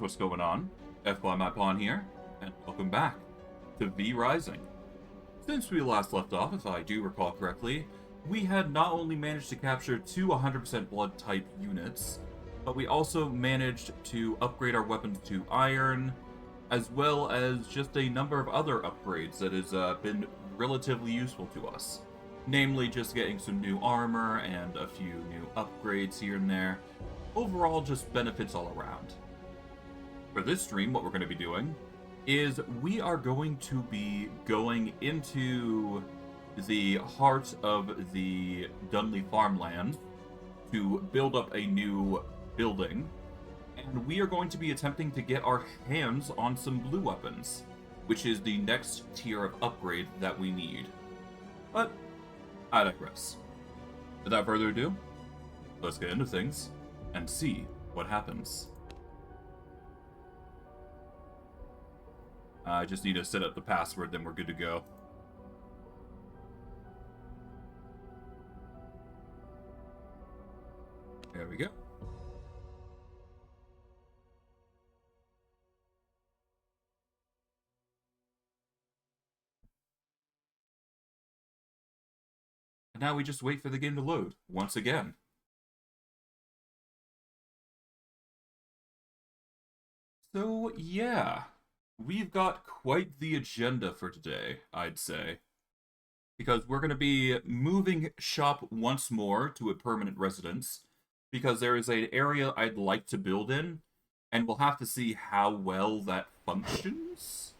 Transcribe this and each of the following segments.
what's going on? FYMyPawn here, and welcome back to V Rising. Since we last left off, if I do recall correctly, we had not only managed to capture two 100% blood type units, but we also managed to upgrade our weapons to iron, as well as just a number of other upgrades that has been relatively useful to us. Namely, just getting some new armor and a few new upgrades here and there. Overall, just benefits all around. For this stream, what we're going to be doing is we are going to be going into the heart of the Dunley Farmlands to build up a new building, and we are going to be attempting to get our hands on some blue weapons, which is the next tier of upgrade that we need. But I digress. Without further ado, let's get into things and see what happens. I just need to set up the password, then we're good to go. There we go. And now we just wait for the game to load once again. So, yeah. We've got quite the agenda for today, I'd say. Because we're going to be moving shop once more to a permanent residence. Because there is an area I'd like to build in. And we'll have to see how well that functions.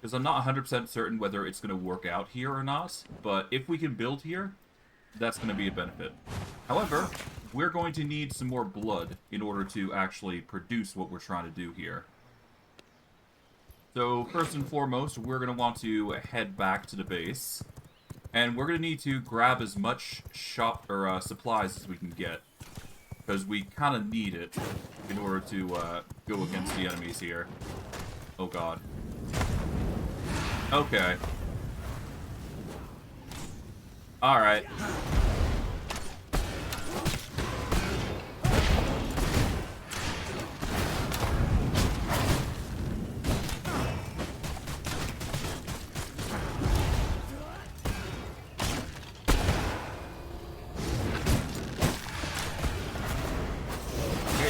Because I'm not 100% certain whether it's going to work out here or not. But if we can build here, that's going to be a benefit. However, we're going to need some more blood in order to actually produce what we're trying to do here. So, first and foremost, we're going to want to head back to the base. And we're going to need to grab as much supplies as we can get. Because we kind of need it in order to go against the enemies here. Oh god. Okay. Alright.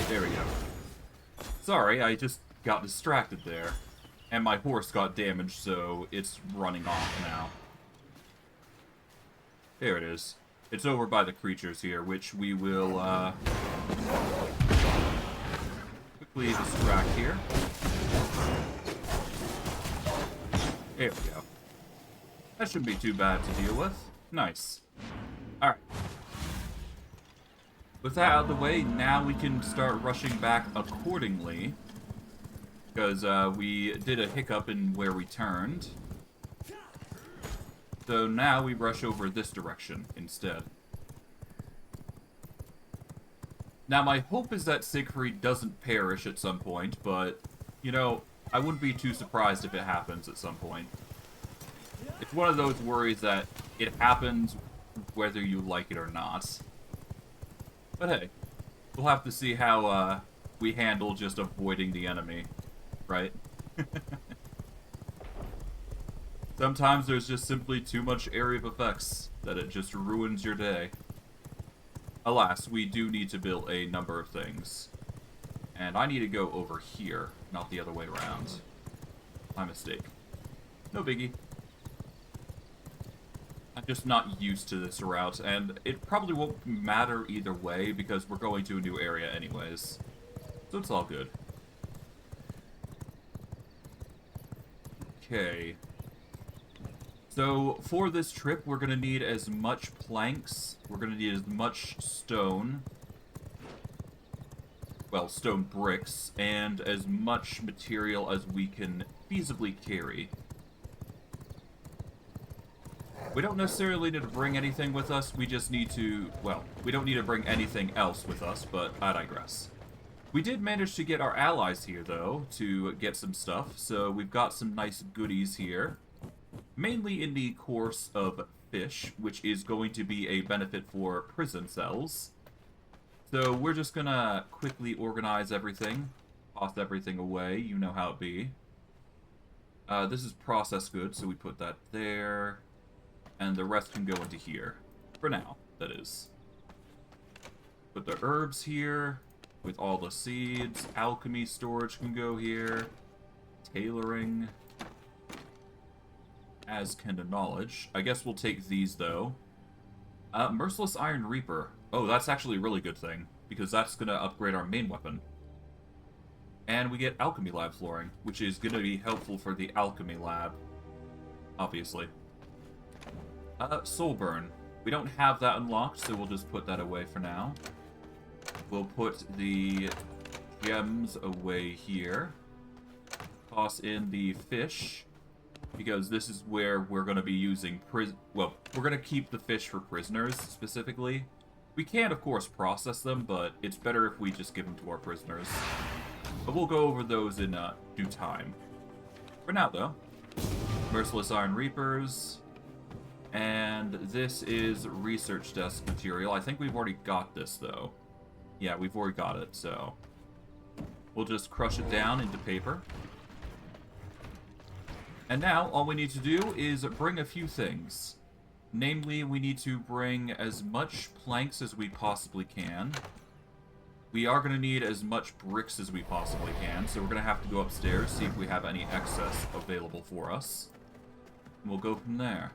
There we go. Sorry, I just got distracted there. And my horse got damaged, so it's running off now. There it is. It's over by the creatures here, which we will quickly distract here. There we go. That shouldn't be too bad to deal with. Nice. Alright. With that out of the way, now we can start rushing back accordingly. Because we did a hiccup in where we turned. So now we rush over this direction instead. Now my hope is that Siegfried doesn't perish at some point, but, you know, I wouldn't be too surprised if it happens at some point. It's one of those worries that it happens whether you like it or not. But hey, we'll have to see how we handle just avoiding the enemy, right? Sometimes there's just simply too much area of effects that it just ruins your day. Alas, we do need to build a number of things. And I need to go over here, not the other way around. My mistake. No biggie. I'm just not used to this route, and it probably won't matter either way because we're going to a new area anyways. So it's all good. Okay. So, for this trip, we're going to need as much planks, we're going to need as much stone, well, stone bricks, and as much material as we can feasibly carry. We don't necessarily need to bring anything with us, we just need to, well, we don't need to bring anything else with us, but I digress. We did manage to get our allies here, though, to get some stuff, so we've got some nice goodies here. Mainly in the course of fish, which is going to be a benefit for prison cells. So we're just gonna quickly organize everything. toss everything away. You know how it be. This is processed goods, so we put that there. And the rest can go into here. For now, that is. Put the herbs here with all the seeds. Alchemy storage can go here. Tailoring. As can the knowledge. I guess we'll take these, though. Merciless Iron Reaper. Oh, that's actually a really good thing, because that's going to upgrade our main weapon. And we get Alchemy Lab flooring, which is going to be helpful for the Alchemy Lab. Obviously. Soul Burn. We don't have that unlocked, so we'll just put that away for now. We'll put the gems away here. Toss in the fish, because this is where we're going to be using well, we're going to keep the fish for prisoners, specifically. We can, of course, process them, but it's better if we just give them to our prisoners. But we'll go over those in due time. For now, though, Merciless Iron Reapers, and this is research desk material. I think we've already got this, though. Yeah, we've already got it, so we'll just crush it down into paper. And now, all we need to do is bring a few things. Namely, we need to bring as much planks as we possibly can. We are going to need as much bricks as we possibly can, so we're going to have to go upstairs, see if we have any excess available for us. And we'll go from there.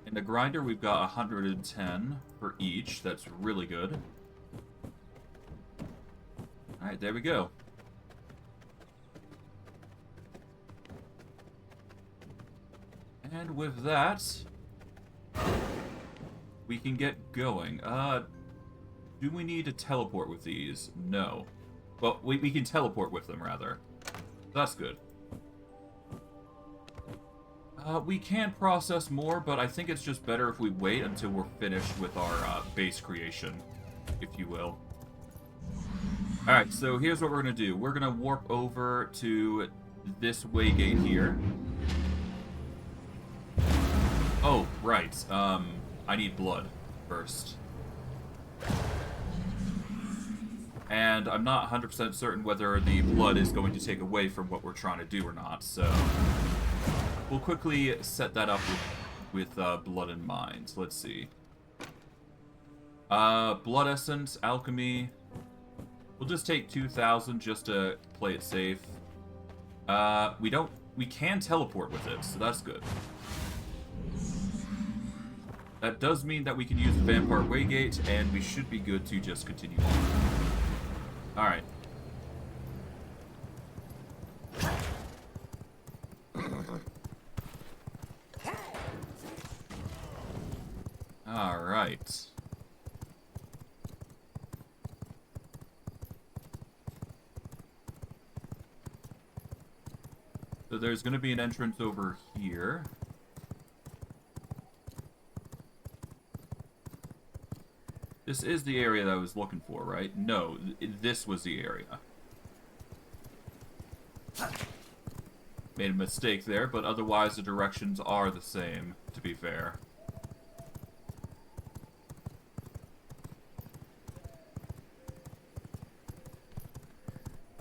In the grinder, we've got 110 for each. That's really good. Alright, there we go. And with that, we can get going. Do we need to teleport with these? No. Well, we can teleport with them, rather. That's good. We can process more, but I think it's just better if we wait until we're finished with our base creation, if you will. Alright, so here's what we're going to do. We're going to warp over to this waygate here. Oh, right. I need blood first. And I'm not 100% certain whether the blood is going to take away from what we're trying to do or not, so we'll quickly set that up with blood in mind. Let's see. Blood essence, alchemy. We'll just take 2,000 just to play it safe. We can teleport with it, so that's good. That does mean that we can use the Vampire Waygate, and we should be good to just continue on. Alright. Alright. So there's going to be an entrance over here. This is the area that I was looking for, right? No, this was the area. Made a mistake there, but otherwise the directions are the same, to be fair.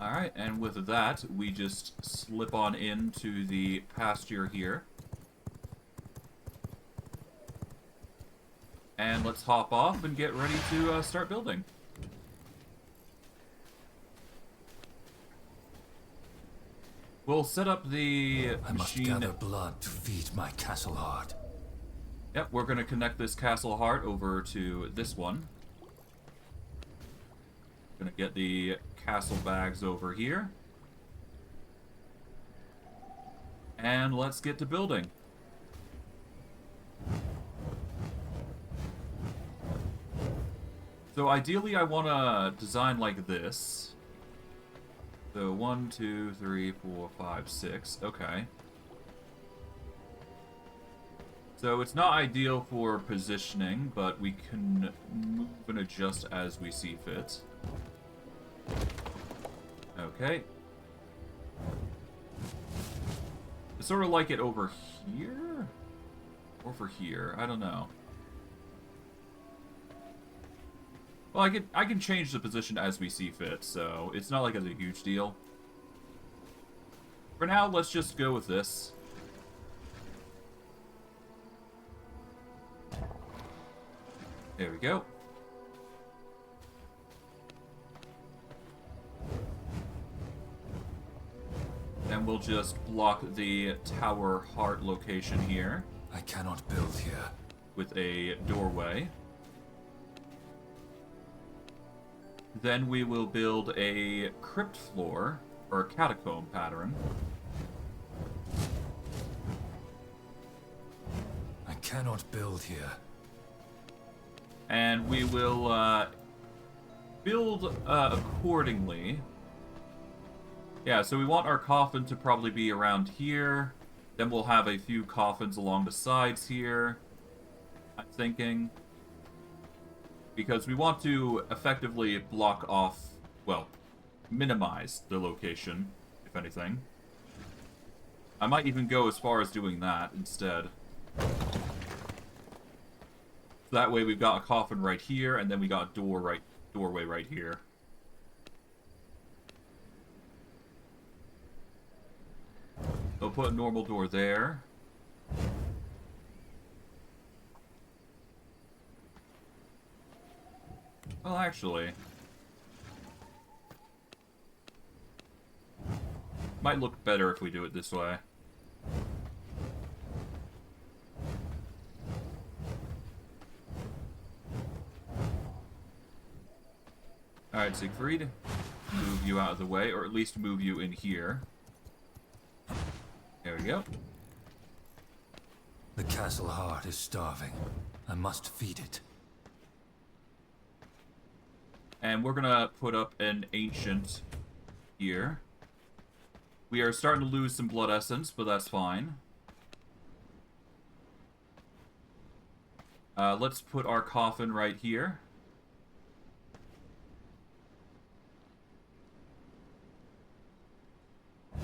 Alright, and with that, we just slip on into the pasture here. And let's hop off and get ready to start building. We'll set up the I must gather blood to feed my castle heart. Yep, we're going to connect this castle heart over to this one. Gonna get the castle bags over here. And let's get to building. So ideally I want to design like this. So 1, 2, 3, 4, 5, 6. Okay. So it's not ideal for positioning, but we can move and adjust as we see fit. Okay. I sort of like it over here? Over here? I don't know. Well, I can change the position as we see fit, so it's not like it's a huge deal. For now, let's just go with this. There we go. Then we'll just block the tower heart location here I cannot build here. with a doorway. Then we will build a crypt floor, or a catacomb pattern. I cannot build here. And we will build accordingly. Yeah, so we want our coffin to probably be around here. Then we'll have a few coffins along the sides here, I'm thinking. Because we want to effectively block off, well, minimize the location, if anything. I might even go as far as doing that instead. That way we've got a coffin right here, and then we got a doorway right here. We'll put a normal door there. Well, actually, might look better if we do it this way. Alright, Siegfried. Move you out of the way, or at least move you in here. There we go. The castle heart is starving. I must feed it. And we're gonna put up an ancient here. We are starting to lose some blood essence, but that's fine. Let's put our coffin right here.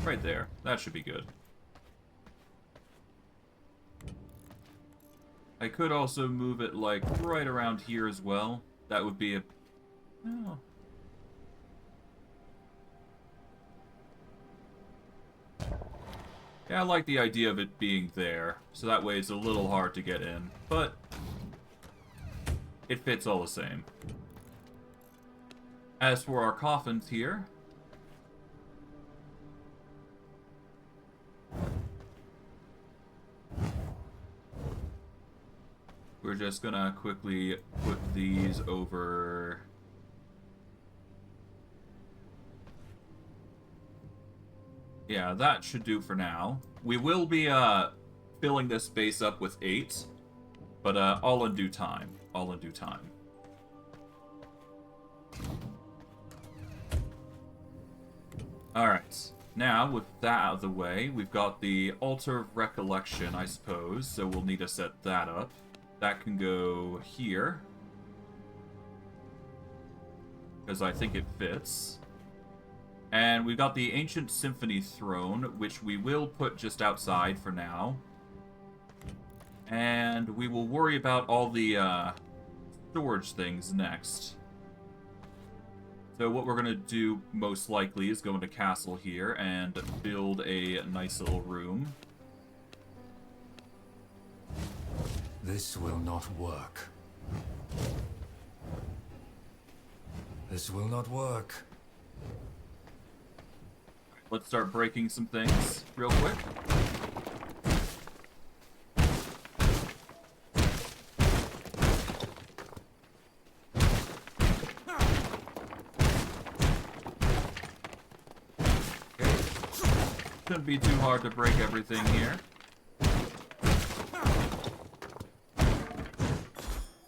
Right there. That should be good. I could also move it, like, right around here as well. That would be a... Oh. Yeah, I like the idea of it being there, so that way it's a little hard to get in, but it fits all the same. As for our coffins here, we're just gonna quickly put these over... Yeah, that should do for now. We will be filling this space up with 8, but all in due time. All in due time. Alright, now with that out of the way, we've got the Altar of Recollection, I suppose, so we'll need to set that up. That can go here, because I think it fits. And we've got the Ancient Symphony Throne, which we will put just outside for now. And we will worry about all the storage things next. So what we're going to do most likely is go into Castle here and build a nice little room. This will not work. This will not work. Let's start breaking some things real quick. Okay. Shouldn't be too hard to break everything here.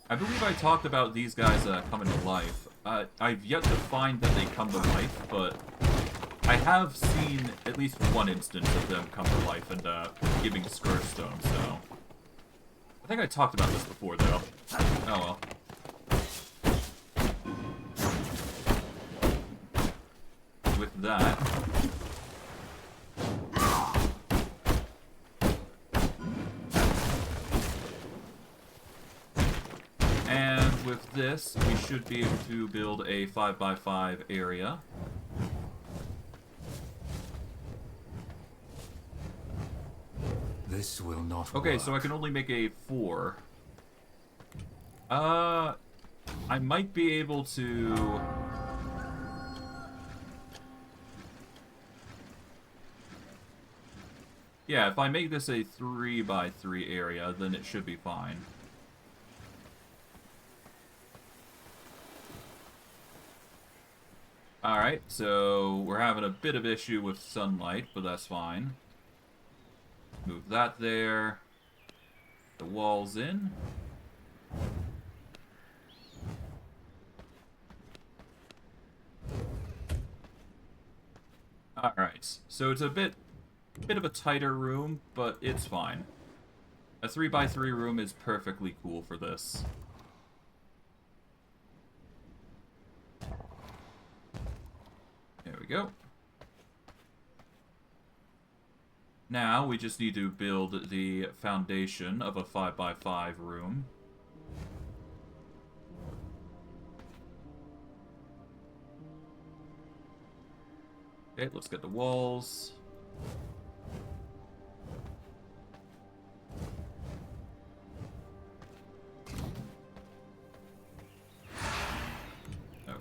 I believe I talked about these guys coming to life. I've yet to find that they come to life, but I have seen at least one instance of them come to life and giving Scourge Stone, so... I think I talked about this before, though. Oh well. With that... And with this, we should be able to build a 5x5 area. This will not Okay, work. so I can only make a 4. I might be able to... Yeah, if I make this a 3x3 area, then it should be fine. Alright, so we're having a bit of issue with sunlight, but that's fine. Move that there. The walls in. Alright, so it's a bit of a tighter room, but it's fine. A 3x3 room is perfectly cool for this. There we go. Now we just need to build the foundation of a 5x5 room. Okay, let's get the walls.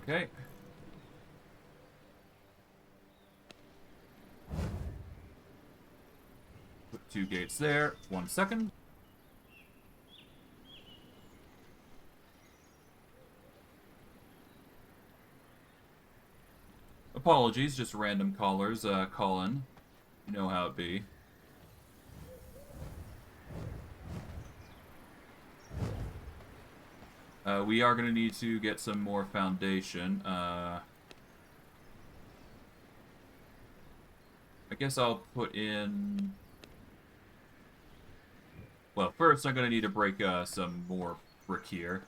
Okay. Put 2 gates there. 1 second. Apologies, just random callers. Colin. You know how it be. We are going to need to get some more foundation. I guess I'll put in... Well, first I'm going to need to break some more brick here.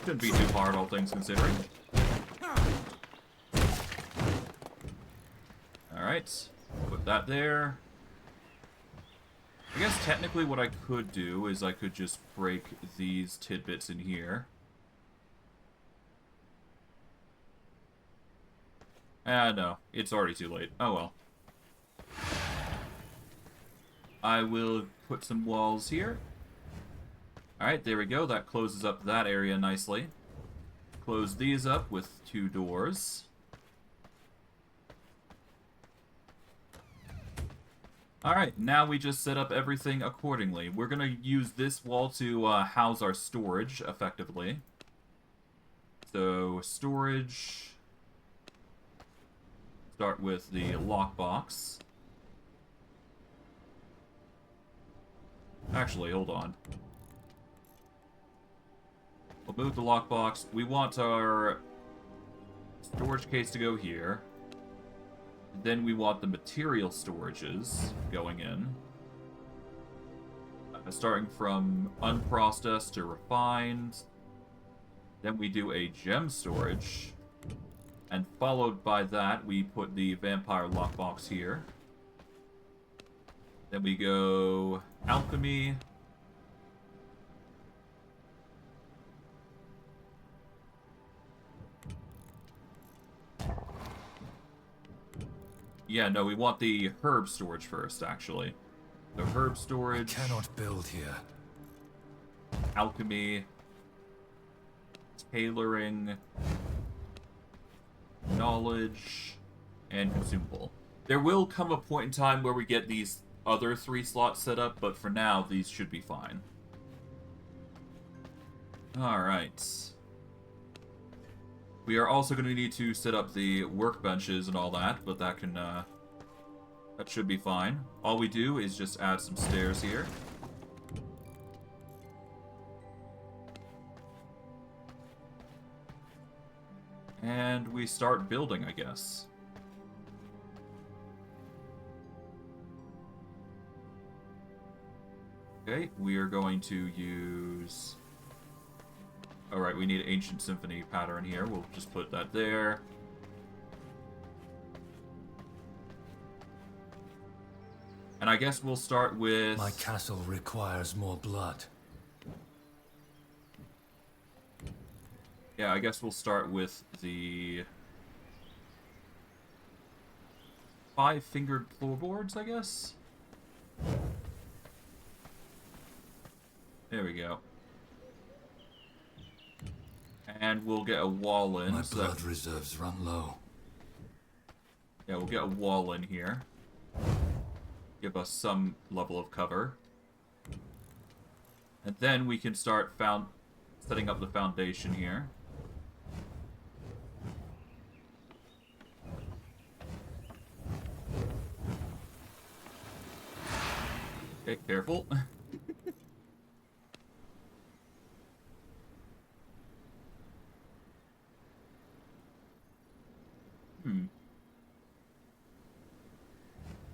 Shouldn't be too hard, all things considering. Alright, put that there. I guess technically what I could do is I could just break these tidbits in here. No, it's already too late. Oh well. I will put some walls here. Alright, there we go. That closes up that area nicely. Close these up with 2 doors. Alright, now we just set up everything accordingly. We're going to use this wall to house our storage, effectively. So, storage... Start with the lockbox. Actually, hold on. We'll move the lockbox. We want our storage case to go here. Then we want the material storages going in. Starting from unprocessed to refined. Then we do a gem storage. And followed by that, we put the vampire lockbox here. Then we go alchemy. Yeah, no, we want the herb storage first, actually. The herb storage. I cannot build here. Alchemy. Tailoring. Knowledge. And consumable. There will come a point in time where we get these other 3 slots set up, but for now, these should be fine. Alright. We are also going to need to set up the workbenches and all that, but that can, that should be fine. All we do is just add some stairs here. And we start building, I guess. Okay, we are going to use... Alright, we need Ancient Symphony pattern here. We'll just put that there. And I guess we'll start with... My castle requires more blood. Yeah, I guess we'll start with the 5-fingered floorboards, I guess? There we go. And we'll get a wall in. My So blood reserves run low. yeah, we'll get a wall in here. Give us some level of cover. And then we can start setting up the foundation here. Okay, careful.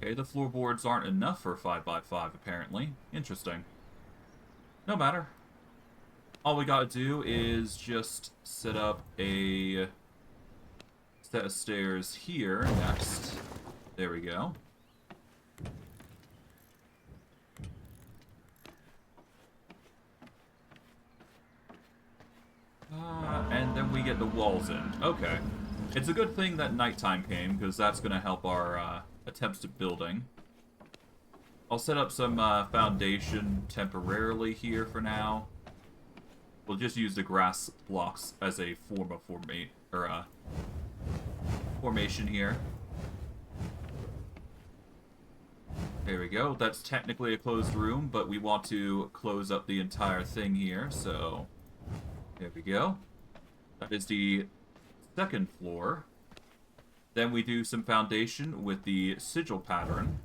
Okay, the floorboards aren't enough for 5x5, apparently. Interesting. No matter. All we gotta do is just set up a set of stairs here next. There we go. And then we get the walls in. Okay. It's a good thing that nighttime came, because that's going to help our attempts at building. I'll set up some foundation temporarily here for now. We'll just use the grass blocks as a form of formation here. There we go. That's technically a closed room, but we want to close up the entire thing here, so there we go. That is the second floor. Then we do some foundation with the sigil pattern.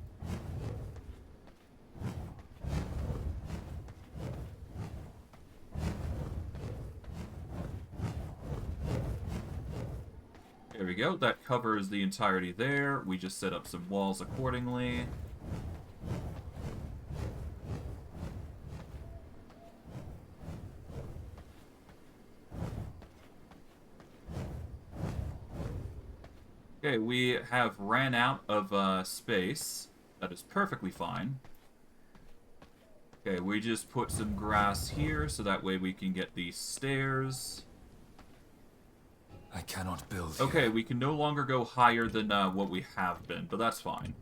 There we go. That covers the entirety there. We just set up some walls accordingly. Okay, we have ran out of space. That is perfectly fine. Okay, we just put some grass here so that way we can get these stairs. I cannot build here. Okay, we can no longer go higher than what we have been, but that's fine.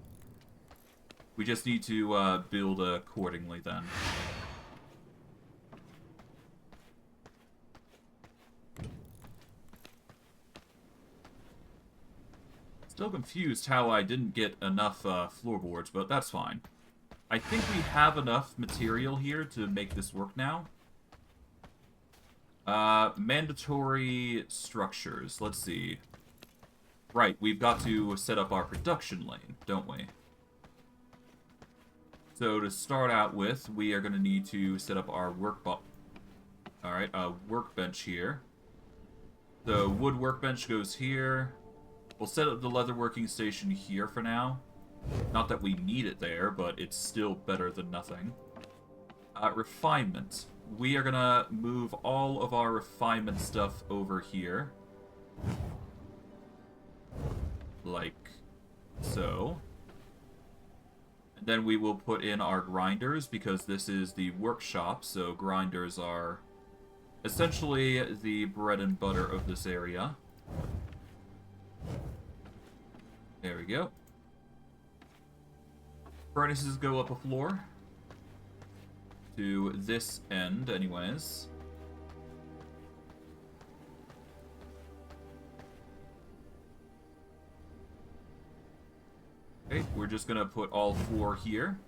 We just need to build accordingly then. Still confused how I didn't get enough floorboards, but that's fine. I think we have enough material here to make this work now. Mandatory structures. Let's see. Right, we've got to set up our production lane, don't we? So to start out with, we are going to need to set up our workbench here. The wood workbench goes here. We'll set up the leather working station here for now. Not that we need it there, but it's still better than nothing. Refinement. We are gonna move all of our refinement stuff over here. Like so. And then we will put in our grinders, because this is the workshop, so grinders are essentially the bread and butter of this area. There we go. Furnaces go up a floor. To this end, anyways. Okay, we're just gonna put all 4 here.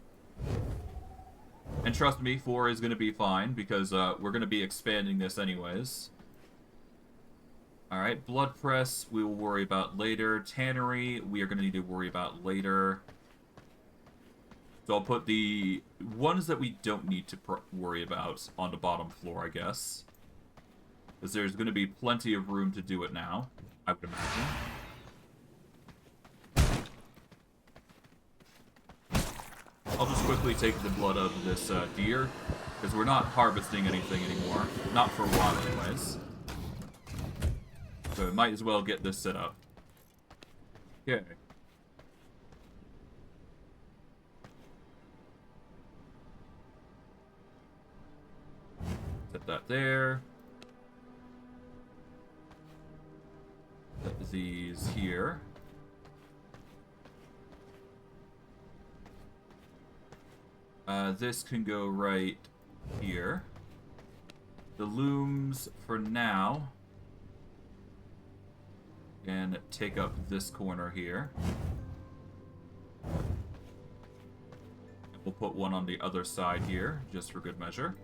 And trust me, 4 is gonna be fine, because we're gonna be expanding this anyways. Alright, blood press we will worry about later. Tannery we are gonna need to worry about later. So I'll put the ones that we don't need to worry about on the bottom floor, I guess. Because there's going to be plenty of room to do it now, I would imagine. I'll just quickly take the blood out of this deer, because we're not harvesting anything anymore. Not for a while, anyways. So I might as well get this set up. Okay. Set that there. these here. This can go right here. The looms, for now, can take up this corner here. We'll put one on the other side here, just for good measure.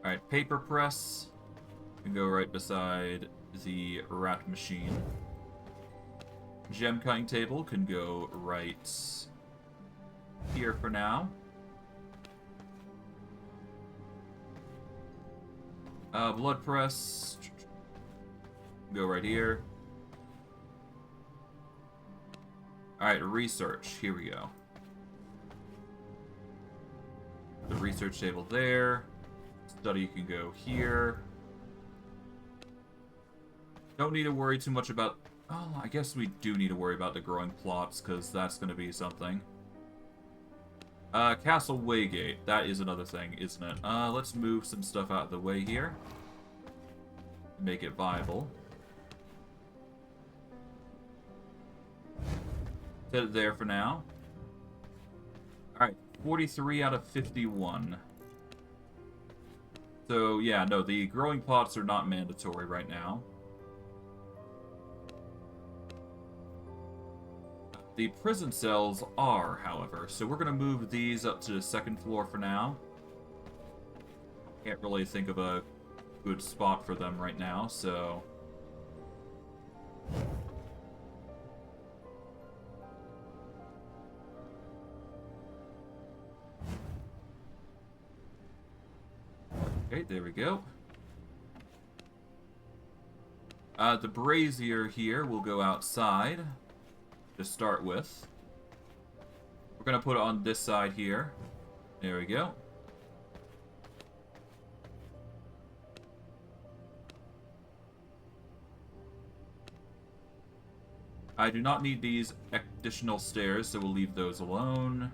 Alright, paper press can go right beside the rat machine. Gem cutting table can go right here for now. Blood press, go right here. Alright, research, here we go. The research table there. Study can go here. Don't need to worry too much about... Oh, I guess we do need to worry about the growing plots, because that's going to be something. Castle Waygate. That is another thing, isn't it? Let's move some stuff out of the way here. Make it viable. Set it there for now. Alright, 43 out of 51. So, yeah, no, the growing plots are not mandatory right now. The prison cells are, however, so we're going to move these up to the second floor for now. Can't really think of a good spot for them right now, so... Okay, there we go. The brazier here will go outside to start with. We're going to put it on this side here. There we go. I do not need these additional stairs, so we'll leave those alone.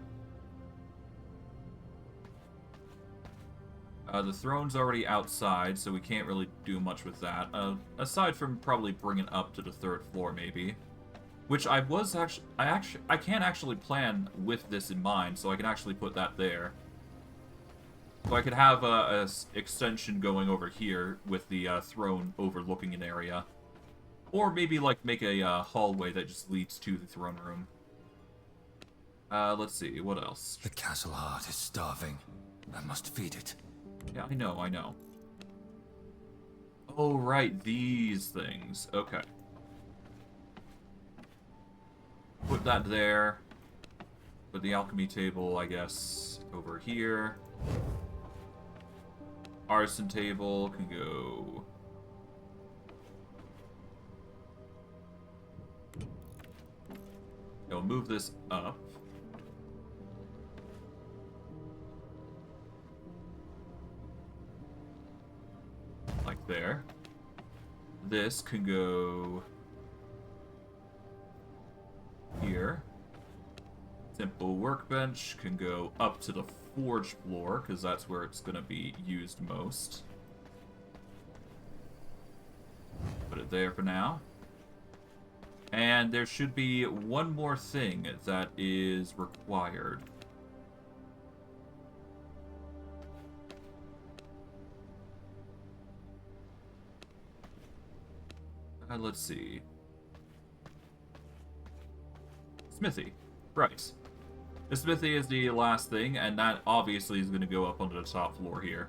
The throne's already outside, so we can't really do much with that. Aside from probably bringing it up to the third floor, maybe. Which I can actually plan with this in mind, so I can actually put that there. So I could have a extension going over here with the throne overlooking an area. Or maybe, like, make a hallway that just leads to the throne room. Let's see, what else? The castle heart is starving. I must feed it. Yeah, I know. Oh, right, these things. Okay. Put that there. Put the alchemy table, I guess, over here. Artisan table can go... I'll move this up. Like there. This can go here. Simple workbench can go up to the forge floor, because that's where it's going to be used most. Put it there for now. And there should be one more thing that is required. Let's see. Smithy. Right. The smithy is the last thing, and that obviously is going to go up onto the top floor here.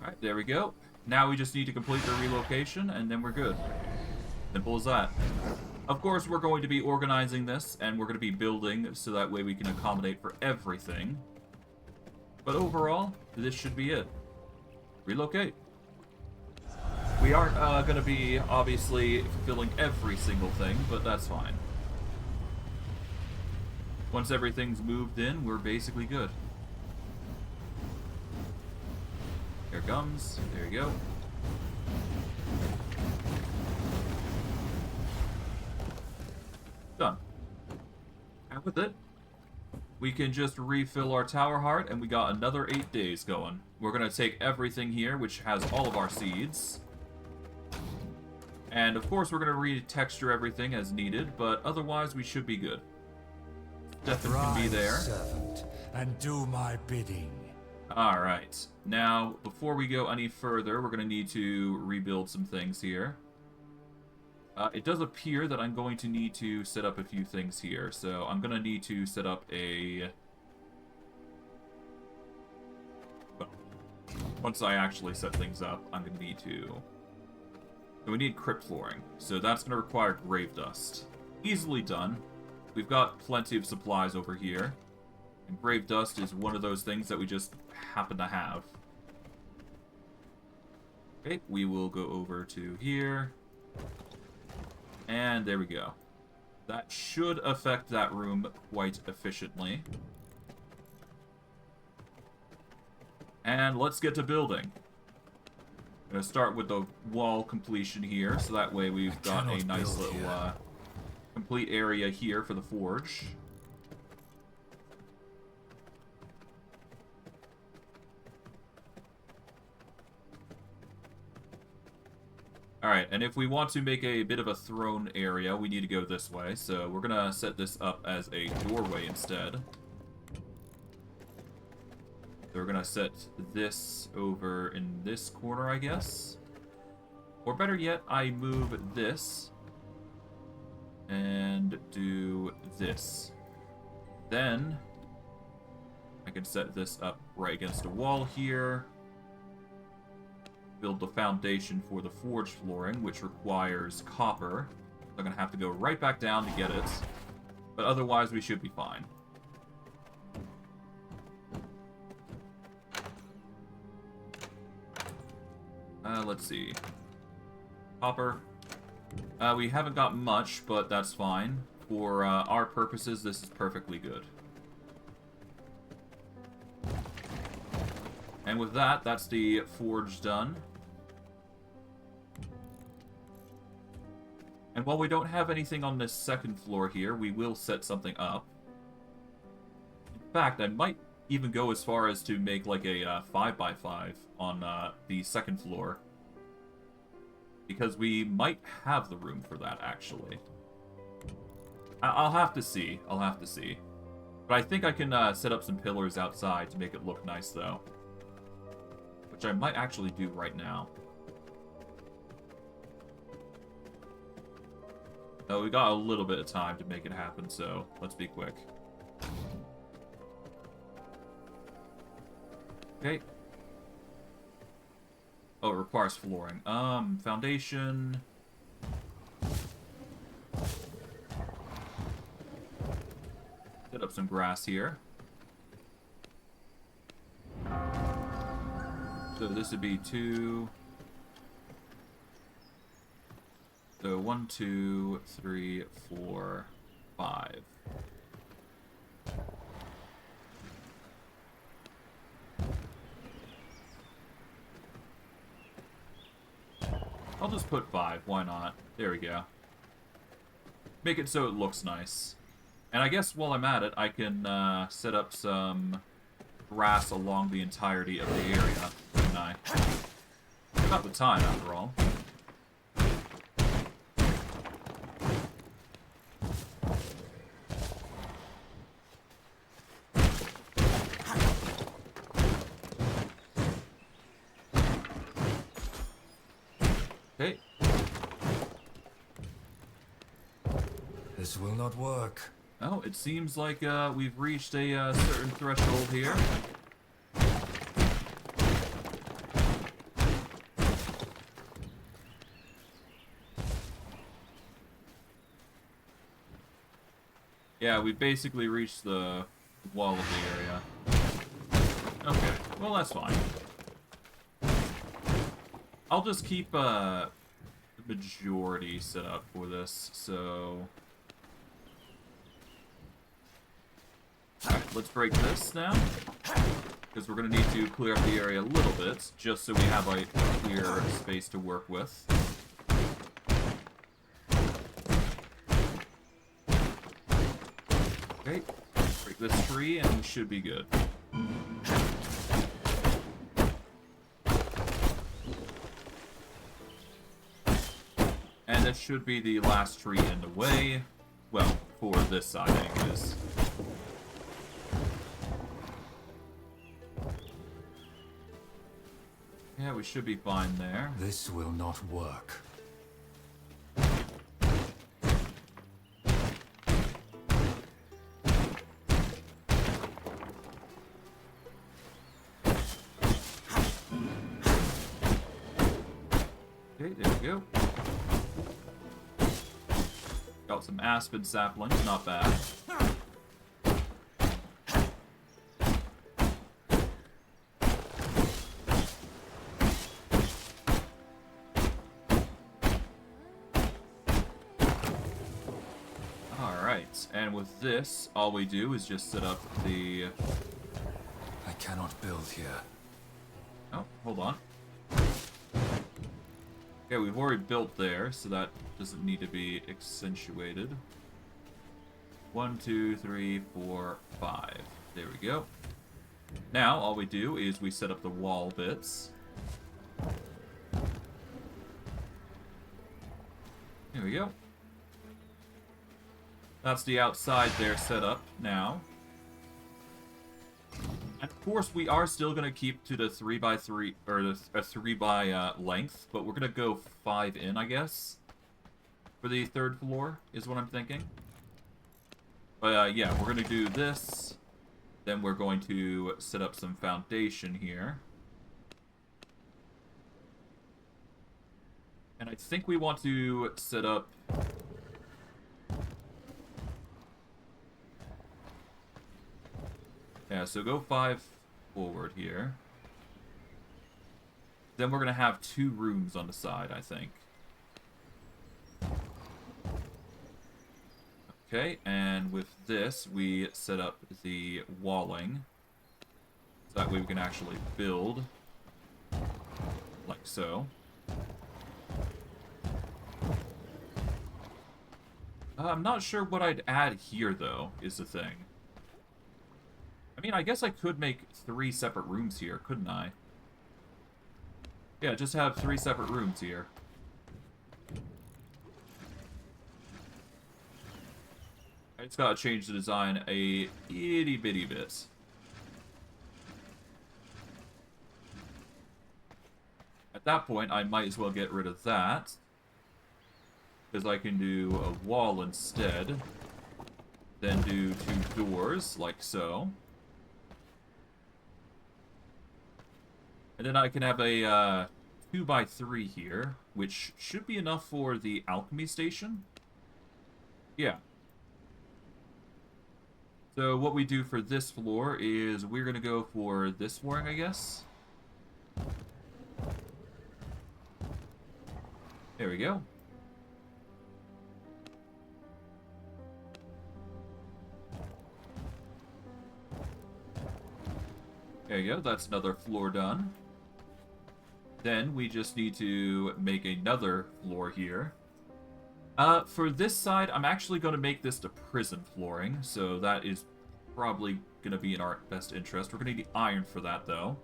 Alright, there we go. Now we just need to complete the relocation, and then we're good. Simple as that. Of course, we're going to be organizing this, and we're going to be building, so that way we can accommodate for everything. But overall, this should be it. Relocate. We aren't going to be, obviously, fulfilling every single thing, but that's fine. Once everything's moved in, we're basically good. Here it comes. There you go. Done. And with it, we can just refill our tower heart, and we got another 8 days going. We're going to take everything here, which has all of our seeds. And, of course, we're going to retexture everything as needed, but otherwise we should be good. Stefan can be there. Servant, and do my bidding. Alright. Now, before we go any further, we're going to need to rebuild some things here. It does appear that I'm going to need to set up a few things here, so I'm going to need to set up a... Once I actually set things up, I'm going to need to... So we need crypt flooring, so that's going to require grave dust. Easily done. We've got plenty of supplies over here, and grave dust is one of those things that we just happen to have. Okay, we will go over to here. And there we go. That should affect that room quite efficiently. And let's get to building. I'm going to start with the wall completion here, so that way we've got a nice little complete area here for the forge. Alright, and if we want to make a bit of a throne area, we need to go this way. So we're going to set this up as a doorway instead. So we're going to set this over in this corner, I guess. Or better yet, I move this and do this. Then I can set this up right against a wall here. Build the foundation for the forge flooring, which requires copper. I'm going to have to go right back down to get it. But otherwise, we should be fine. Let's see. Copper. We haven't got much, but that's fine. For our purposes, this is perfectly good. And with that, that's the forge done. And while we don't have anything on this second floor here, we will set something up. In fact, I might even go as far as to make like a 5x5 on the second floor. Because we might have the room for that, actually. I'll have to see. I'll have to see. But I think I can set up some pillars outside to make it look nice, though. Which I might actually do right now. Oh, we got a little bit of time to make it happen, so let's be quick. Okay. Oh, it requires flooring. Foundation. Set up some grass here. So this would be 2. So 1, 2, 3, 4, 5. I'll just put 5, why not? There we go. Make it so it looks nice. And I guess while I'm at it, I can set up some grass along the entirety of the area, couldn't I? About the time, after all. Okay. This will not work. Oh, it seems like we've reached a certain threshold here. Yeah, we basically reached the wall of the area. Okay, well that's fine. I'll just keep the majority set up for this, so... Alright, let's break this now. Because we're going to need to clear up the area a little bit, just so we have a clear space to work with. Okay, break this tree and we should be good. And this should be the last tree in the way. Well, for this side anyways. Yeah, we should be fine there. This will not work. Okay, there we go. Got some aspen saplings, not bad. Alright, and with this, all we do is just set up the... I cannot build here. Oh, hold on. Okay, we've already built there, so that doesn't need to be accentuated. 1, 2, 3, 4, 5. There we go. Now, all we do is we set up the wall bits. There we go. That's the outside there set up now. And of course, we are still going to keep to the 3x3, or a 3 by length, but we're going to go 5 in, I guess, for the third floor, is what I'm thinking. But yeah, we're going to do this, then we're going to set up some foundation here. And I think we want to set up... Yeah, so go 5 forward here. Then we're going to have 2 rooms on the side, I think. Okay, and with this, we set up the walling. So that way we can actually build. Like so. I'm not sure what I'd add here, though, is the thing. I mean, I guess I could make 3 separate rooms here, couldn't I? Yeah, just have 3 separate rooms here. I just gotta change the design a itty bitty bit. At that point, I might as well get rid of that. Because I can do a wall instead. Then do 2 doors, like so. And then I can have a 2x3 here, which should be enough for the alchemy station. Yeah. So what we do for this floor is we're going to go for this flooring, I guess. There we go. There you go, that's another floor done. Then we just need to make another floor here. For this side, I'm actually going to make this the prison flooring, so that is probably going to be in our best interest. We're going to need the iron for that, though.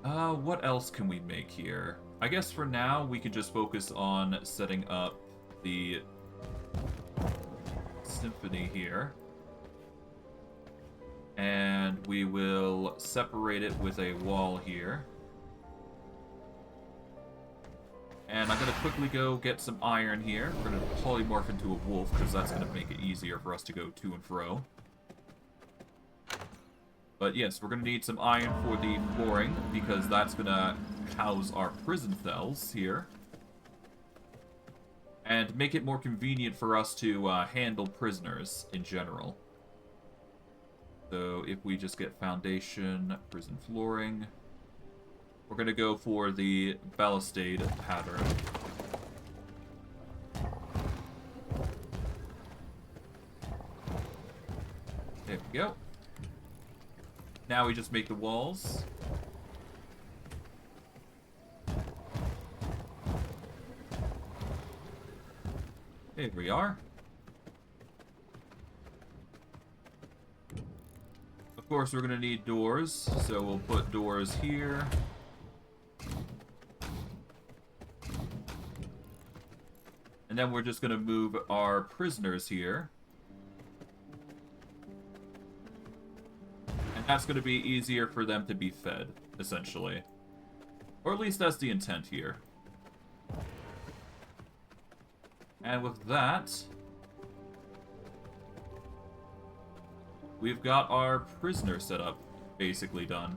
What else can we make here? I guess for now, we can just focus on setting up the symphony here. And we will separate it with a wall here. And I'm going to quickly go get some iron here. We're going to polymorph into a wolf, because that's going to make it easier for us to go to and fro. But yes, we're going to need some iron for the flooring, because that's going to house our prison cells here. And make it more convenient for us to handle prisoners in general. So if we just get foundation, prison flooring... We're going to go for the balustrade pattern. There we go. Now we just make the walls. There we are. Of course, we're going to need doors, so we'll put doors here. And then we're just going to move our prisoners here. And that's going to be easier for them to be fed, essentially. Or at least that's the intent here. And with that, we've got our prisoner setup basically done.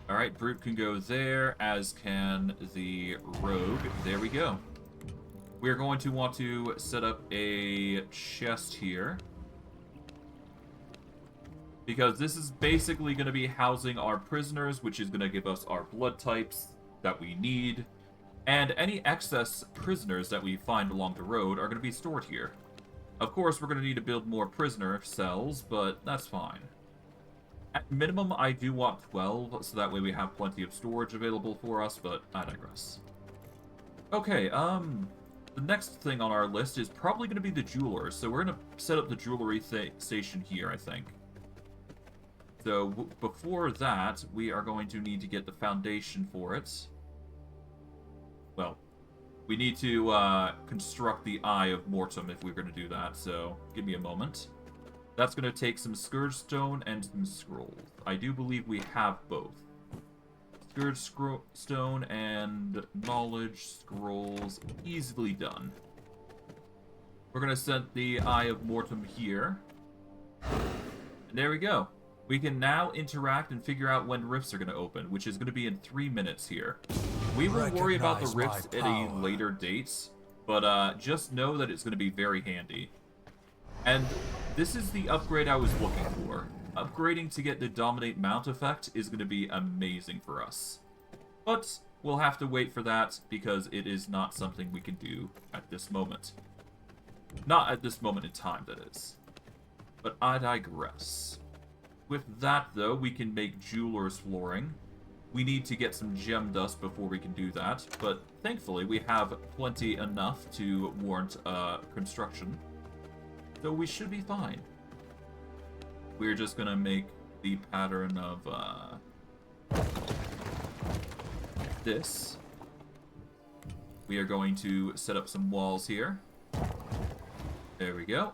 Alright, Brute can go there, as can the Rogue. There we go. We're going to want to set up a chest here, because this is basically going to be housing our prisoners, which is going to give us our blood types that we need. And any excess prisoners that we find along the road are going to be stored here. Of course, we're going to need to build more prisoner cells, but that's fine. At minimum, I do want 12, so that way we have plenty of storage available for us, but I digress. Okay, the next thing on our list is probably going to be the jewelers, so we're going to set up the jewelry station here, I think. So, before that, we are going to need to get the foundation for it. Well, we need to construct the Eye of Mortem if we're going to do that, so give me a moment. That's going to take some Scourge Stone and some Scrolls. I do believe we have both. Scourge Stone and Knowledge Scrolls, easily done. We're going to set the Eye of Mortem here. And there we go. We can now interact and figure out when rifts are going to open, which is going to be in 3 minutes here. We will worry about the rifts at a later date, but just know that it's going to be very handy. And this is the upgrade I was looking for. Upgrading to get the Dominate Mount effect is going to be amazing for us. But we'll have to wait for that, because it is not something we can do at this moment. Not at this moment in time, that is. But I digress. With that, though, we can make Jeweler's Flooring. We need to get some gem dust before we can do that, but thankfully we have plenty enough to warrant construction. So we should be fine. We're just gonna make the pattern of this. We are going to set up some walls here. There we go.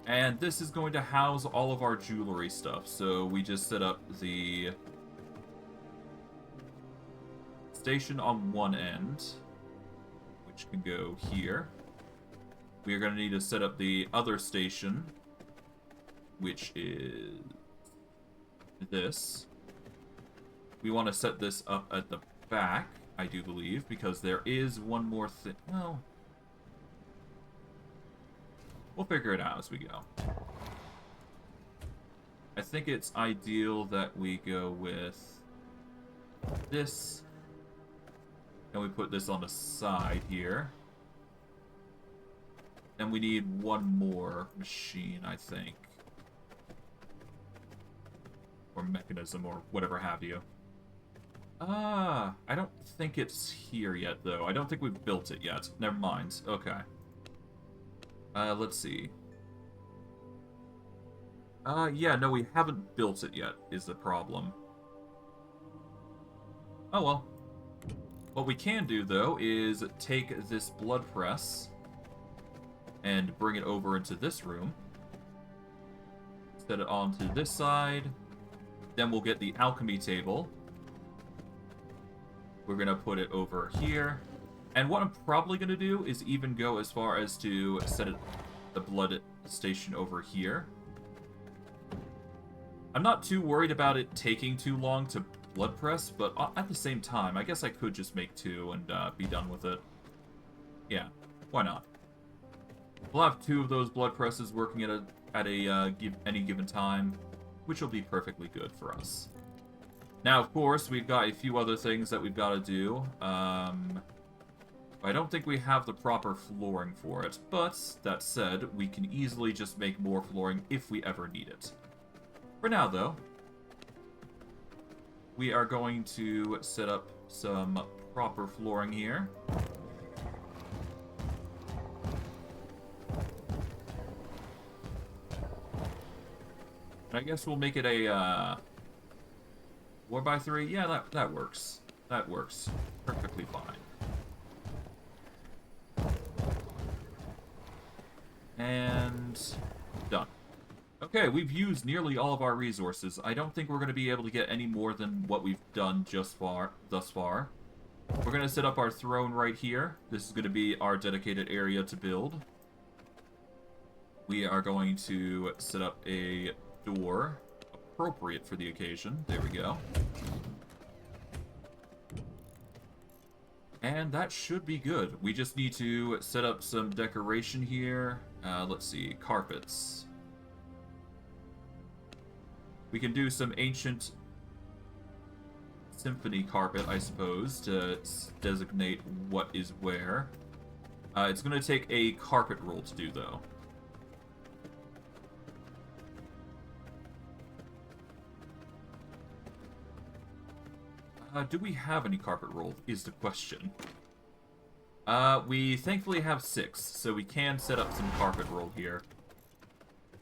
And this is going to house all of our jewelry stuff. So we just set up the station on one end, which can go here. We are going to need to set up the other station, which is this. We want to set this up at the back, I do believe, because there is one more thing. Well, we'll figure it out as we go. I think it's ideal that we go with this. And we put this on the side here. And we need one more machine, I think. Or mechanism, or whatever have you. I don't think it's here yet, though. I don't think we've built it yet. Never mind. Okay. Let's see. Yeah, no, we haven't built it yet, is the problem. Oh, well. What we can do, though, is take this blood press and bring it over into this room. Set it onto this side. Then we'll get the alchemy table. We're going to put it over here. And what I'm probably going to do is even go as far as to set it, the blood station over here. I'm not too worried about it taking too long to blood press, but at the same time, I guess I could just make two and be done with it. Yeah, why not? We'll have two of those blood presses working at any given time, which will be perfectly good for us. Now, of course, we've got a few other things that we've got to do. I don't think we have the proper flooring for it, but that said, we can easily just make more flooring if we ever need it. For now, though, we are going to set up some proper flooring here. And I guess we'll make it a 4x3. Yeah, that works. That works perfectly fine. And done. Okay, we've used nearly all of our resources. I don't think we're going to be able to get any more than what we've done thus far. We're going to set up our throne right here. This is going to be our dedicated area to build. We are going to set up a door appropriate for the occasion. There we go. And that should be good. We just need to set up some decoration here. Let's see, carpets. We can do some ancient symphony carpet, I suppose, to designate what is where. It's going to take a carpet roll to do, though. Do we have any carpet roll, is the question. We thankfully have 6, so we can set up some carpet roll here.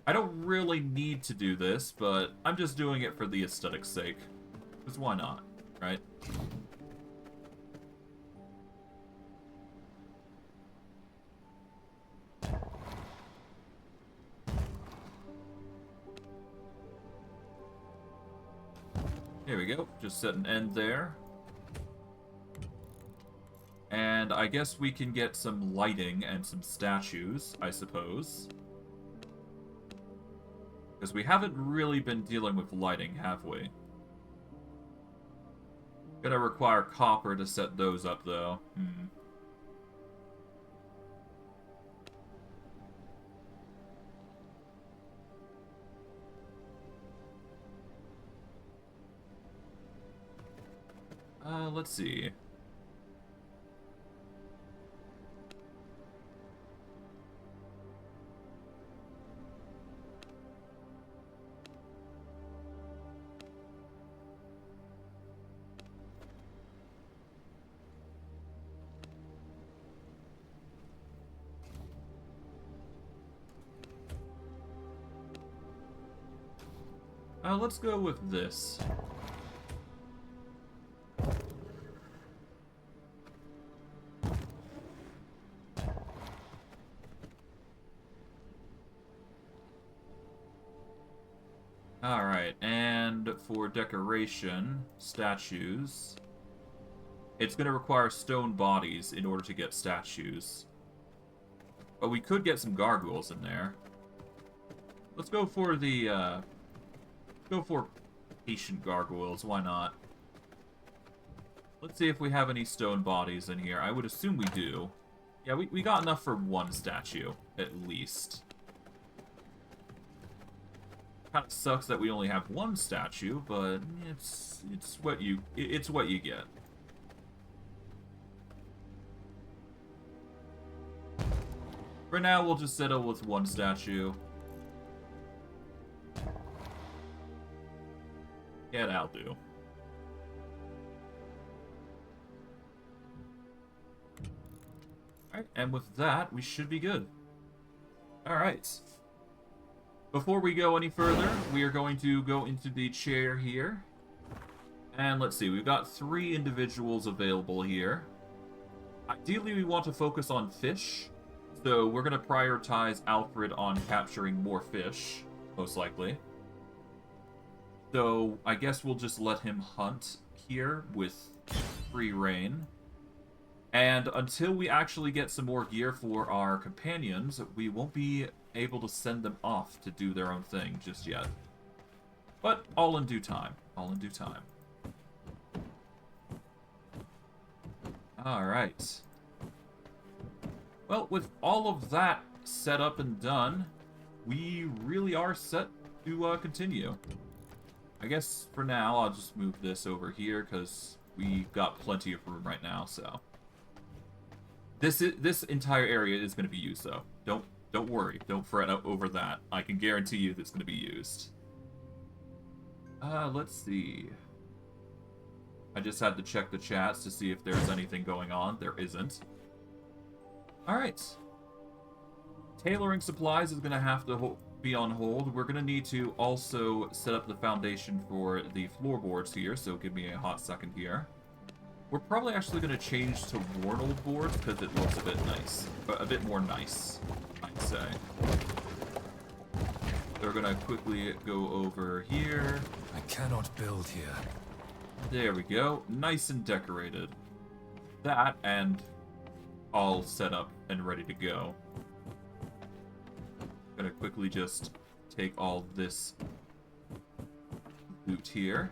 I don't really need to do this, but I'm just doing it for the aesthetic's sake. Because why not, right? Here we go. Just set an end there. And I guess we can get some lighting and some statues, I suppose. Because we haven't really been dealing with lighting, have we? Gonna require copper to set those up, though. Let's see. Let's go with this. Alright, and for decoration, statues, it's going to require stone bodies in order to get statues. But we could get some gargoyles in there. Let's go for the, patient gargoyles, why not? Let's see if we have any stone bodies in here. I would assume we do. Yeah, we got enough for one statue, at least. Kind of sucks that we only have one statue, but it's what you get. For now, we'll just settle with one statue. Yeah, that'll do. Alright, and with that, we should be good. Alright. Before we go any further, we are going to go into the chair here. And let's see, we've got 3 individuals available here. Ideally, we want to focus on fish. So we're going to prioritize Alfred on capturing more fish, most likely. So I guess we'll just let him hunt here with free reign. And until we actually get some more gear for our companions, we won't be able to send them off to do their own thing just yet. But all in due time. All in due time. Alright. Well, with all of that set up and done, we really are set to continue. I guess for now, I'll just move this over here, because we got plenty of room right now, so... This entire area is going to be used, though. Don't worry. Don't fret over that. I can guarantee you that it's going to be used. Let's see. I just had to check the chats to see if there's anything going on. There isn't. Alright. Tailoring supplies is going to have to be on hold, we're going to need to also set up the foundation for the floorboards here, so give me a hot second here. We're probably actually going to change to worn old boards because it looks a bit nice. A bit more nice, I'd say. We're going to quickly go over here. I cannot build here. There we go. Nice and decorated. That, and all set up and ready to go. Gonna quickly just take all this loot here.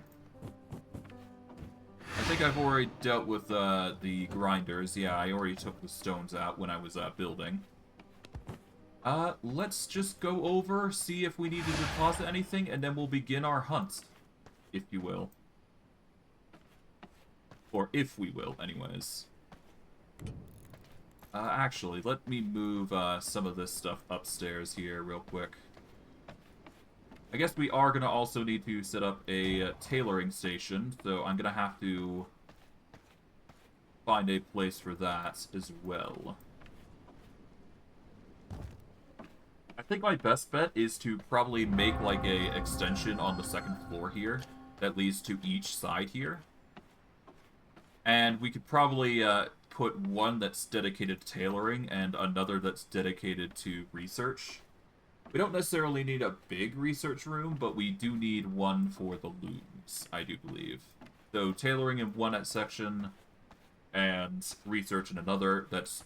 I think I've already dealt with the grinders. Yeah, I already took the stones out when I was building. Let's just go over, see if we need to deposit anything, and then we'll begin our hunt, if you will. Or if we will, anyways. Actually, let me move some of this stuff upstairs here real quick. I guess we are going to also need to set up a tailoring station, so I'm going to have to find a place for that as well. I think my best bet is to probably make like a extension on the second floor here that leads to each side here. And we could probably put one that's dedicated to tailoring and another that's dedicated to research. We don't necessarily need a big research room, but we do need one for the looms, I do believe. So tailoring in one section and research in another that's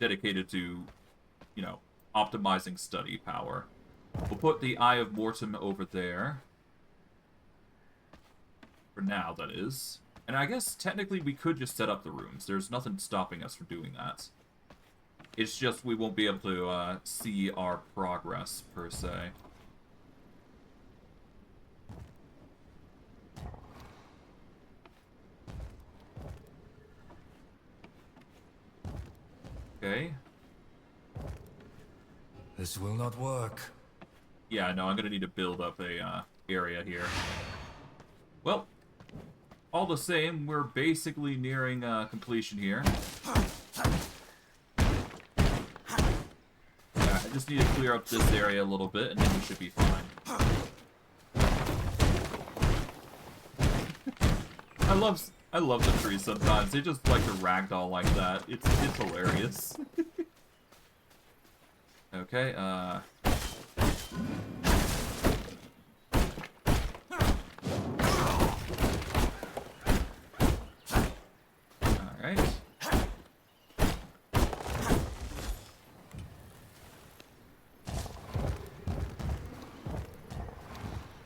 dedicated to, you know, optimizing study power. We'll put the Eye of Mortem over there. For now, that is. And I guess technically we could just set up the rooms. There's nothing stopping us from doing that. It's just we won't be able to see our progress, per se. Okay. This will not work. Yeah, no, I'm gonna need to build up a area here. Well, all the same, we're basically nearing completion here. I just need to clear up this area a little bit, and then we should be fine. I love the trees sometimes. They just like to ragdoll like that. It's hilarious. Okay, alright.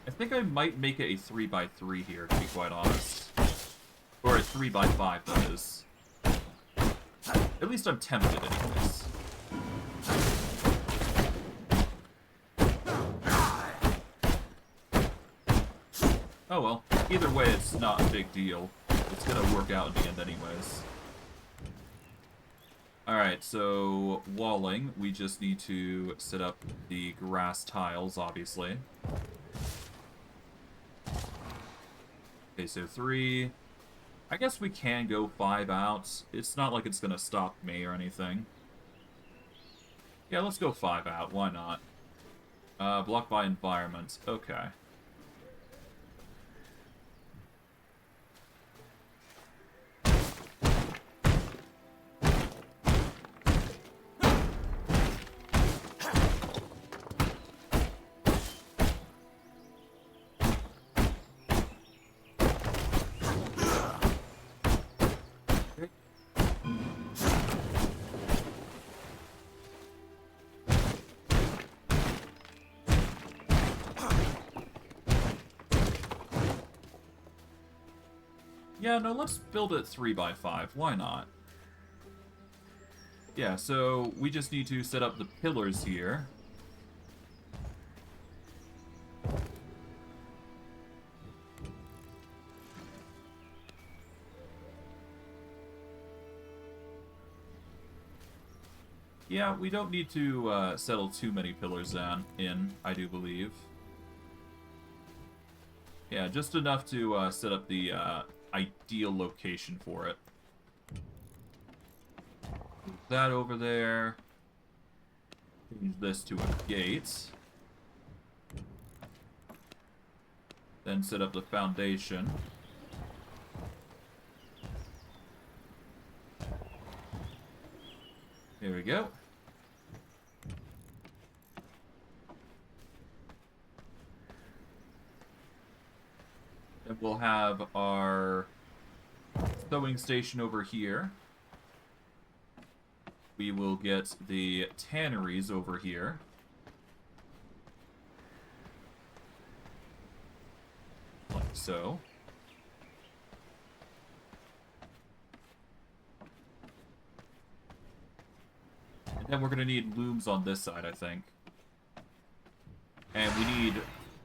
I think I might make it a 3x3 here, to be quite honest. Or a 3x5, that is. At least I'm tempted, anyways. Oh well, either way, it's not a big deal. It's gonna work out in the end anyways. Alright, so walling, we just need to set up the grass tiles, obviously. Okay, so 3. I guess we can go 5 out. It's not like it's gonna stop me or anything. Yeah, let's go 5 out, why not? Blocked by environment, okay. Yeah, no, let's build it 3x5. Why not? Yeah, so we just need to set up the pillars here. Yeah, we don't need to settle too many pillars in, I do believe. Yeah, just enough to set up the ideal location for it. Move that over there. Change this to a gate. Then set up the foundation. Here we go. Then we'll have our sewing station over here. We will get the tanneries over here. Like so. And then we're going to need looms on this side, I think. And we need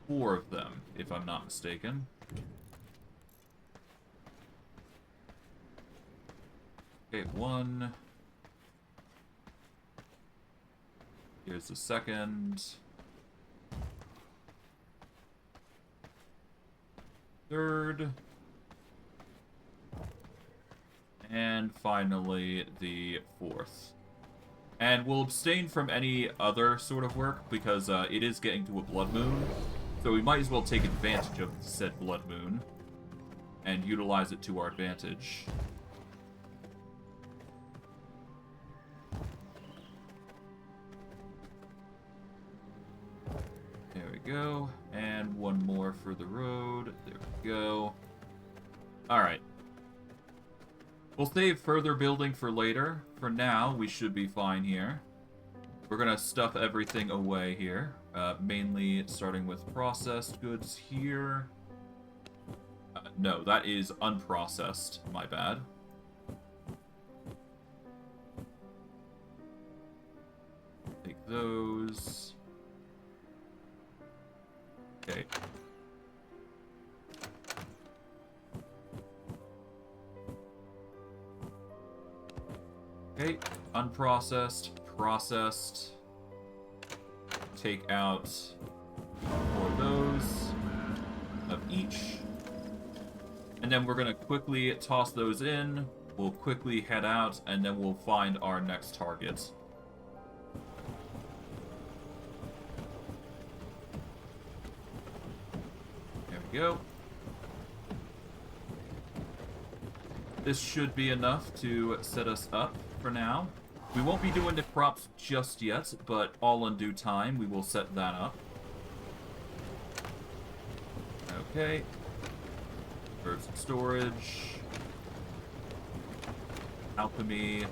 4 of them, if I'm not mistaken. Okay, 1. Here's the second. 3rd. And finally, the 4th. And we'll abstain from any other sort of work, because it is getting to a blood moon. So we might as well take advantage of said blood moon and utilize it to our advantage. There we go. And 1 more for the road. There we go. Alright. We'll save further building for later. For now, we should be fine here. We're gonna stuff everything away here. Mainly starting with processed goods here. No, that is unprocessed. My bad. Take those. Okay. Okay, unprocessed, processed. Take out 4 of those of each. And then we're going to quickly toss those in. We'll quickly head out, and then we'll find our next target. There we go. This should be enough to set us up for now. We won't be doing the props just yet, but all in due time, we will set that up. Okay. Herbs and storage. Alchemy.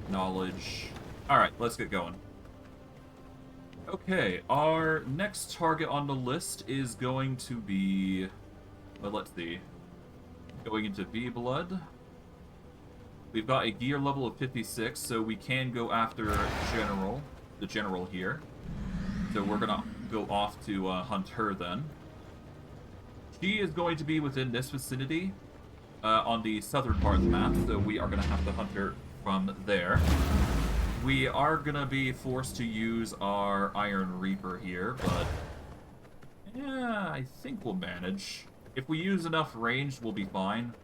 Knowledge. Alright, let's get going. Okay, our next target on the list is going to be... Well, let's see. Going into V-Blood. We've got a gear level of 56, so we can go after the general here. So we're gonna go off to hunt her then. She is going to be within this vicinity on the southern part of the map, so we are gonna have to hunt her from there. We are gonna be forced to use our Iron Reaper here, but yeah, I think we'll manage. If we use enough range, we'll be fine.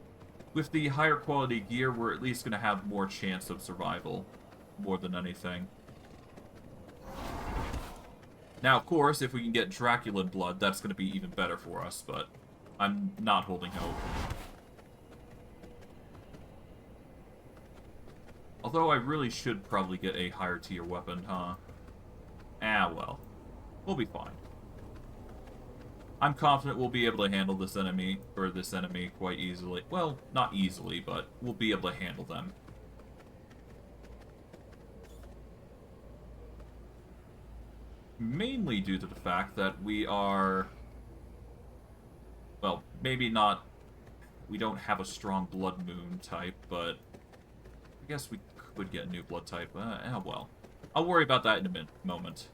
With the higher quality gear, we're at least going to have more chance of survival, more than anything. Now, of course, if we can get Dracula blood, that's going to be even better for us, but I'm not holding hope. Although I really should probably get a higher tier weapon, huh? Ah, well. We'll be fine. I'm confident we'll be able to handle this enemy quite easily. Well, not easily, but we'll be able to handle them. Mainly due to the fact that we are... Well, maybe not... We don't have a strong Blood Moon type, but... I guess we could get a new Blood type. Well. I'll worry about that in a moment.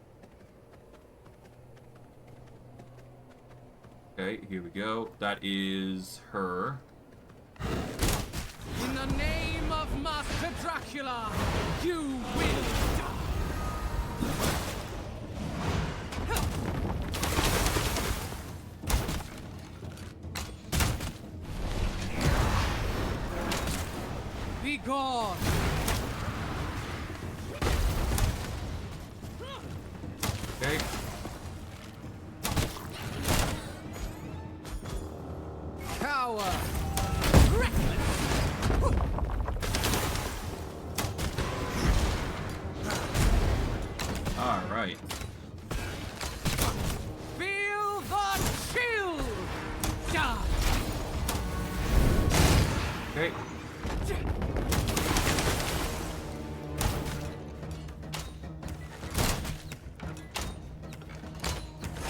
Okay, here we go. That is her. In the name of Master Dracula, you will die! Be gone! Okay. Alright. Feel the chill! Die! Okay.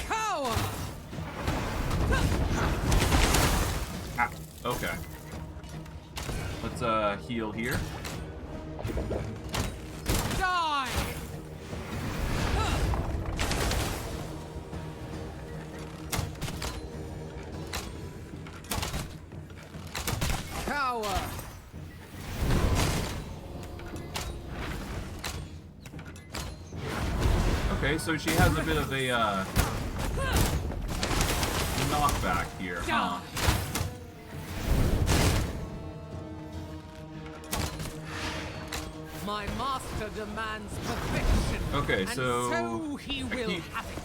Cower! Ah, okay. Let's heal here. Die! Cower! Okay, so she has a bit of a knockback here, huh? My master demands perfection. Okay, and so he will have it.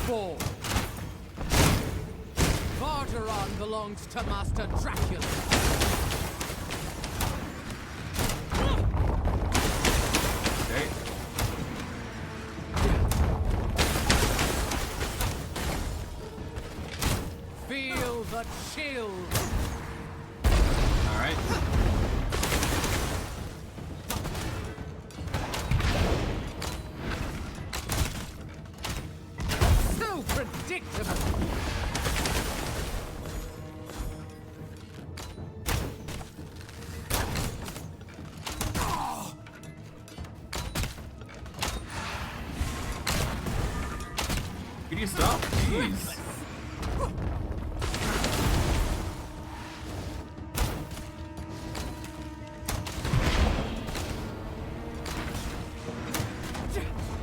For Vardaron belongs to Master Dracula. Okay. Feel the chill. Alright. So predictable. Can you stop? Jeez.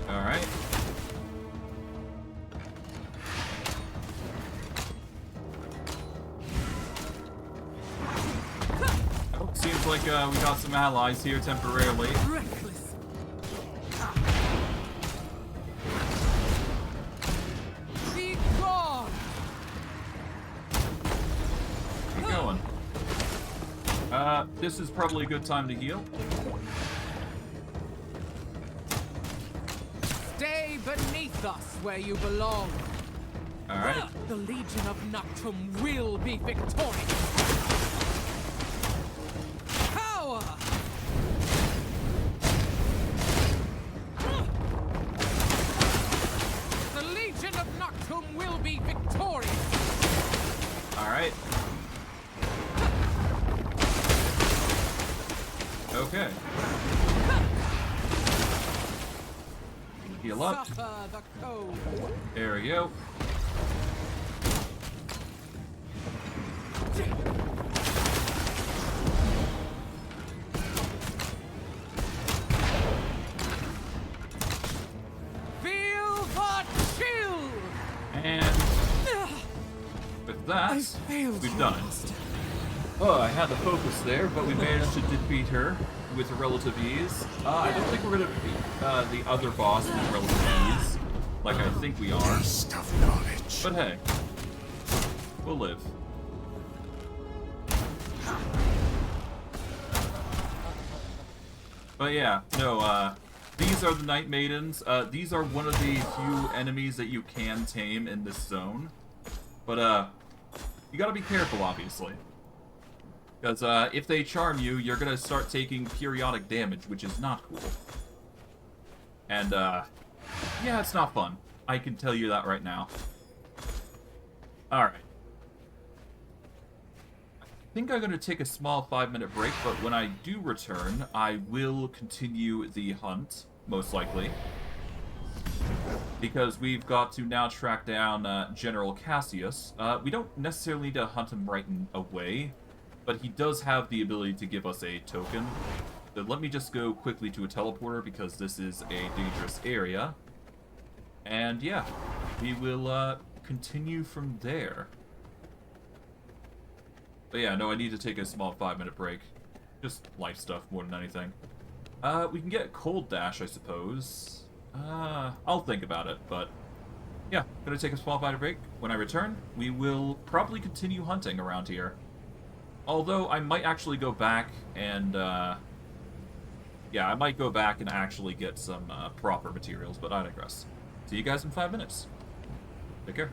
Alright. Oh, seems like we got some allies here temporarily. Reckless. Be gone. Keep going. This is probably a good time to heal. Stay beneath us where you belong. Alright. The Legion of Noctum will be victorious. Power! The Legion of Noctum will be victorious. Alright. Okay. Heal up. Suffer the cold. There we go. Feel the chill. And with that, failed we've you, done it. Master. Oh, I had the focus there, but we managed to defeat her with relative ease. I don't think we're gonna beat the other boss with relative ease, like I think we are. Taste of knowledge. But hey, we'll live. But yeah, no, these are the Night Maidens. These are one of the few enemies that you can tame in this zone. But, you gotta be careful, obviously. Because, if they charm you, you're gonna start taking periodic damage, which is not cool. And, yeah, it's not fun. I can tell you that right now. Alright. I think I'm gonna take a small 5-minute break, but when I do return, I will continue the hunt, most likely. Because we've got to now track down General Cassius. We don't necessarily need to hunt him right away, but he does have the ability to give us a token. So let me just go quickly to a teleporter, because this is a dangerous area. And yeah, we will continue from there. But yeah, no, I need to take a small 5-minute break. Just life stuff more than anything. We can get Cold Dash, I suppose. I'll think about it, but yeah, gonna take a small 5-minute break. When I return, we will probably continue hunting around here. Although, I might actually go back and, yeah, I might go back and actually get some proper materials, but I digress. See you guys in 5 minutes. Take care.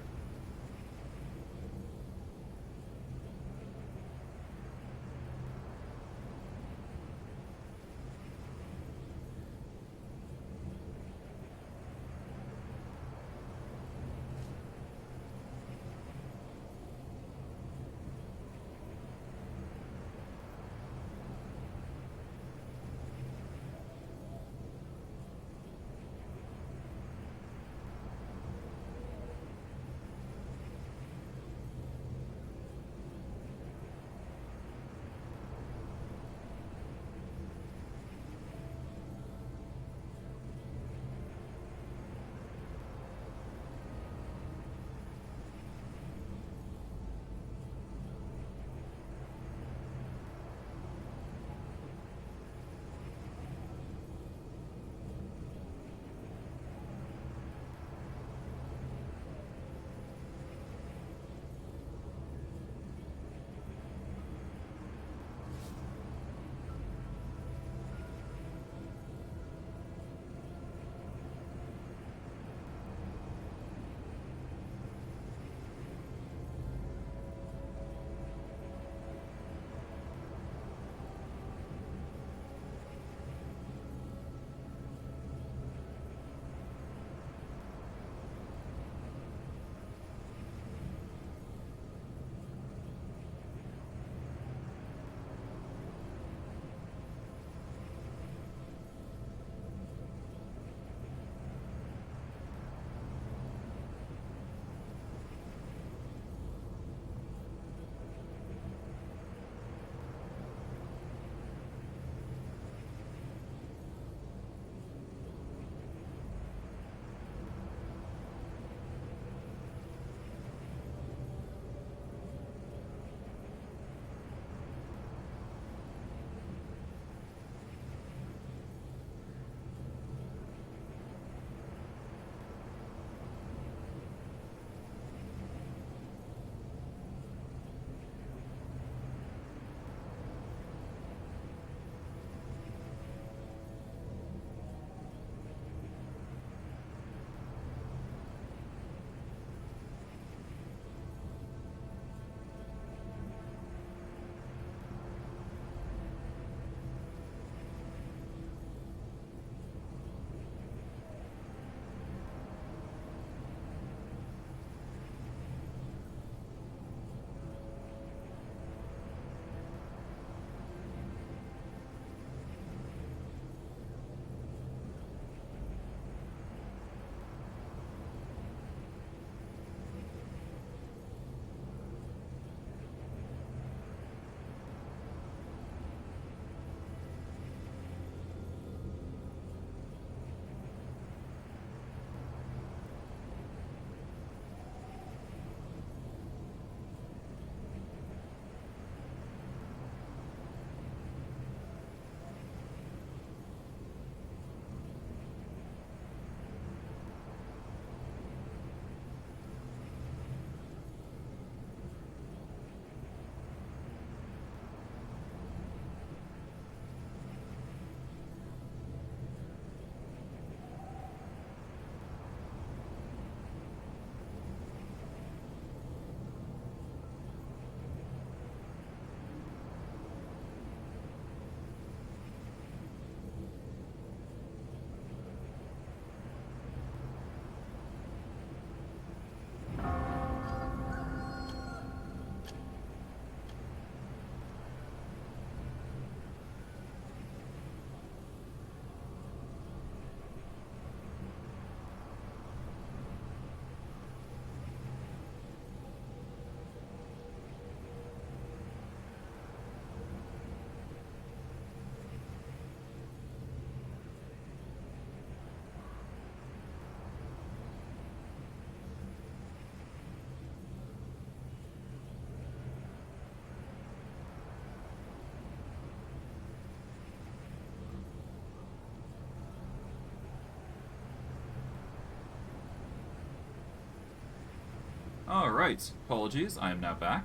Alright, apologies, I am now back.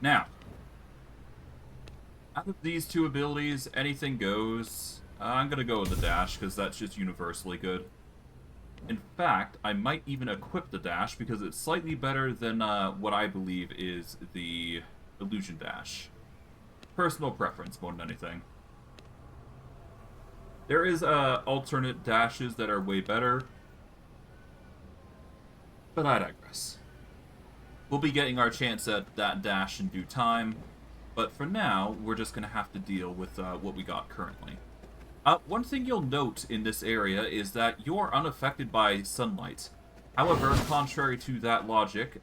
Now, out of these two abilities, anything goes. I'm gonna go with the dash, because that's just universally good. In fact, I might even equip the dash because it's slightly better than what I believe is the illusion dash. Personal preference more than anything. There is alternate dashes that are way better, but I digress. We'll be getting our chance at that dash in due time, but for now, we're just going to have to deal with what we got currently. One thing you'll note in this area is that you're unaffected by sunlight. However, contrary to that logic,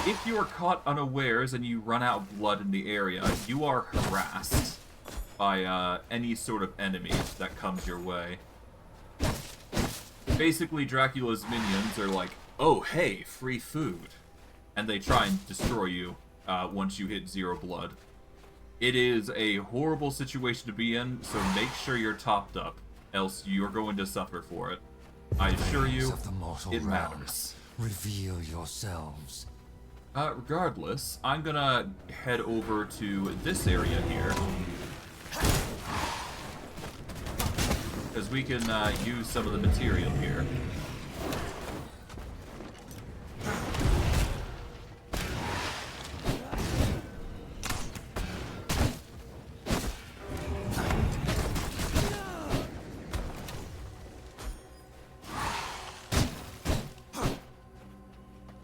if you are caught unawares and you run out of blood in the area, you are harassed by any sort of enemy that comes your way. Basically, Dracula's minions are like, oh hey, free food. And they try and destroy you once you hit 0 blood. It is a horrible situation to be in, so make sure you're topped up, else you're going to suffer for it. I assure you, it matters. Reveal yourselves. Regardless, I'm gonna head over to this area here. Because we can use some of the material here.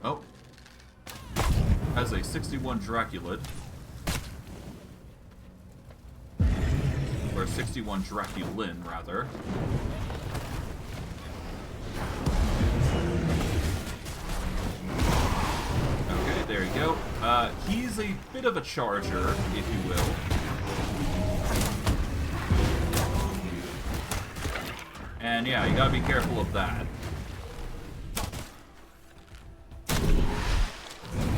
Oh. Has a 61 Draculid. Or 61 Draculin, rather. Okay, there you go. He's a bit of a charger, if you will. And yeah, you gotta be careful of that.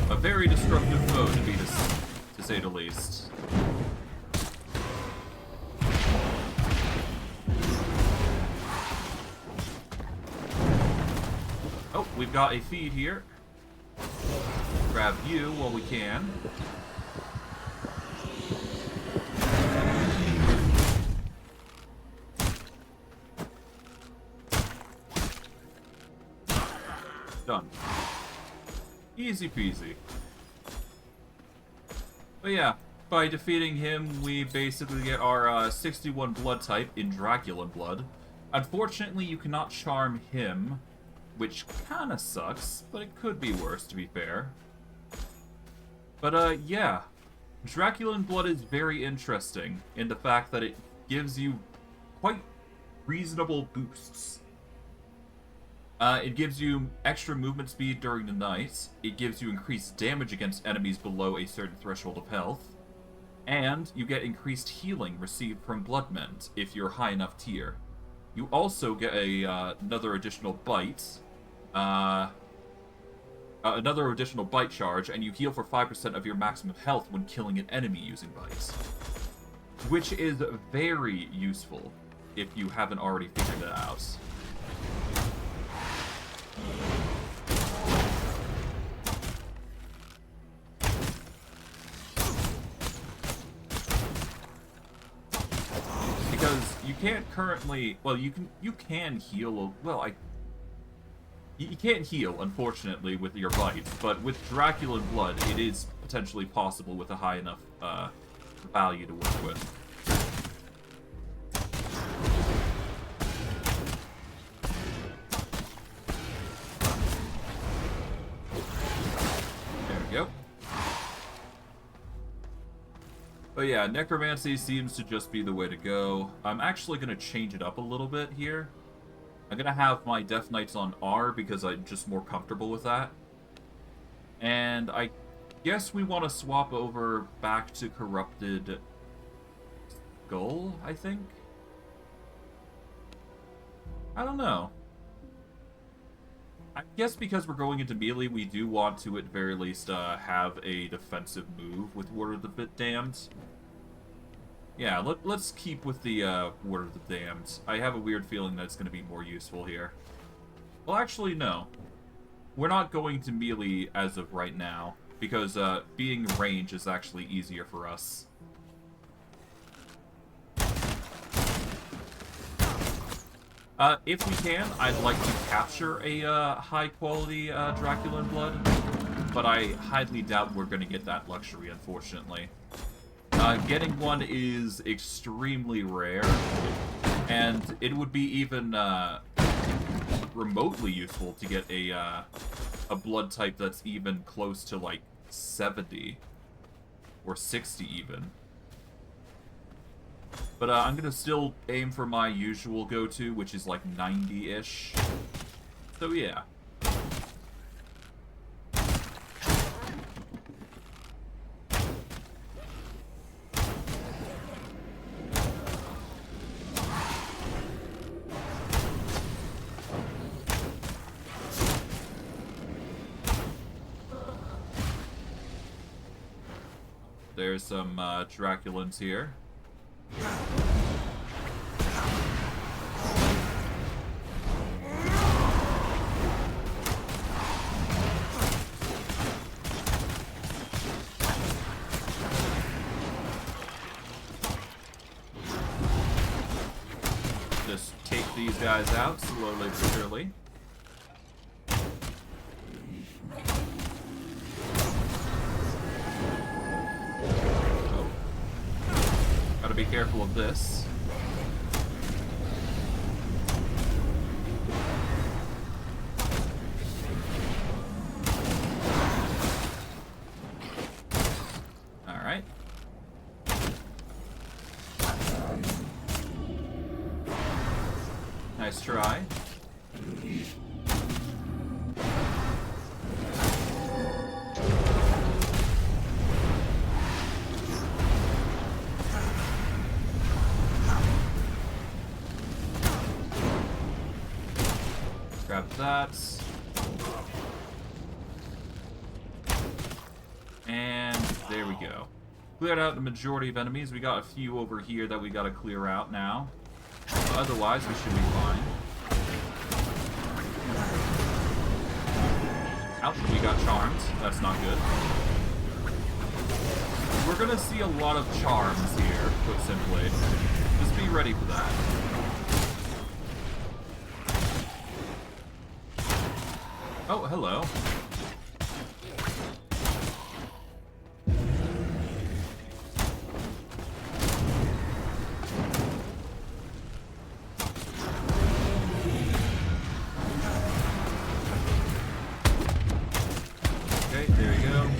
A very destructive foe to be, to say the least. Oh, we've got a feed here. Grab you while we can. Done. Easy peasy. But yeah, by defeating him, we basically get our 61 blood type in Draculan blood. Unfortunately, you cannot charm him, which kinda sucks, but it could be worse, to be fair. But yeah, Draculan blood is very interesting in the fact that it gives you quite reasonable boosts. It gives you extra movement speed during the night, it gives you increased damage against enemies below a certain threshold of health, and you get increased healing received from Bloodmend if you're high enough tier. You also get another additional bite, another additional bite charge, and you heal for 5% of your maximum health when killing an enemy using bites. Which is very useful if you haven't already figured it out. Because you can't currently, well, you can heal, well, you can't heal, unfortunately, with your bites, but with Draculan blood, it is potentially possible with a high enough value to work with. There we go. But yeah, necromancy seems to just be the way to go. I'm actually going to change it up a little bit here. I'm going to have my Death Knights on R because I'm just more comfortable with that. And I guess we want to swap over back to Corrupted Skull, I think? I don't know. I guess because we're going into melee, we do want to, at very least, have a defensive move with Ward of the Damned. Yeah, let's keep with the Ward of the Damned. I have a weird feeling that it's going to be more useful here. Well, actually, no. We're not going to melee as of right now, because being range is actually easier for us. If we can, I'd like to capture a high-quality Draculan blood, but I highly doubt we're going to get that luxury, unfortunately. Getting one is extremely rare, and it would be even remotely useful to get a blood type that's even close to, like, 70 or 60 even. But I'm going to still aim for my usual go-to, which is like 90-ish. So yeah. There's some Draculans here. Just take these guys out slowly but surely. Oh. Gotta be careful of this. Alright. Nice try. Grab that. And there we go. Cleared out the majority of enemies. We got a few over here that we gotta clear out now. Otherwise, we should be fine. Ouch, we got charmed. That's not good. We're gonna see a lot of charms here, put simply. Just be ready for that. Oh, hello. Okay, there we go.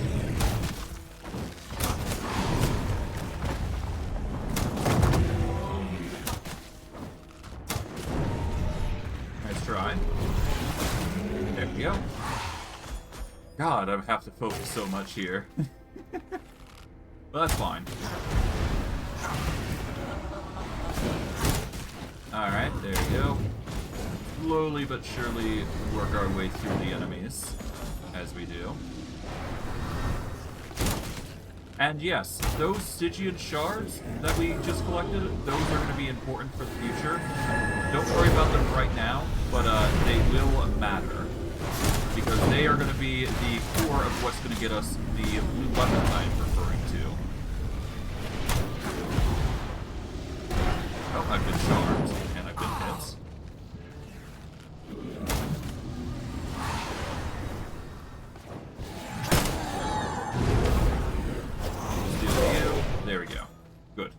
Nice try. There we go. God, I have to focus so much here. Well, that's fine. Alright, there we go. Slowly but surely work our way through the enemies, as we do. And yes, those Stygian shards that we just collected, those are going to be important for the future. Don't worry about them right now, but they will matter. Because they are going to be the core of what's going to get us the blue weapon I'm referring to. Oh, I've been charmed, and I've been hit. There we go. Good.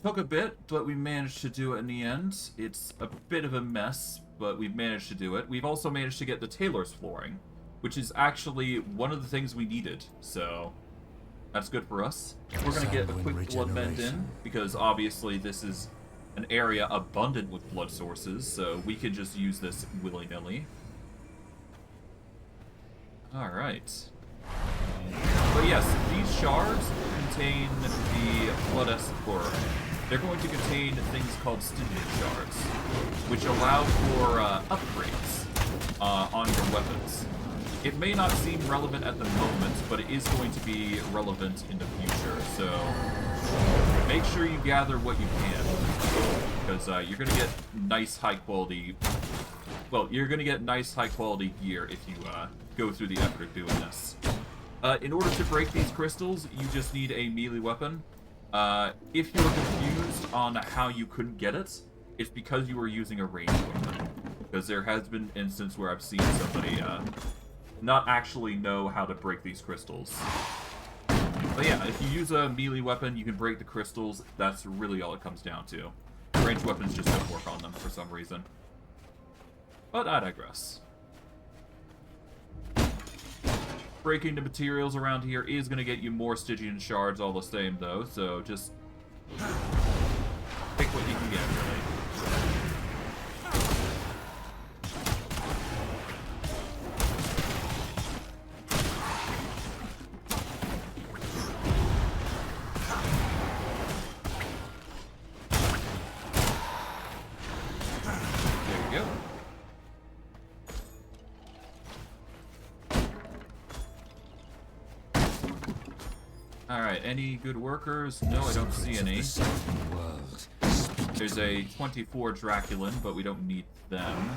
Took a bit, but we managed to do it in the end. It's a bit of a mess, but we've managed to do it. We've also managed to get the tailor's flooring, which is actually one of the things we needed, so that's good for us. We're going to get a quick blood mend in, because obviously this is an area abundant with blood sources, so we can just use this willy-nilly. Alright. But yes, these shards contain the blood or they're going to contain things called Stygian shards, which allow for upgrades on your weapons. It may not seem relevant at the moment, but it is going to be relevant in the future, so make sure you gather what you can, because you're going to get nice high-quality... Well, you're going to get nice high-quality gear if you go through the effort of doing this. In order to break these crystals, you just need a melee weapon. If you're confused on how you couldn't get it, it's because you were using a ranged weapon. Because there has been an instance where I've seen somebody not actually know how to break these crystals. But yeah, if you use a melee weapon, you can break the crystals. That's really all it comes down to. Ranged weapons just don't work on them for some reason. But I digress. Breaking the materials around here is going to get you more Stygian shards all the same, though, so just pick what you can get, really. Alright, any good workers? No, I don't see any. There's a 24 Draculan, but we don't need them.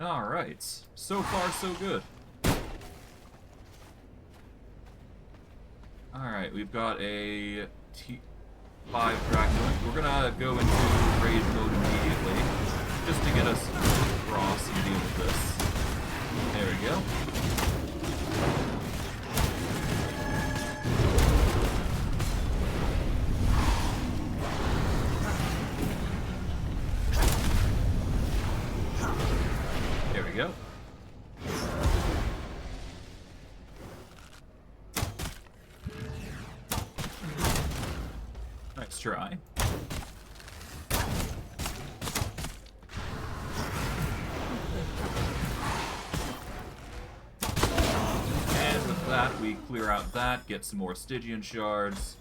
Alright, so far so good. Alright, we've got a T5 Dracula. We're gonna go into rage mode immediately, just to get us across and deal with this. There we go. There we go. Nice try. And with that, we clear out that, get some more Stygian shards.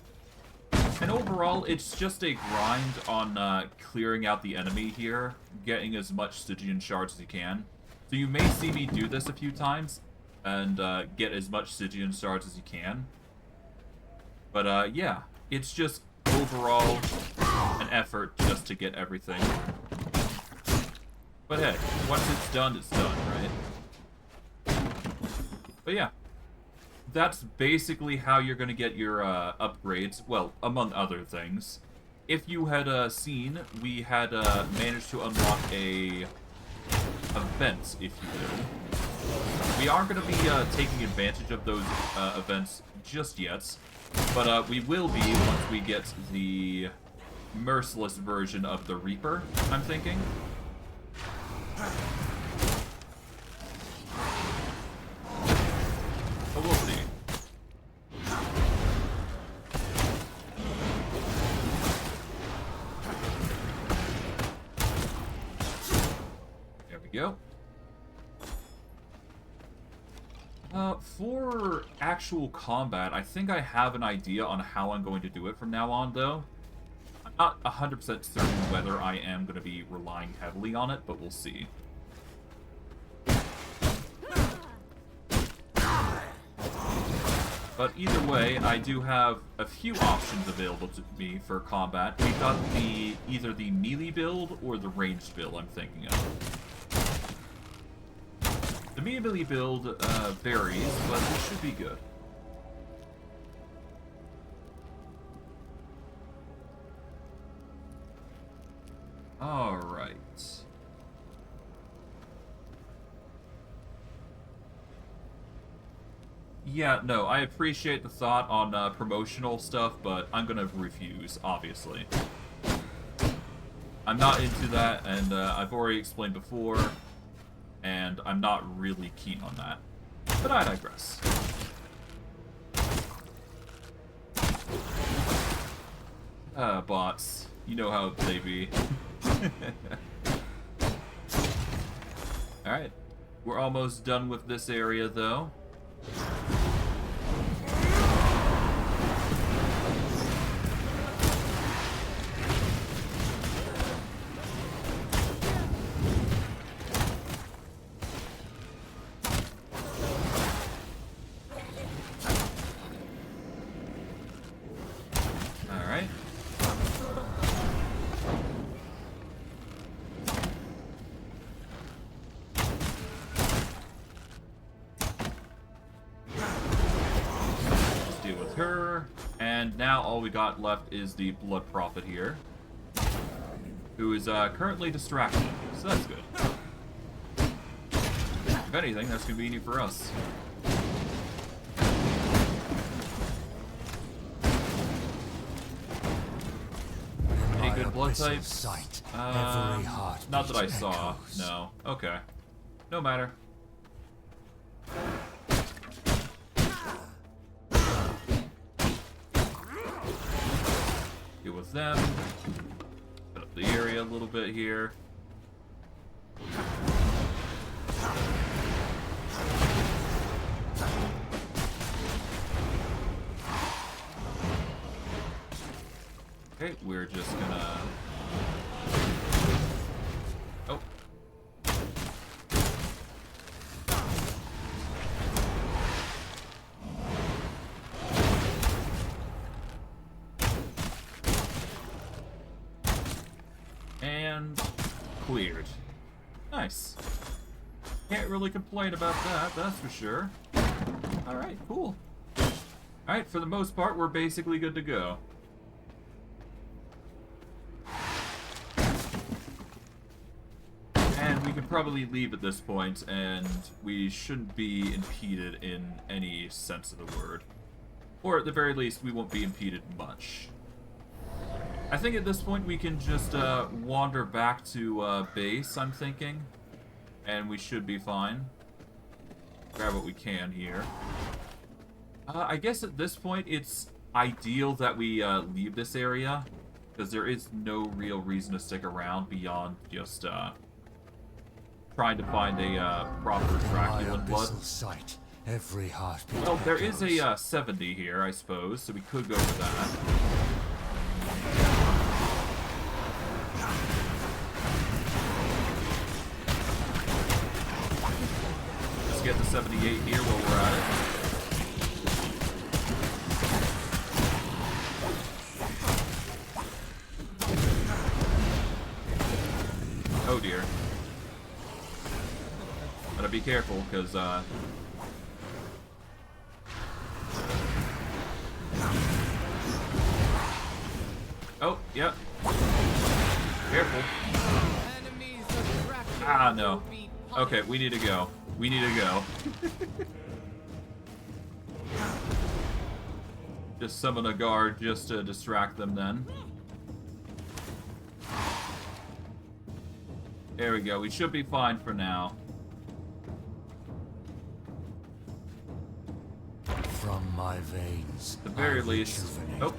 And overall, it's just a grind on clearing out the enemy here, getting as much Stygian shards as you can. So you may see me do this a few times, and get as much Stygian shards as you can. But yeah, it's just overall an effort just to get everything. But hey, once it's done, right? But yeah, that's basically how you're going to get your upgrades, well, among other things. If you had seen, we had managed to unlock a event, if you will. We aren't going to be taking advantage of those events just yet, but we will be once we get the Merciless version of the Reaper, I'm thinking. But we'll see. There we go. For actual combat, I think I have an idea on how I'm going to do it from now on, though. I'm not 100% certain whether I am going to be relying heavily on it, but we'll see. But either way, I do have a few options available to me for combat. We've got either the melee build or the ranged build I'm thinking of. The melee build varies, but it should be good. Alright. Yeah, no, I appreciate the thought on promotional stuff, but I'm gonna refuse, obviously. I'm not into that, and I've already explained before, and I'm not really keen on that. But I digress. Bots. You know how they be. Alright. We're almost done with this area, though. now all we got left is the Blood Prophet here, who is currently distracted, so that's good. If anything, that's convenient for us. Any good blood types? Sight, every heart Not that I saw. echoes. No. Okay. No matter. Deal with them. Put up the area a little bit here. Okay, we're just gonna... Oh. And cleared. Nice. Can't really complain about that, that's for sure. Alright, cool. Alright, for the most part, we're basically good to go. And we can probably leave at this point, and we shouldn't be impeded in any sense of the word. Or at the very least, we won't be impeded much. I think at this point we can just wander back to base, I'm thinking. And we should be fine. Grab what we can here. I guess at this point it's ideal that we leave this area, because there is no real reason to stick around beyond just trying to find a proper Draculan blood. Sight, every heartbeat Well, there is echoes. a 70 here, I suppose, so we could go for that. Just get the 78 here while we're at it. Oh dear. Gotta be careful, because, oh, yep. Careful. Enemies of Dracula Ah, no. will be punished. Okay, we need to go. We need to go. Just summon a guard just to distract them then. There we go. We should be fine for now. From my veins. At the very I least. rejuvenate. Oh.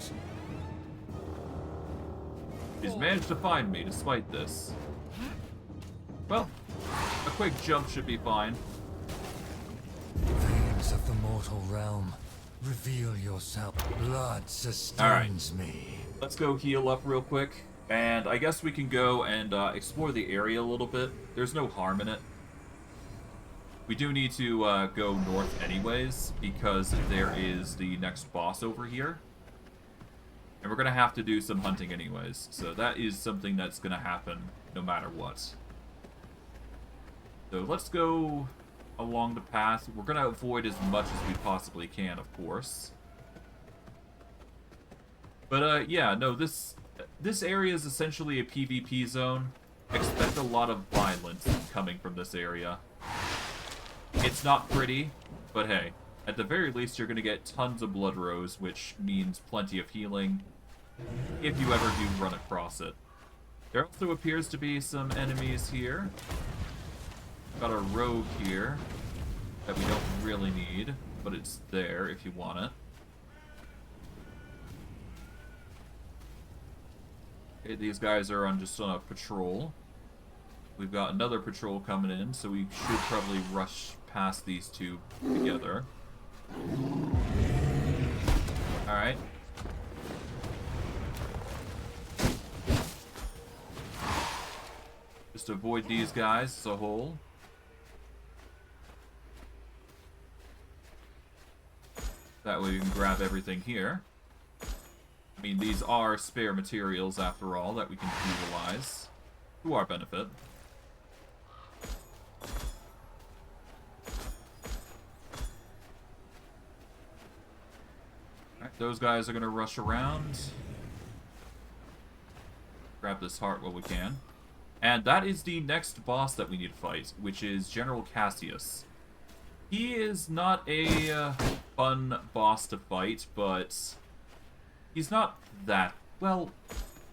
He's managed to find me despite this. Well, a quick jump should be fine. Veins of the mortal realm, reveal yourself. Blood sustains me. Let's go heal up real quick. And I guess we can go and explore the area a little bit. There's no harm in it. We do need to go north anyways, because there is the next boss over here. And we're going to have to do some hunting anyways. So that is something that's going to happen no matter what. So let's go along the path. We're going to avoid as much as we possibly can, of course. But yeah, no, this area is essentially a PvP zone. Expect a lot of violence coming from this area. It's not pretty, but hey, at the very least you're going to get tons of blood rose, which means plenty of healing, if you ever do run across it. There also appears to be some enemies here. Got a rogue here that we don't really need, but it's there if you want it. Okay, these guys are just on a patrol. We've got another patrol coming in, so we should probably rush past these two together. Alright. Just avoid these guys as a whole. That way we can grab everything here. I mean, these are spare materials, after all, that we can utilize to our benefit. Alright, those guys are going to rush around. Grab this heart while we can. And that is the next boss that we need to fight, which is General Cassius. He is not a fun boss to fight, but he's not that... Well,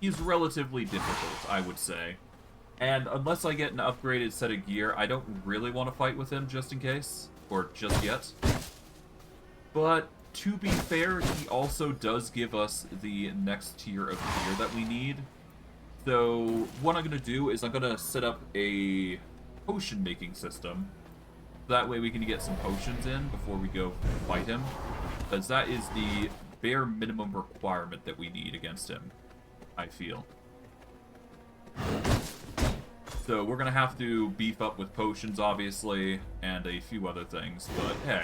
he's relatively difficult, I would say. And unless I get an upgraded set of gear, I don't really want to fight with him just in case. Or just yet. But to be fair, he also does give us the next tier of gear that we need. So what I'm going to do is I'm going to set up a potion making system. That way we can get some potions in before we go fight him. Because that is the bare minimum requirement that we need against him, I feel. So we're going to have to beef up with potions, obviously, and a few other things. But hey,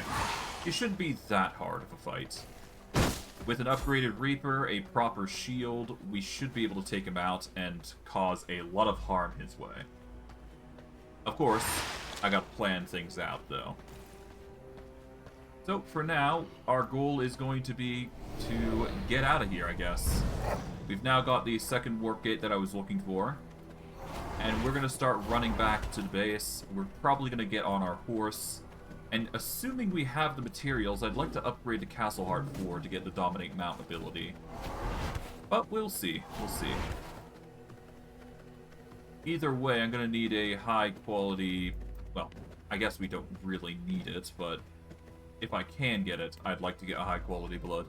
it shouldn't be that hard of a fight. With an upgraded Reaper, a proper shield, we should be able to take him out and cause a lot of harm his way. Of course, I gotta plan things out, though. So, for now, our goal is going to be to get out of here, I guess. We've now got the second warp gate that I was looking for. And we're gonna start running back to the base. We're probably gonna get on our horse. And assuming we have the materials, I'd like to upgrade to Castle Heart 4 to get the Dominate Mount ability. But we'll see. We'll see. Either way, I'm going to need a high quality... Well, I guess we don't really need it, but if I can get it, I'd like to get a high quality blood.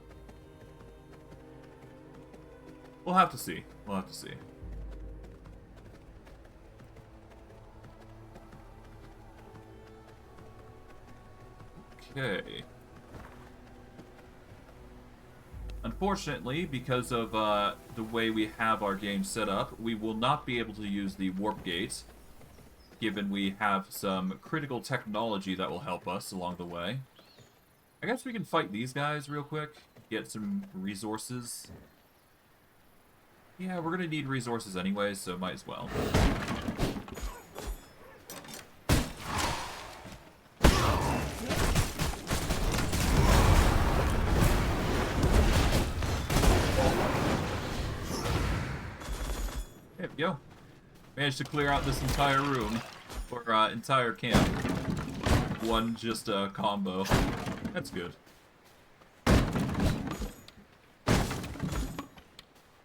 We'll have to see. We'll have to see. Okay. Unfortunately, because of the way we have our game set up, we will not be able to use the warp gate, given we have some critical technology that will help us along the way. I guess we can fight these guys real quick, get some resources. Yeah, we're gonna need resources anyway, so might as well. There we go. Managed to clear out this entire room, or entire camp. One just combo. That's good.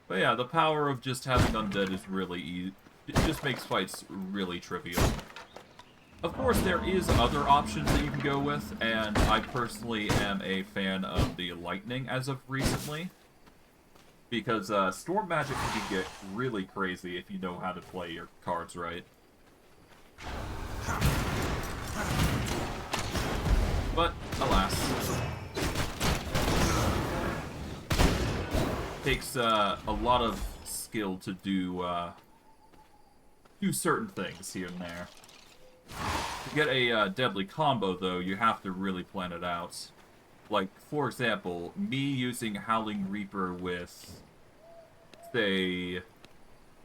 But yeah, the power of just having undead is really easy. It just makes fights really trivial. Of course, there is other options that you can go with, and I personally am a fan of the lightning as of recently. Because storm magic can get really crazy if you know how to play your cards right. But, alas. Takes a lot of skill to do certain things here and there. To get a deadly combo, though, you have to really plan it out. Like, for example, me using Howling Reaper with, say,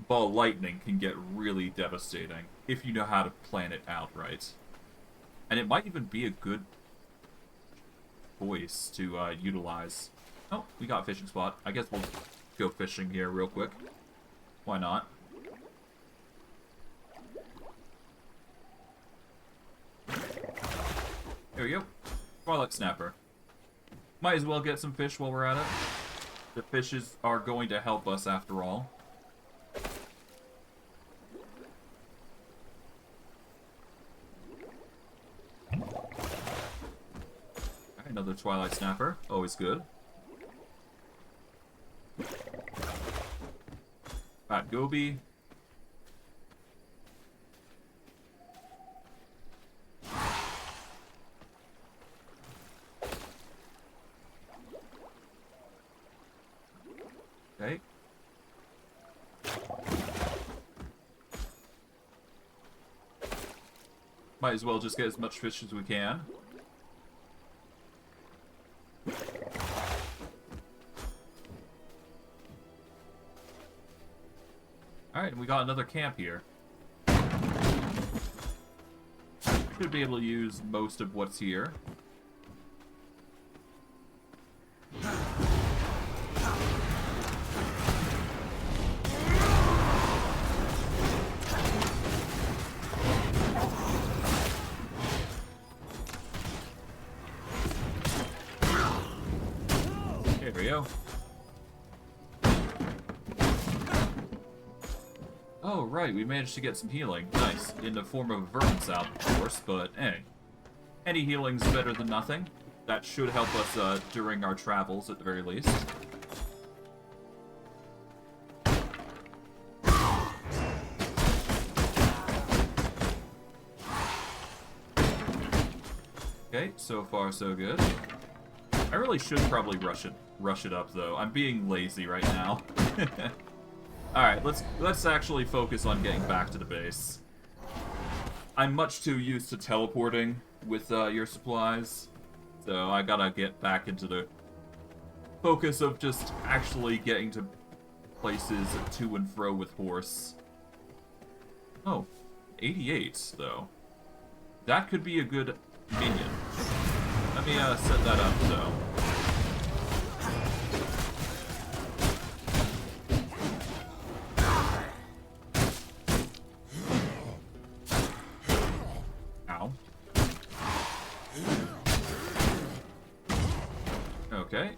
Ball Lightning can get really devastating if you know how to plan it out right. And it might even be a good choice to utilize. Oh, we got a fishing spot. I guess we'll go fishing here real quick. Why not? There we go. Warlock Snapper. Might as well get some fish while we're at it. The fishes are going to help us after all. Another Twilight Snapper. Always good. Fat Goby. Okay. Might as well just get as much fish as we can. Alright, we got another camp here. Should be able to use most of what's here. go. Oh, right, we managed to get some healing. Nice. In the form of a vermin salve, of course, but hey. Any healing's better than nothing. That should help us during our travels, at the very least. Okay, so far so good. I really should probably rush it up, though. I'm being lazy right now. Alright, let's actually focus on getting back to the base. I'm much too used to teleporting with your supplies, so I gotta get back into the focus of just actually getting to places to and fro with horse. Oh, 88, though. That could be a good minion. Let me set that up, though. Okay.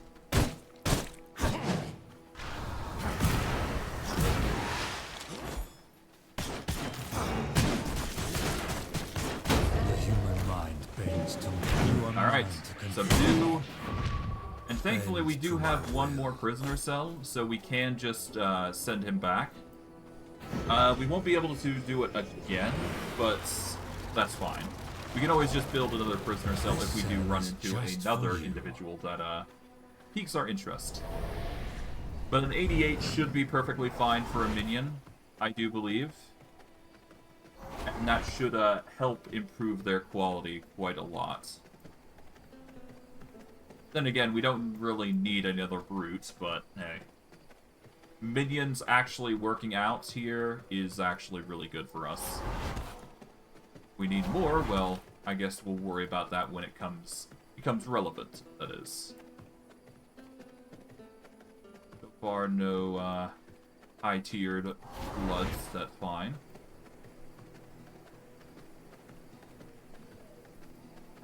The human mind bends to Alright, subdue. And thankfully we do have one more prisoner cell, so we can just send him back. We won't be able to do it again, but that's fine. We can always just build another prisoner cell if we do run into another individual that piques our interest. But an 88 should be perfectly fine for a minion, I do believe. And that should help improve their quality quite a lot. Then again, we don't really need another brute, but hey. Minions actually working out here is actually really good for us. We need more, well, I guess we'll worry about that when it becomes relevant, that is. So far, no high-tiered bloods, that's fine.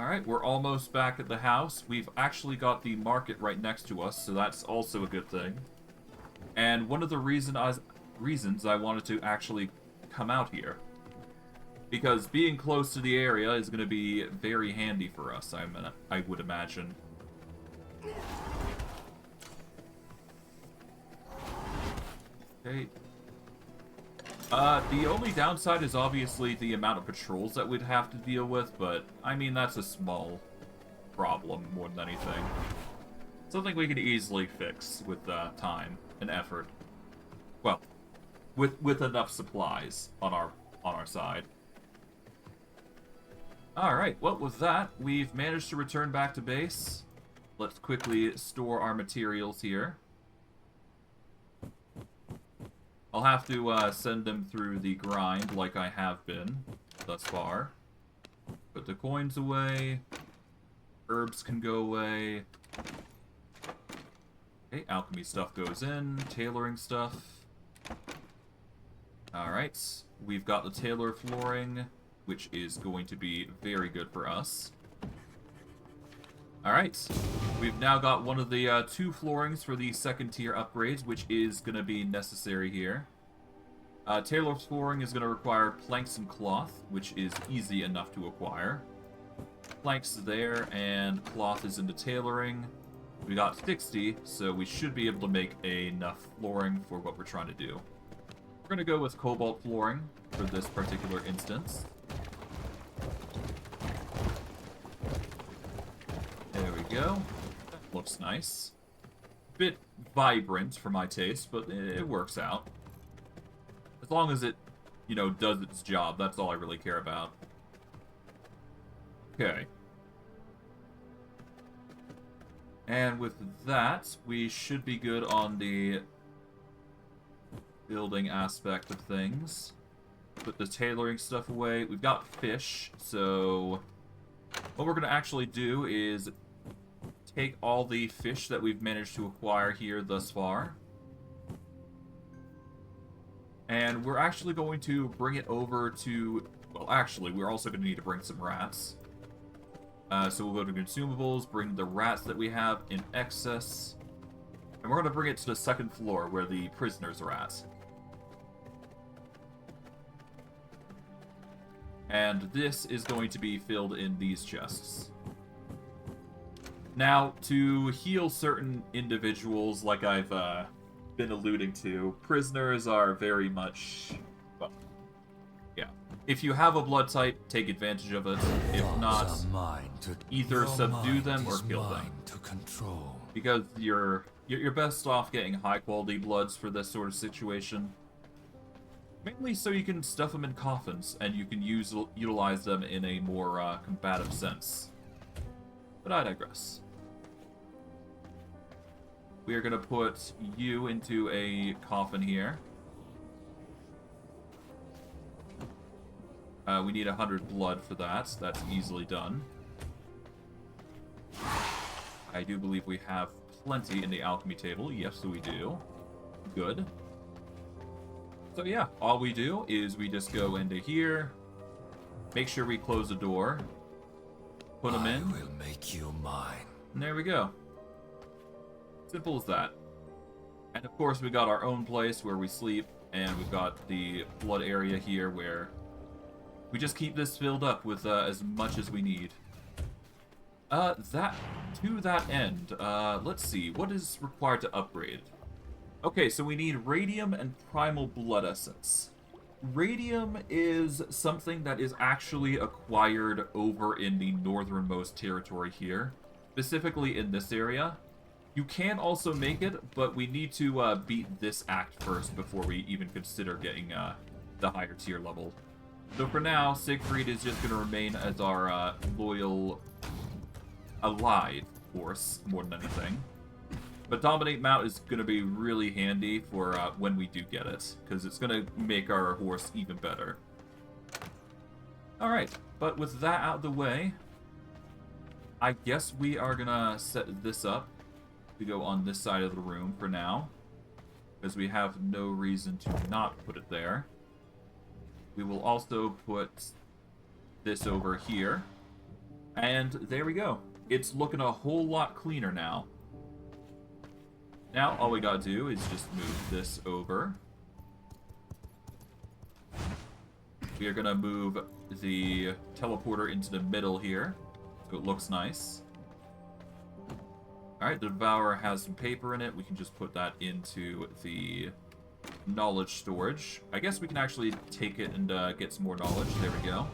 Alright, we're almost back at the house. We've actually got the market right next to us, so that's also a good thing. And one of the reasons I wanted to actually come out here. Because being close to the area is going to be very handy for us, I would imagine. Okay. The only downside is obviously the amount of patrols that we'd have to deal with, but, I mean, that's a small problem more than anything. Something we could easily fix with time and effort. Well, with enough supplies on our side. Alright, well, with that, we've managed to return back to base. Let's quickly store our materials here. I'll have to send them through the grind like I have been thus far. Put the coins away. Herbs can go away. Okay, alchemy stuff goes in. Tailoring stuff. Alright, we've got the tailor flooring, which is going to be very good for us. Alright, we've now got one of the two floorings for the second tier upgrades, which is going to be necessary here. Tailor flooring is going to require planks and cloth, which is easy enough to acquire. Planks there, and cloth is into tailoring. We got 60, so we should be able to make enough flooring for what we're trying to do. We're going to go with cobalt flooring for this particular instance. There we go. That looks nice. Bit vibrant for my taste, but it works out. As long as it, you know, does its job, that's all I really care about. Okay. And with that, we should be good on the building aspect of things. Put the tailoring stuff away. We've got fish, so what we're going to actually do is take all the fish that we've managed to acquire here thus far. And we're actually going to bring it over to... Well, actually, we're also going to need to bring some rats. So we'll go to consumables, bring the rats that we have in excess. And we're going to bring it to the second floor where the prisoners are at. And this is going to be filled in these chests. Now, to heal certain individuals, like I've been alluding to, prisoners are very much... well, yeah. If you have a blood type, take advantage of it. If not, either subdue them or kill them. Because you're best off getting high-quality bloods for this sort of situation. Mainly so you can stuff them in coffins, and you can utilize them in a more combative sense. But I digress. We are going to put you into a coffin here. We need 100 blood for that. That's easily done. I do believe we have plenty in the alchemy table. Yes, we do. Good. So yeah, all we do is we just go into here, make sure we close the door, put them in. I will make you mine. And there we go. Simple as that. And of course we got our own place where we sleep, and we've got the blood area here where we just keep this filled up with as much as we need. To that end, let's see, what is required to upgrade? Okay, so we need Radium and Primal Blood Essence. Radium is something that is actually acquired over in the northernmost territory here, specifically in this area. You can also make it, but we need to beat this act first before we even consider getting the higher tier level. So for now, Siegfried is just going to remain as our loyal allied force more than anything. But Dominate Mount is going to be really handy for when we do get it, because it's going to make our horse even better. Alright, but with that out of the way, I guess we are going to set this up to go on this side of the room for now, because we have no reason to not put it there. We will also put this over here, and there we go. It's looking a whole lot cleaner now. Now, all we gotta do is just move this over. We are gonna move the teleporter into the middle here, so it looks nice. Alright, the Devourer has some paper in it. We can just put that into the knowledge storage. I guess we can actually take it and get some more knowledge. There we go.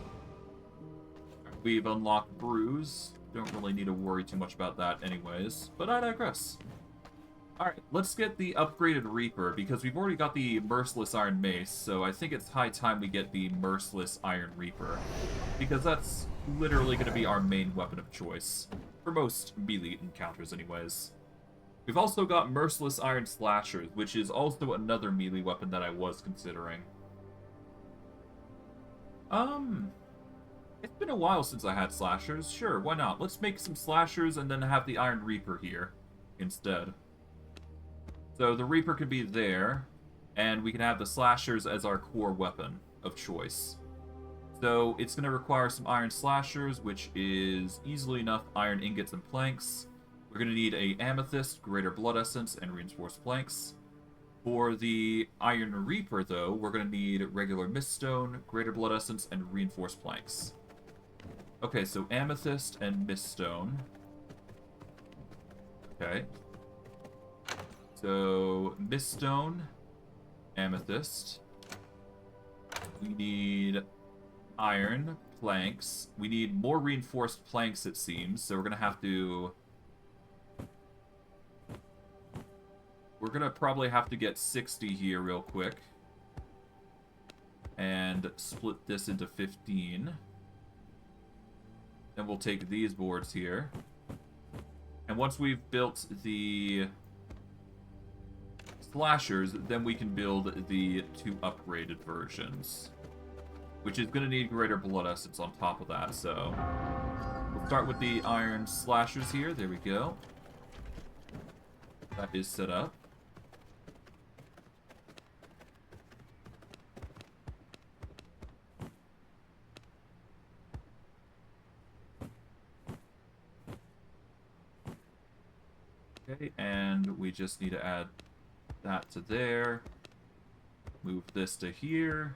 We've unlocked Bruise. Don't really need to worry too much about that anyways, but I digress. Alright, let's get the upgraded Reaper, because we've already got the Merciless Iron Mace, so I think it's high time we get the Merciless Iron Reaper, because that's literally going to be our main weapon of choice, for most melee encounters anyways. We've also got Merciless Iron Slashers, which is also another melee weapon that I was considering. It's been a while since I had Slashers. Sure, why not? Let's make some Slashers and then have the Iron Reaper here instead. So the Reaper could be there, and we can have the Slashers as our core weapon of choice. So it's going to require some Iron Slashers, which is easily enough Iron Ingots and Planks. We're going to need a Amethyst, Greater Blood Essence, and Reinforced Planks. For the Iron Reaper, though, we're going to need regular Miststone, Greater Blood Essence, and Reinforced Planks. Okay, so Amethyst and Miststone. Okay. So, Miststone, Amethyst. We need Iron, Planks. We need more Reinforced Planks, it seems, so we're going to have to... We're going to probably have to get 60 here real quick. And split this into 15. Then we'll take these boards here. And once we've built the Slashers, then we can build the 2 upgraded versions. Which is going to need Greater Blood Essence on top of that, so... We'll start with the Iron Slashers here. There we go. That is set up. Okay, and we just need to add that to there. Move this to here.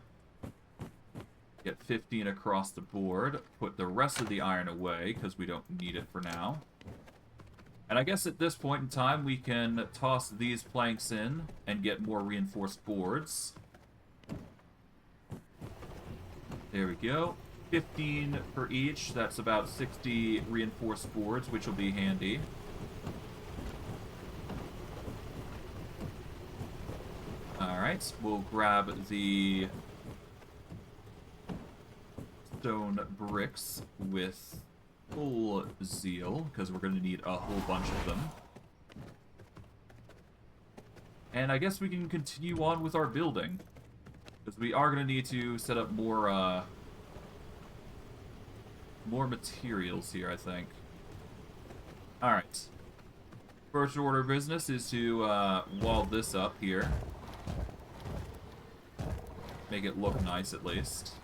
Get 15 across the board. Put the rest of the iron away, because we don't need it for now. And I guess at this point in time, we can toss these planks in and get more reinforced boards. There we go. 15 per each. That's about 60 reinforced boards, which will be handy. Alright, we'll grab the stone bricks with full zeal, because we're going to need a whole bunch of them. And I guess we can continue on with our building, because we are going to need to set up more materials here, I think. Alright. First order of business is to wall this up here. Make it look nice, at least.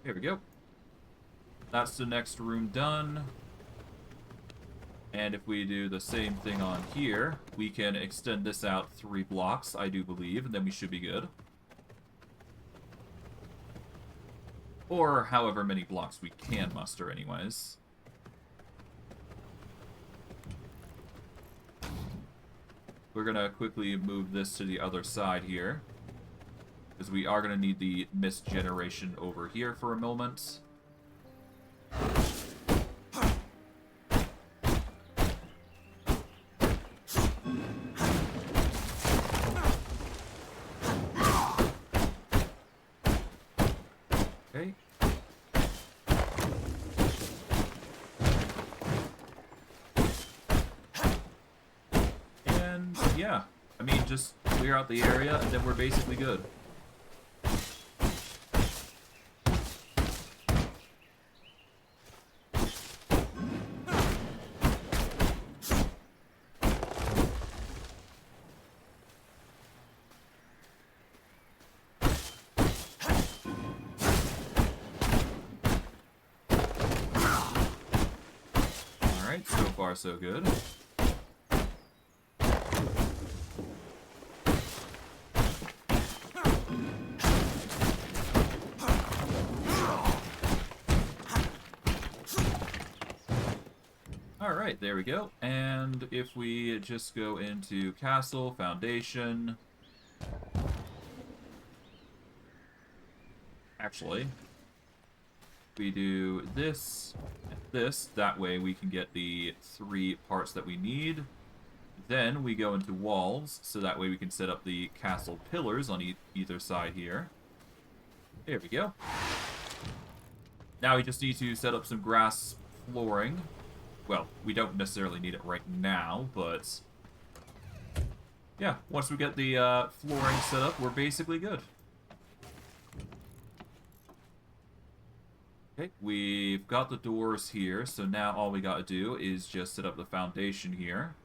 Here we go. That's the next room done. And if we do the same thing on here, we can extend this out 3 blocks, I do believe, and then we should be good. Or however many blocks we can muster, anyways. We're gonna quickly move this to the other side here, because we are gonna need the mist generation over here for a moment. Okay. And yeah, I mean, just clear out the area and then we're basically good. Alright, so far so good. Alright, there we go. And if we just go into Castle, Foundation... Actually, we do this and this. That way we can get the 3 parts that we need. Then we go into walls, so that way we can set up the castle pillars on either side here. There we go. Now we just need to set up some grass flooring. Well, we don't necessarily need it right now, but... yeah, once we get the flooring set up, we're basically good. Okay, we've got the doors here, so now all we gotta do is just set up the foundation here.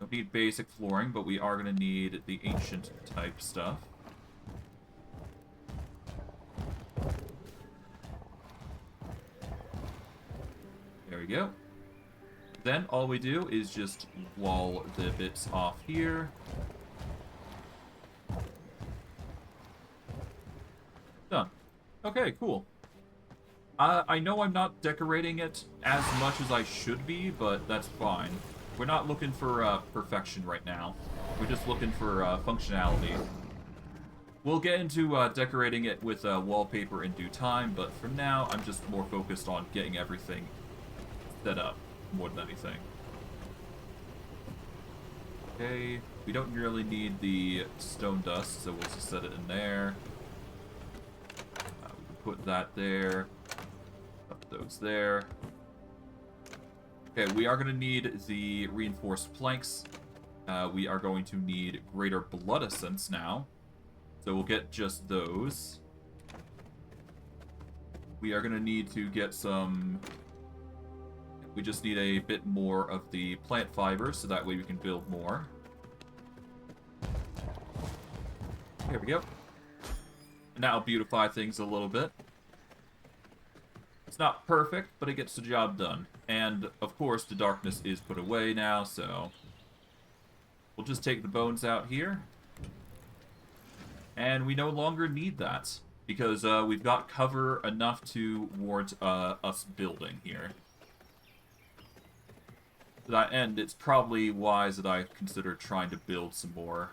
Don't need basic flooring, but we are gonna need the ancient type stuff. There we go. Then all we do is just wall the bits off here. Done. Okay, cool. I know I'm not decorating it as much as I should be, but that's fine. We're not looking for perfection right now. We're just looking for functionality. We'll get into decorating it with wallpaper in due time, but for now, I'm just more focused on getting everything set up more than anything. Okay, we don't really need the stone dust, so we'll just set it in there. We can put that there. Put those there. Okay, we are going to need the reinforced planks. We are going to need greater blood essence now. So we'll get just those. We are going to need to get some... we just need a bit more of the plant fibers, so that way we can build more. Here we go. And that'll beautify things a little bit. It's not perfect, but it gets the job done. And, of course, the darkness is put away now, so... we'll just take the bones out here. And we no longer need that, because we've got cover enough to warrant us building here. To that end, it's probably wise that I consider trying to build some more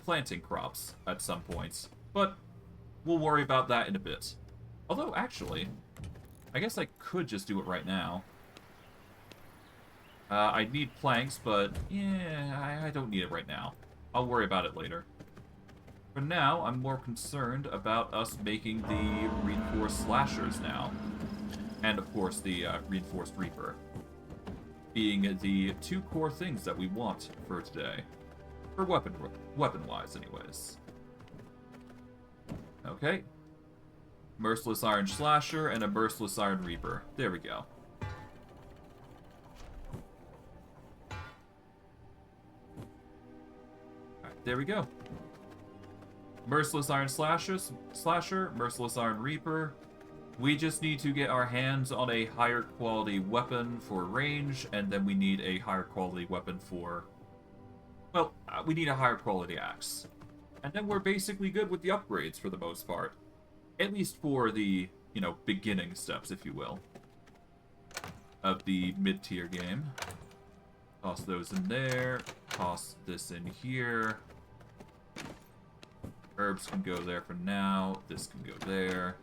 planting crops at some points. But we'll worry about that in a bit. Although, actually... I guess I could just do it right now. I need planks, but yeah, I don't need it right now. I'll worry about it later. For now, I'm more concerned about us making the reinforced slashers now. And of course the reinforced reaper. Being the two core things that we want for today. For weapon-wise, anyways. Okay. Merciless Iron Slasher, and a Merciless Iron Reaper. There we go. Alright, there we go. Merciless Iron Slasher, Merciless Iron Reaper. We just need to get our hands on a higher quality weapon for range, and then we need a higher quality weapon for... well, we need a higher quality axe. And then we're basically good with the upgrades for the most part. At least for the, you know, beginning steps, if you will, of the mid-tier game. Toss those in there. Toss this in here. Herbs can go there for now. This can go there.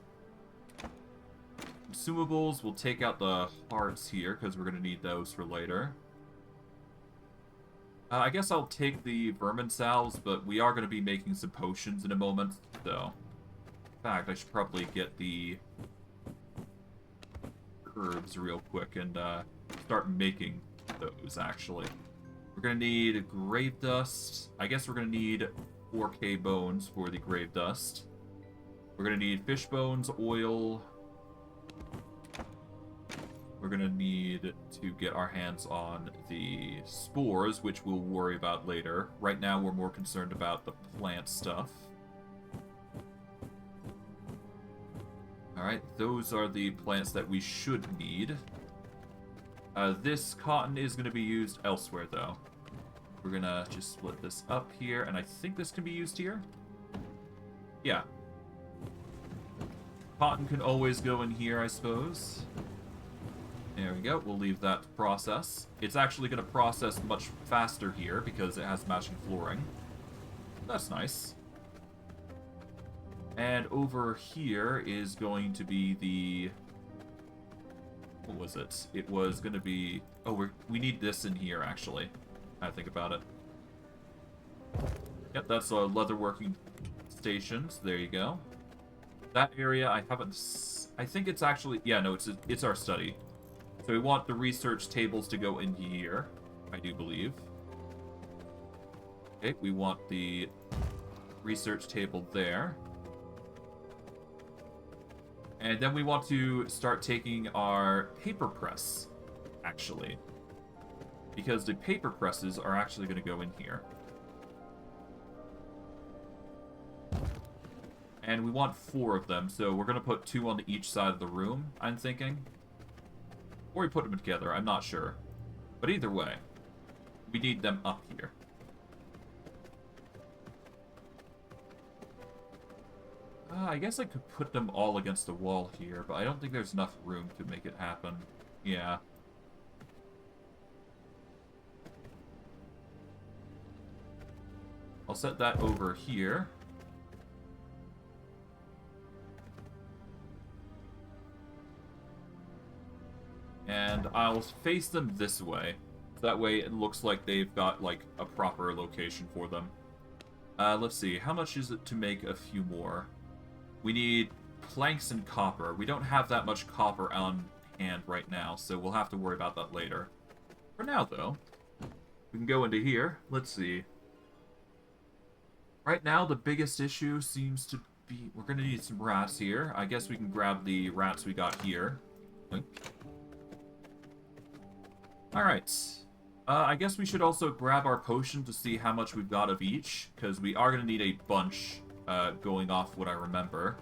Consumables, we'll take out the hearts here, because we're going to need those for later. I guess I'll take the vermin salves, but we are going to be making some potions in a moment, so... in fact, I should probably get the herbs real quick and start making those, actually. We're going to need grave dust. I guess we're going to need 4K bones for the grave dust. We're going to need fish bones, oil. We're going to need to get our hands on the spores, which we'll worry about later. Right now, we're more concerned about the plant stuff. Alright, those are the plants that we should need. This cotton is going to be used elsewhere, though. We're going to just split this up here, and I think this can be used here? Yeah. Cotton can always go in here, I suppose. There we go, we'll leave that to process. It's actually going to process much faster here, because it has matching flooring. That's nice. And over here is going to be the... what was it? It was going to be... oh, we need this in here, actually. I think about it. Yep, that's leatherworking stations. There you go. That area, I haven't... I think it's actually... yeah, no, it's our study. So we want the research tables to go in here, I do believe. Okay, we want the research table there. And then we want to start taking our paper press, actually. Because the paper presses are actually going to go in here. And we want 4 of them, so we're going to put 2 on each side of the room, I'm thinking. Or we put them together, I'm not sure. But either way, we need them up here. I guess I could put them all against the wall here, but I don't think there's enough room to make it happen. Yeah. I'll set that over here. And I'll face them this way. That way it looks like they've got, like, a proper location for them. Let's see, how much is it to make a few more? We need planks and copper. We don't have that much copper on hand right now, so we'll have to worry about that later. For now, though, we can go into here. Let's see. Right now, the biggest issue seems to be... we're going to need some rats here. I guess we can grab the rats we got here. Alright. I guess we should also grab our potion to see how much we've got of each, because we are going to need a bunch going off what I remember.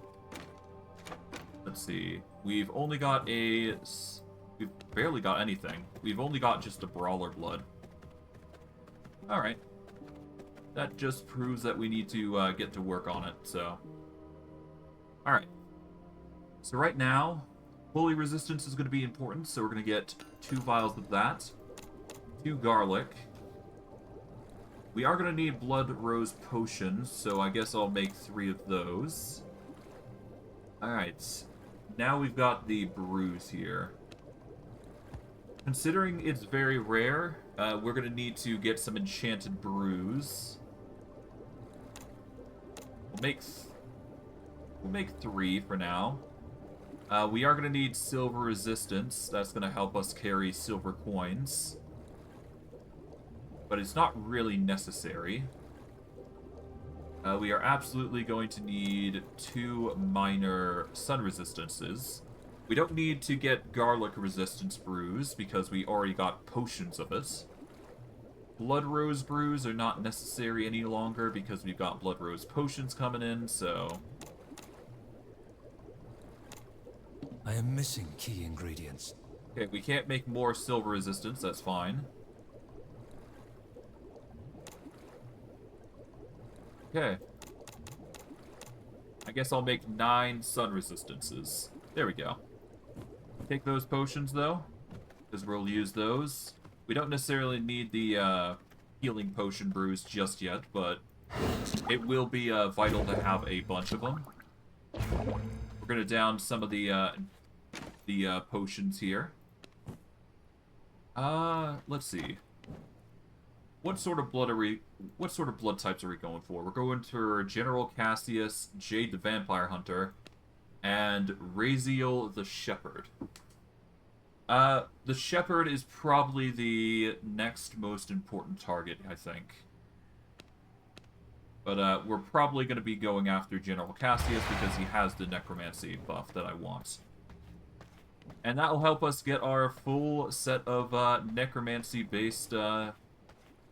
Let's see. We've only got a... We've barely got anything. We've only got just a Brawler Blood. Alright. That just proves that we need to get to work on it, so... Alright. So right now, Holy Resistance is going to be important, so we're going to get 2 vials of that. 2 garlic. We are going to need Blood Rose Potions, so I guess I'll make 3 of those. Alright. Now we've got the Bruise here. Considering it's very rare, we're going to need to get some Enchanted Bruise. We'll make 3 for now. We are going to need Silver Resistance. That's going to help us carry silver coins. But it's not really necessary. We are absolutely going to need 2 minor Sun Resistances. We don't need to get Garlic Resistance Brews because we already got potions of it. Blood Rose Brews are not necessary any longer because we've got Blood Rose Potions coming in, so... I am missing key ingredients. Okay, we can't make more Silver Resistance, that's fine. Okay. I guess I'll make 9 Sun Resistances. There we go. Take those potions, though, because we'll use those. We don't necessarily need the healing potion brews just yet, but it will be vital to have a bunch of them. We're going to down some of the potions here. Let's see. What sort of blood types are we going for? We're going for General Cassius, Jade the Vampire Hunter, and Raziel the Shepherd. The Shepherd is probably the next most important target, I think. But we're probably going to be going after General Cassius because he has the Necromancy buff that I want. And that will help us get our full set of Necromancy-based,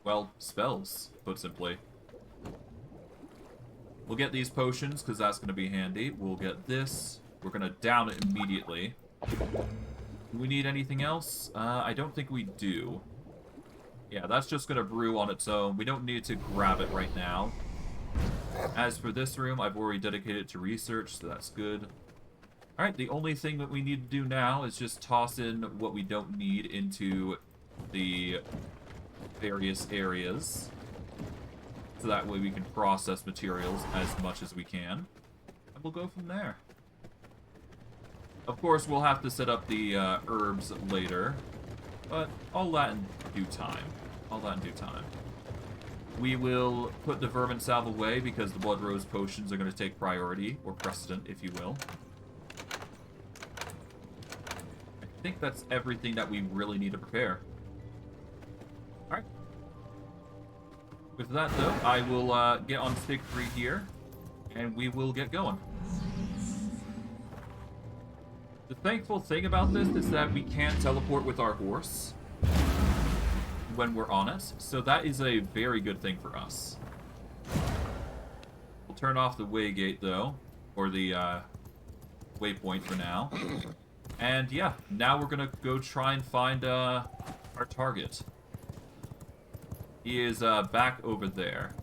well, spells, put simply. We'll get these potions because that's going to be handy. We'll get this. We're going to down it immediately. Do we need anything else? I don't think we do. Yeah, that's just going to brew on its own. We don't need to grab it right now. As for this room, I've already dedicated it to research, so that's good. Alright, the only thing that we need to do now is just toss in what we don't need into the various areas. So that way we can process materials as much as we can. And we'll go from there. Of course, we'll have to set up the herbs later. But all that in due time. All that in due time. We will put the Vermin Salve away because the Blood Rose Potions are going to take priority, or precedent, if you will. I think that's everything that we really need to prepare. Alright. With that, though, I will get on Stick 3 here, and we will get going. The thankful thing about this is that we can teleport with our horse when we're on it, so that is a very good thing for us. We'll turn off the waygate, though, or the waypoint for now. And yeah, now we're gonna go try and find our target. He is back over there.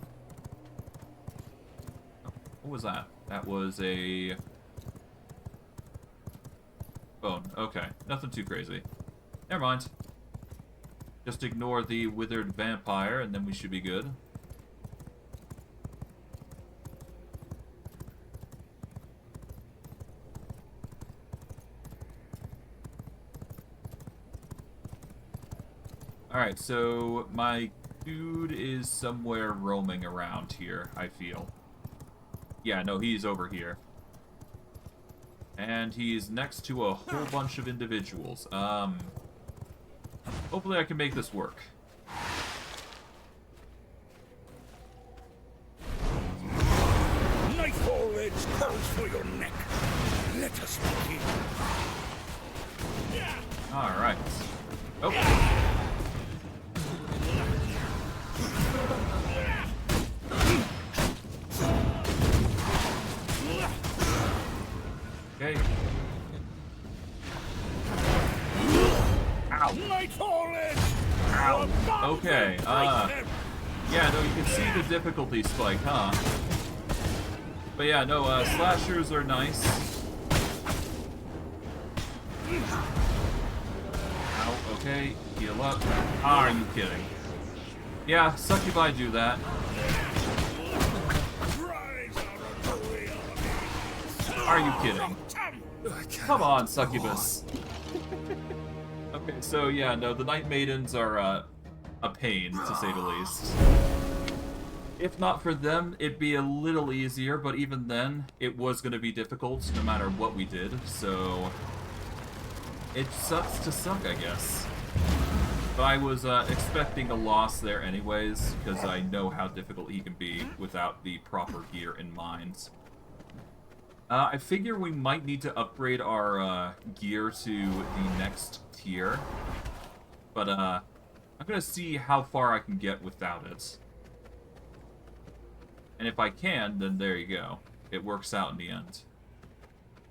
Oh, what was that? That was a bone. Okay, nothing too crazy. Never mind. Just ignore the withered vampire, and then we should be good. Alright, so my dude is somewhere roaming around here, I feel. Yeah, no, he's over here. And he's next to a whole bunch of individuals. Hopefully I can make this work. Nightfall edge calls for your neck. Let us begin. Alright. Oh. Okay. So you can see the difficulty spike, huh? But yeah, no, slashers are nice. Ow, okay, heal up. Are you kidding? Yeah, succubi do that. Are you kidding? Come on, succubus. Okay, so yeah, no, the Night Maidens are a pain, to say the least. If not for them, it'd be a little easier, but even then, it was going to be difficult no matter what we did, so it sucks to suck, I guess. But I was expecting a loss there anyways, because I know how difficult he can be without the proper gear in mind. I figure we might need to upgrade our gear to the next tier, but I'm going to see how far I can get without it. And if I can, then there you go. It works out in the end.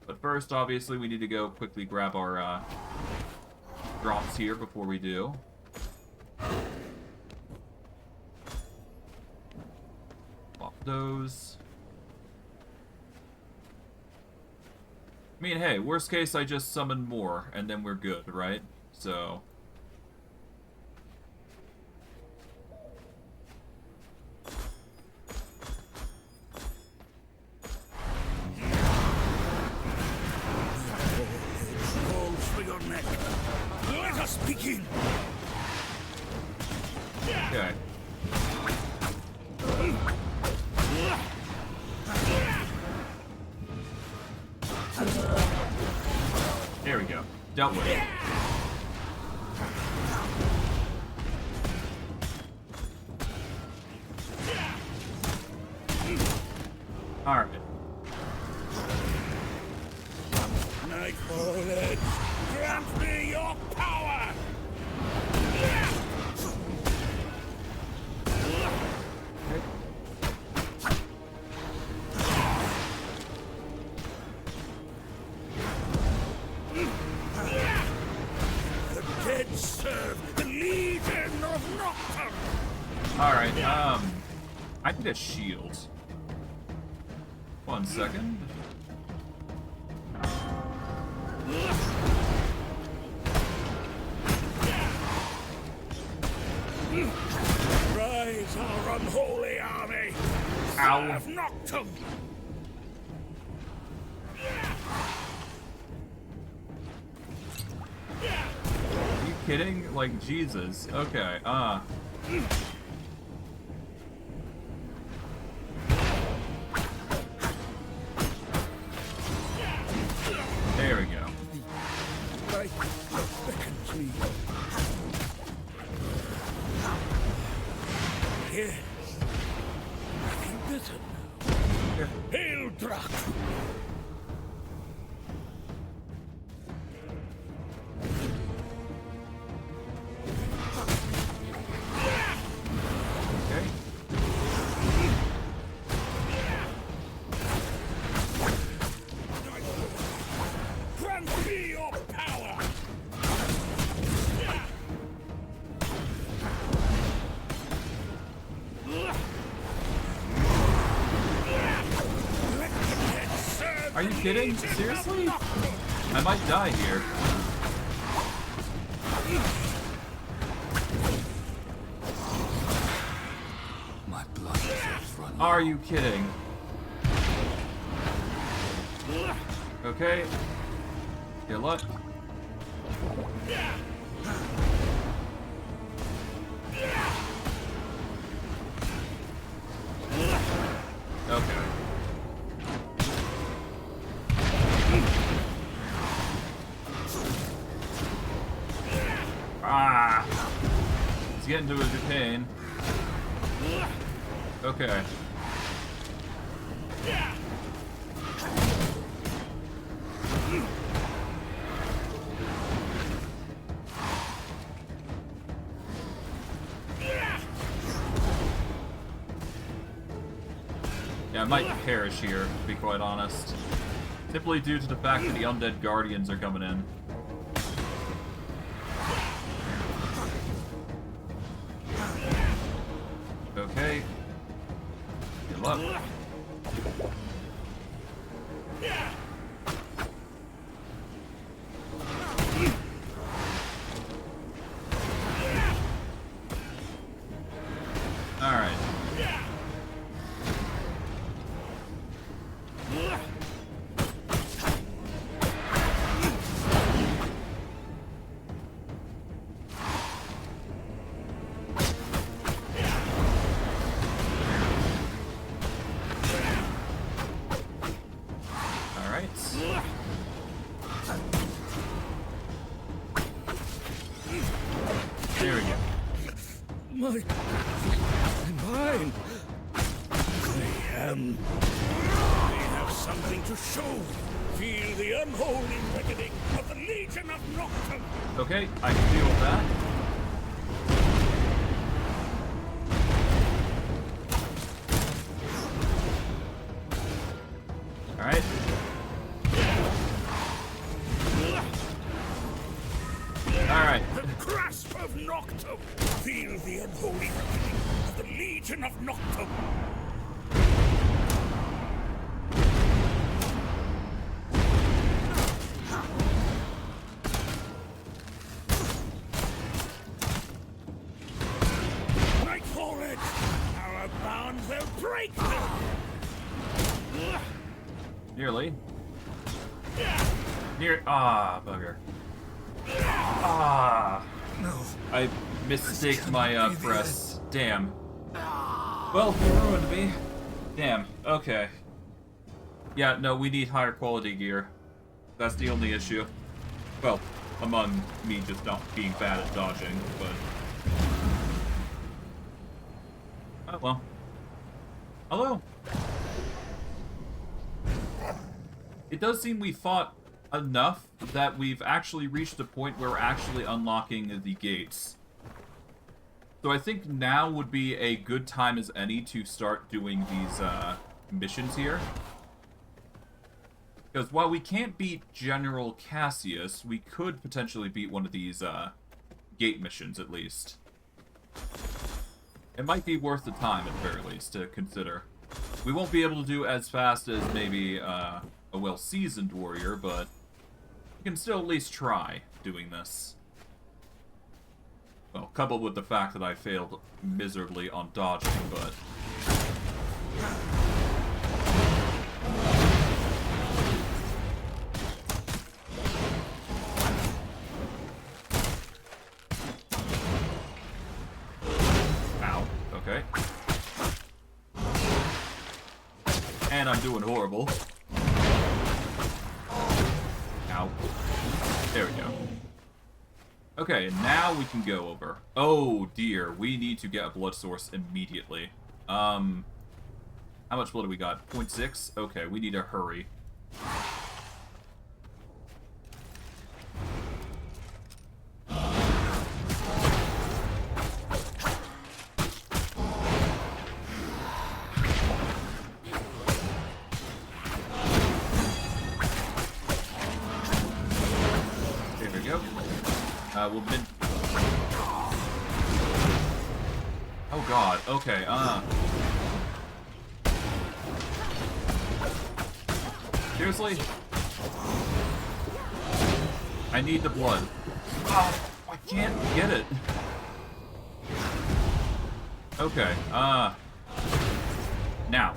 But first, obviously, we need to go quickly grab our drops here before we do. Pop those. I mean, hey, worst case, I just summon more, and then we're good, right? So... Let us begin. Okay. There we go. Dealt with it. Alright. Nightfall Edge, grant me your power! The dead serve the Legion of Nocturne! Alright, I need a shield. 1 second. Rise, our unholy army! Ow. Serve Nocturne! Are you kidding? Like, Jesus. Okay, There we go. Light beckons me. Yes. I feel better now. Hail, Drak! Okay. Grant me your power! Let the dead serve Are you the kidding? Legion of Seriously? Nocturne! I might die here. My blood is running. Are you kidding? Okay. Good luck. Okay. Ah! He's getting to a good pain. Okay. Yeah, I might perish here, to be quite honest. Simply due to the fact that the undead guardians are coming in. Okay. Heal up. Alright. There we go. Mine. They have something to show. Feel the unholy reckoning of the Legion of Nocturne. Okay, I can deal with that. Alright. Alright. The grasp of Nocturne. Feel the unholy reckoning of the Legion of Nocturne. Nightfall edge. Our bound will break them. Nearly. Ah, bugger. Ah. No. I mistaked my press. Damn. Well, you ruined me. Damn. Okay. Yeah, no, we need higher quality gear. That's the only issue. Well, among me just not being bad at dodging, but... Oh, well. Hello. It does seem we fought enough that we've actually reached a point where we're actually unlocking the gates. So I think now would be a good time as any to start doing these missions here. Because while we can't beat General Cassius, we could potentially beat one of these gate missions at least. It might be worth the time at the very least to consider. We won't be able to do as fast as maybe a well-seasoned warrior, but we can still at least try doing this. Well, coupled with the fact that I failed miserably on dodging, but... Ow. Okay. And I'm doing horrible. Ow. There we go. Okay, now we can go over. Oh dear, we need to get a blood source immediately. How much blood do we got? 0.6? Okay, we need to hurry. There we go. We'll min... Oh god, okay, Seriously? I need the blood. Oh, I can't get it. Okay, now.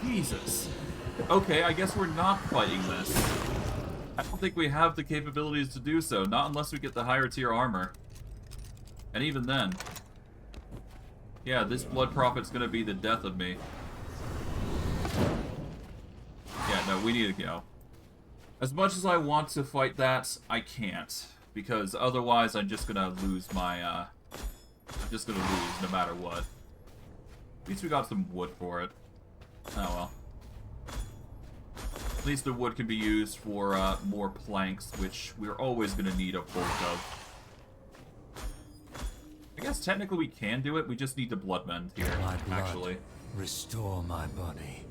Jesus. Okay, I guess we're not fighting this. I don't think we have the capabilities to do so, not unless we get the higher tier armor. And even then. Yeah, this blood prophet's gonna be the death of me. Yeah, no, we need to go. As much as I want to fight that, I can't. Because otherwise I'm just gonna lose my, I'm just gonna lose no matter what. At least we got some wood for it. Oh well. At least the wood can be used for more planks, which we're always going to need a bulk of. I guess technically we can do it, we just need to blood mend here, My blood, actually. restore my body.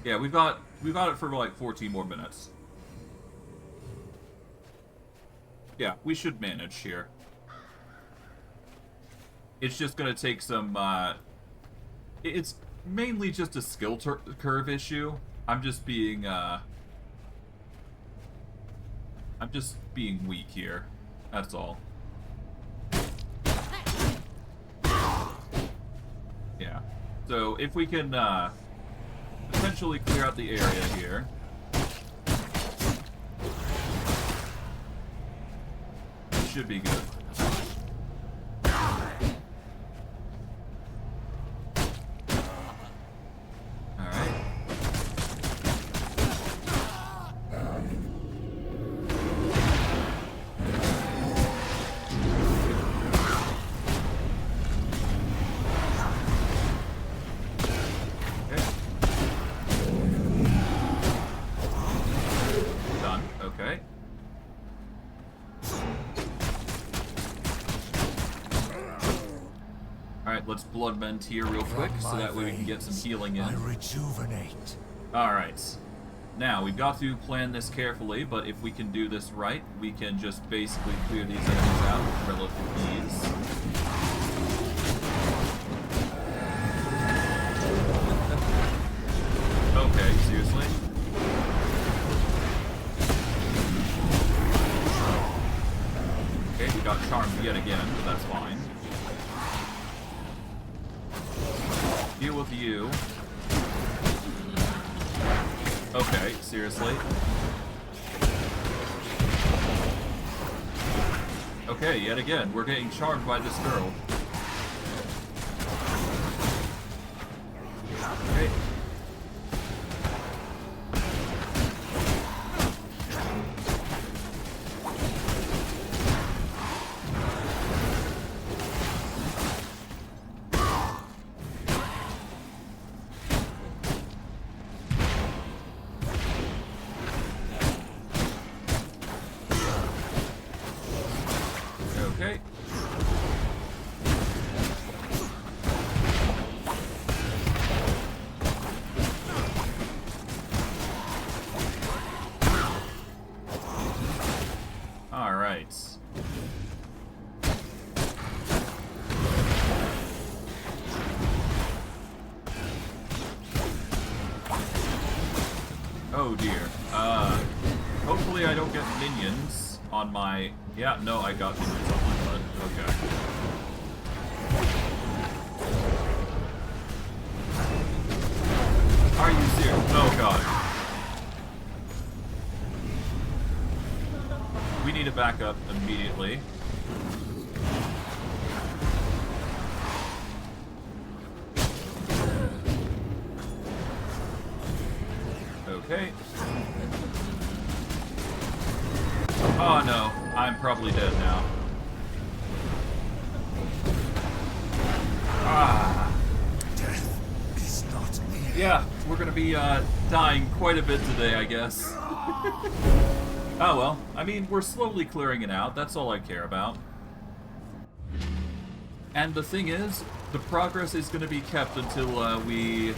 Yeah, we've got We got it for like 14 more minutes. Yeah, we should manage here. It's just gonna take some, it's mainly just a skill curve issue. I'm just being weak here. That's all. Yeah. So if we can, potentially clear out the area here. Should be good. Alright. Okay. Done. Okay. Alright, let's blood mend here real quick, so that way we can get some healing in. I rejuvenate. Alright. Now, we've got to plan this carefully, but if we can do this right, we can just basically clear these enemies out with relative ease. Okay, seriously? Okay, we got charmed yet again, but that's fine. Deal with you. Okay, seriously. Okay, yet again, we're getting charmed by this girl. Okay. Okay. All right. Oh dear. Hopefully I don't get minions on my... Yeah, no, I got minions on my blood. Okay. Are you serious? Oh god. We need to back up immediately. Okay. Oh no, I'm probably dead now. Ah. Death is not near. Yeah, we're gonna be dying quite a bit today, I guess. Oh well, I mean, we're slowly clearing it out, that's all I care about. And the thing is, the progress is gonna be kept until we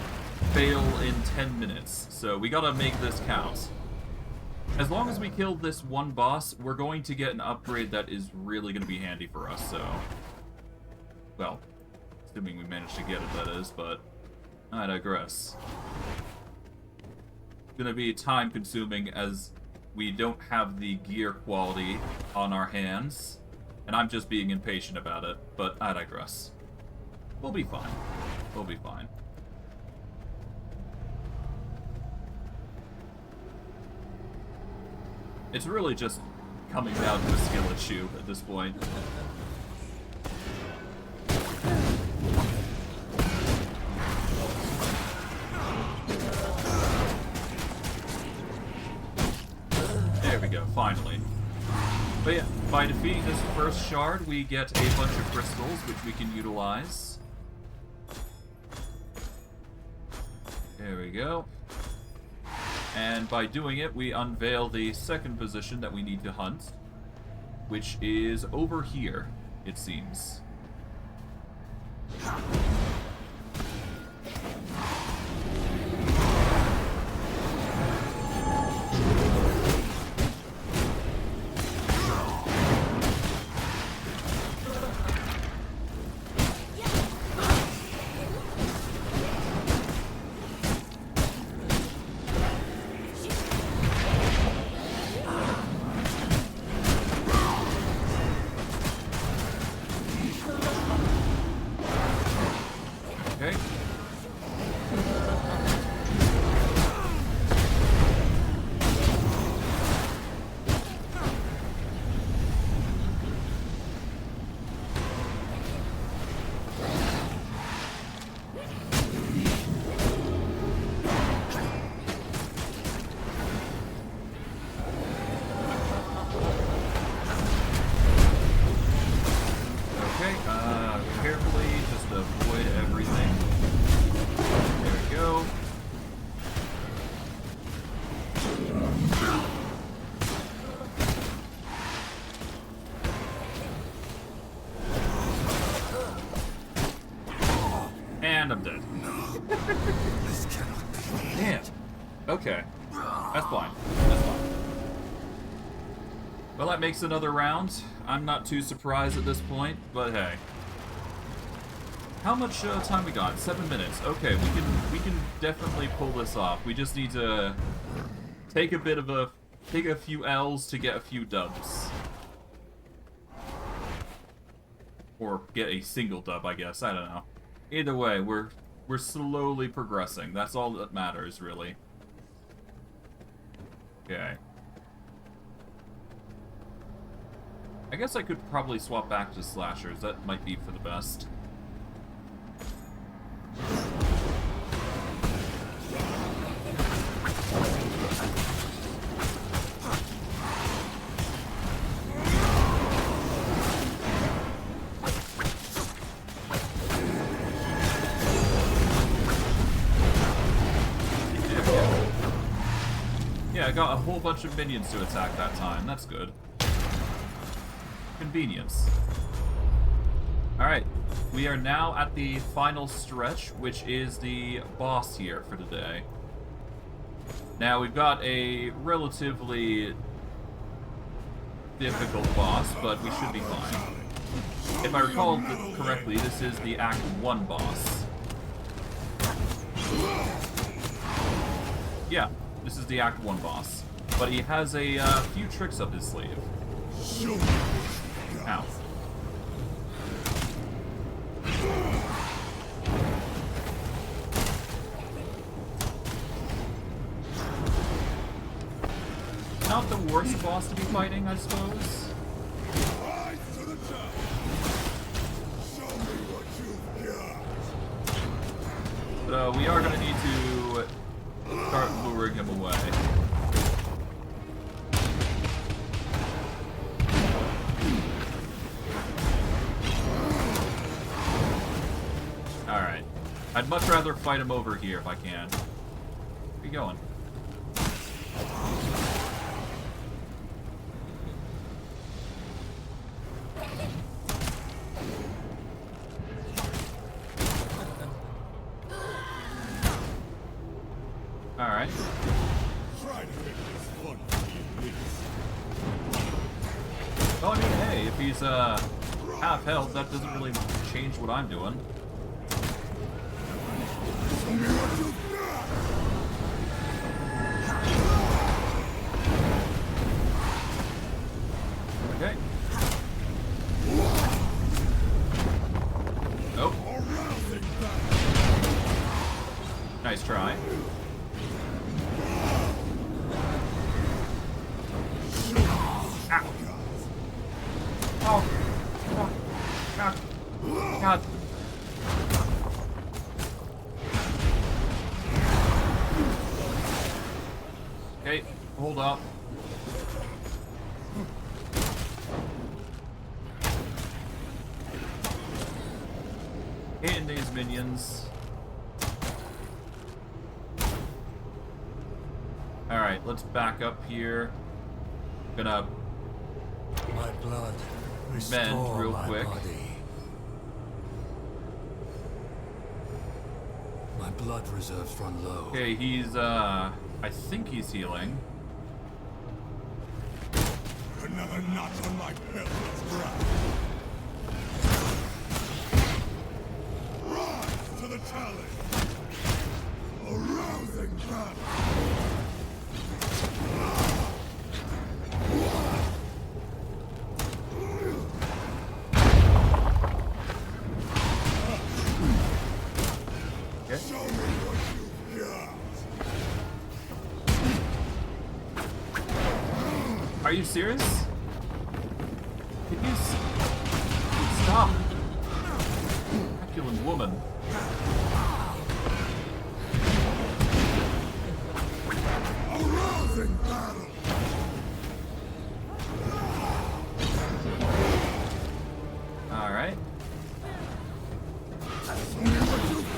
fail in 10 minutes, so we gotta make this count. As long as we kill this one boss, we're going to get an upgrade that is really going to be handy for us, so... Well, assuming we manage to get it, that is, but... I digress. It's going to be time-consuming as we don't have the gear quality on our hands, and I'm just being impatient about it, but I digress. We'll be fine. We'll be fine. It's really just coming down to a skill issue at this point. There we go, finally. But yeah, by defeating this first shard, we get a bunch of crystals, which we can utilize. There we go. And by doing it, we unveil the second position that we need to hunt, which is over here, it seems. Okay. That's fine. That's fine. Well, that makes another round. I'm not too surprised at this point, but hey. How much time we got? 7 minutes. Okay, we can definitely pull this off. We just need to take a few L's to get a few dubs. Or get a single dub, I guess. I don't know. Either way, we're slowly progressing. That's all that matters, really. Okay. I guess I could probably swap back to slashers. That might be for the best. Yeah, I got a whole bunch of minions to attack that time. That's good. Convenience. Alright, we are now at the final stretch, which is the boss here for today. Now, we've got a relatively difficult boss, but we should be fine. If I recall correctly, this is the Act 1 boss. Yeah, this is the Act 1 boss. But he has a few tricks up his sleeve. Ow. Not the worst boss to be fighting, I suppose. But we are going to need to start luring him away. Alright. I'd much rather fight him over here if I can. Where you going? Alright. Well, I mean, hey, if he's half health, that doesn't really change what I'm doing. Okay. Oh. Nice try. Ow. Oh. Oh. God. God. Okay, hold up. Hitting these minions. Alright, let's back up here. Gonna My blood, bend restore real my quick. body. My blood reserves run low. Okay, he's I think he's healing. Another notch on my belt. Rise to the challenge. A rousing battle. Show me what you got. Are you serious? Can you stop? Dracula woman. A rousing battle. Alright. Show me what you got.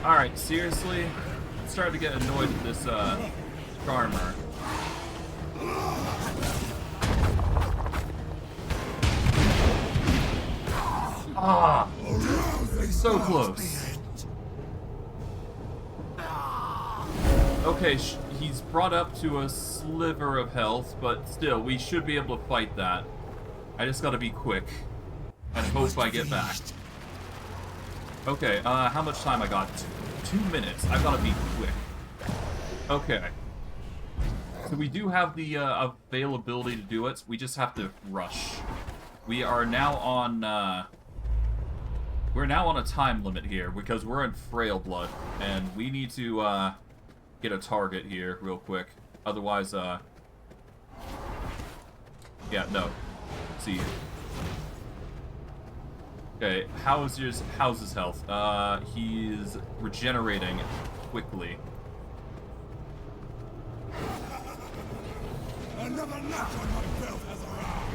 Alright, seriously? I'm starting to get annoyed with this, Charmer. Ah! So close. Okay, he's brought up to a sliver of health, but still, we should be able to fight that. I just gotta be quick. And hope I get back. Okay, how much time I got? 2 minutes. I gotta be quick. Okay. So we do have the availability to do it. We just have to rush. We are now on, we're now on a time limit here because we're in frail blood. And we need to, get a target here real quick. Otherwise, yeah, no. See you. Okay, how's his health? He's regenerating quickly. Another knock on my belt has arrived.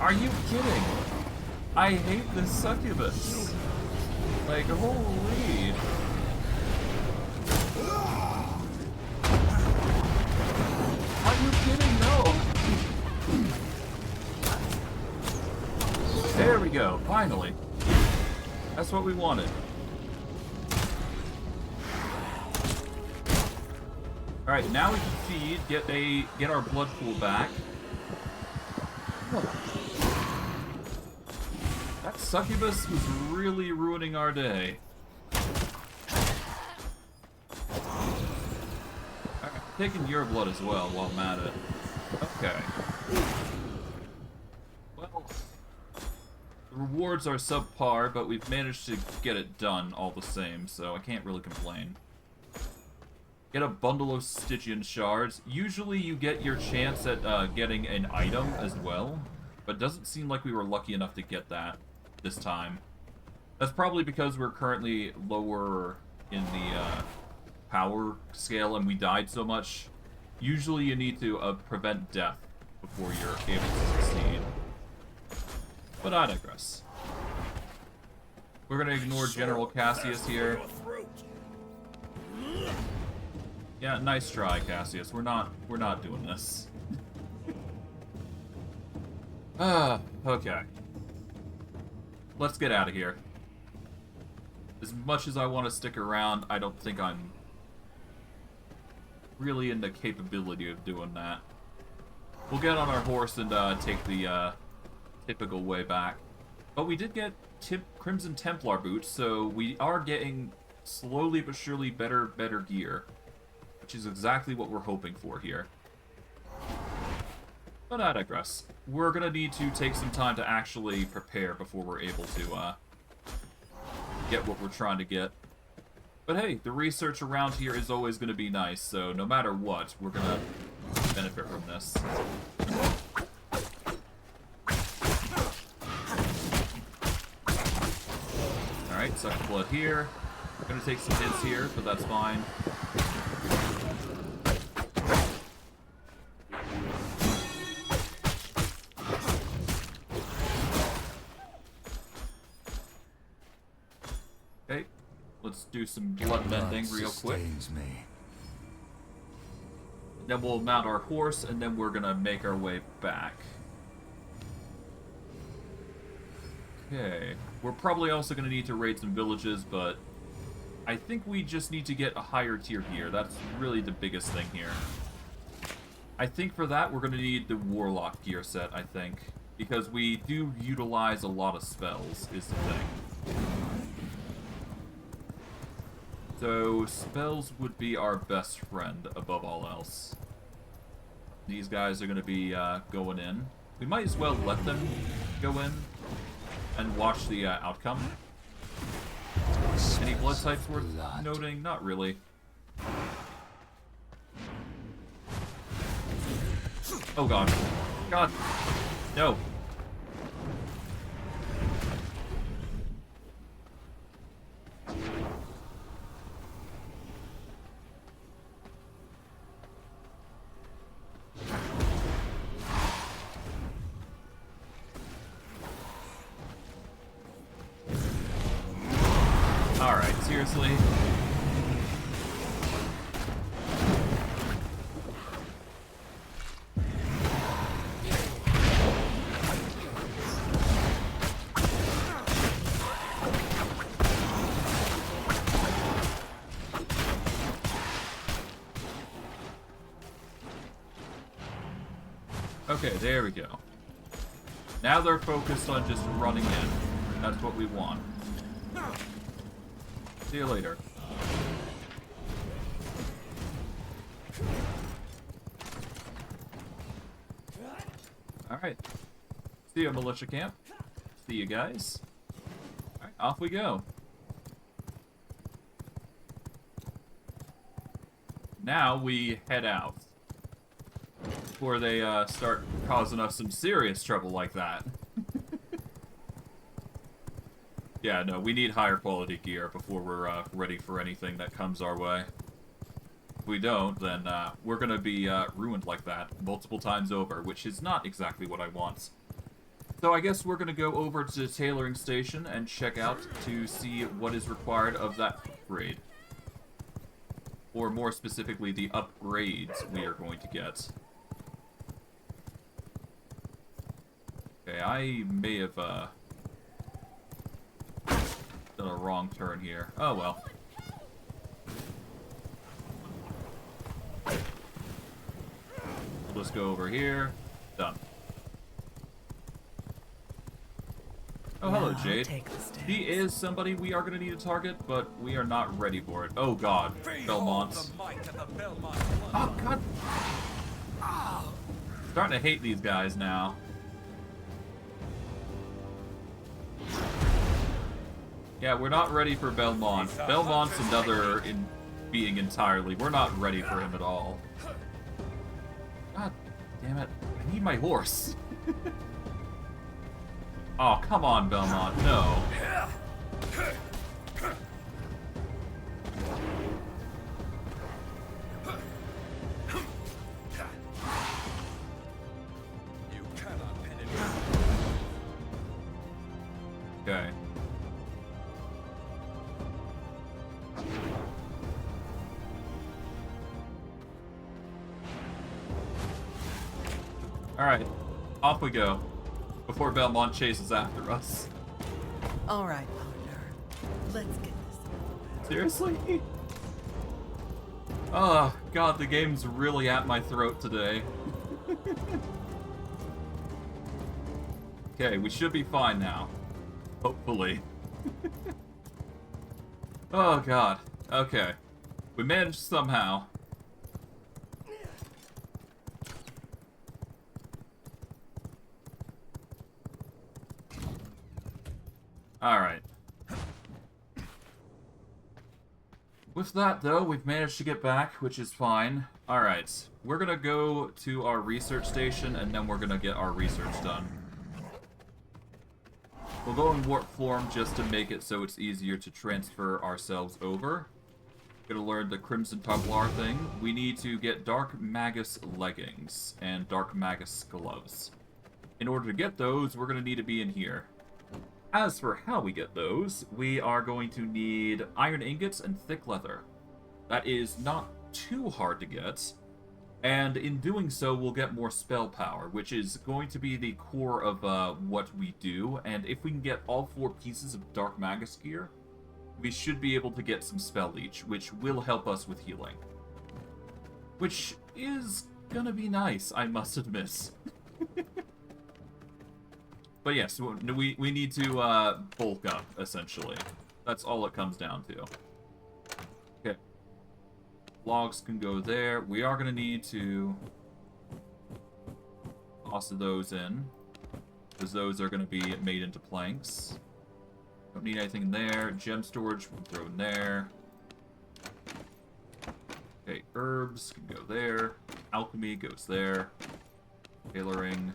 Are you kidding? I hate this succubus. Like, holy. Are you kidding? No. There we go. Finally. That's what we wanted. Alright, now we can feed, get our blood pool back. That succubus was really ruining our day. Alright, taking your blood as well while I'm at it. Okay. Well, the rewards are subpar, but we've managed to get it done all the same, so I can't really complain. Get a bundle of Stygian shards. Usually you get your chance at getting an item as well, but it doesn't seem like we were lucky enough to get that this time. That's probably because we're currently lower in the power scale and we died so much. Usually you need to prevent death before you're able to succeed. But I digress. We're gonna ignore General Cassius here. Yeah, nice try, Cassius. We're not doing this. Okay. Let's get out of here. As much as I want to stick around, I don't think I'm really in the capability of doing that. We'll get on our horse and take the typical way back. But we did get Crimson Templar boots, so we are getting slowly but surely better gear. Which is exactly what we're hoping for here. But I digress. We're gonna need to take some time to actually prepare before we're able to get what we're trying to get. But hey, the research around here is always gonna be nice, so no matter what, we're gonna benefit from this. Alright, suck blood here. Gonna take some hits here, but that's fine. Okay, let's do some blood mending real quick. Me. Then we'll mount our horse, and then we're gonna make our way back. Okay, we're probably also gonna need to raid some villages, but I think we just need to get a higher tier gear. That's really the biggest thing here. I think for that, we're going to need the Warlock gear set, I think. Because we do utilize a lot of spells, is the thing. So, spells would be our best friend above all else. These guys are going to be going in. We might as well let them go in and watch the outcome. Any blood types worth noting? Not really. Oh god. God. No. Alright, seriously? Okay, there we go. Now they're focused on just running in. That's what we want. See you later. Alright. See you, militia camp. See you guys. Alright, off we go. Now we head out. Before they start causing us some serious trouble like that. Yeah, no, we need higher quality gear before we're ready for anything that comes our way. If we don't, then we're gonna be ruined like that multiple times over, which is not exactly what I want. So I guess we're gonna go over to the tailoring station and check out to see what is required of that upgrade. Or more specifically, the upgrades we are going to get. Okay, I may have done a wrong turn here. Oh well. We'll just go over here. Done. Oh, hello, Now Jade. take the stairs. He is somebody we are going to need to target, but we are not ready for it. Oh god, Belmont. Oh god. Starting to hate these guys now. Yeah, we're not ready for Belmont. Belmont's another being entirely. We're not ready for him at all. God damn it. I need my horse. Oh, come on, Belmont. No. Okay. Alright, off we go. Before Belmont chases after us. All right, partner. Let's get this. Seriously? Oh, god, the game's really at my throat today. Okay, we should be fine now. Hopefully. Oh god. Okay. We managed somehow. Alright. With that, though, we've managed to get back, which is fine. Alright. We're gonna go to our research station, and then we're gonna get our research done. We'll go in warp form just to make it so it's easier to transfer ourselves over. Gonna learn the Crimson Templar thing. We need to get Dark Magus leggings and Dark Magus gloves. In order to get those, we're gonna need to be in here. As for how we get those, we are going to need iron ingots and thick leather. That is not too hard to get, and in doing so, we'll get more spell power, which is going to be the core of what we do, and if we can get all 4 pieces of Dark Magus gear, we should be able to get some spell leech, which will help us with healing. Which is gonna be nice, I must admit. But yes, we need to bulk up, essentially. That's all it comes down to. Okay. Logs can go there. We are going to need to toss those in, because those are going to be made into planks. Don't need anything in there. Gem storage, we can throw in there. Okay, herbs can go there. Alchemy goes there. Tailoring.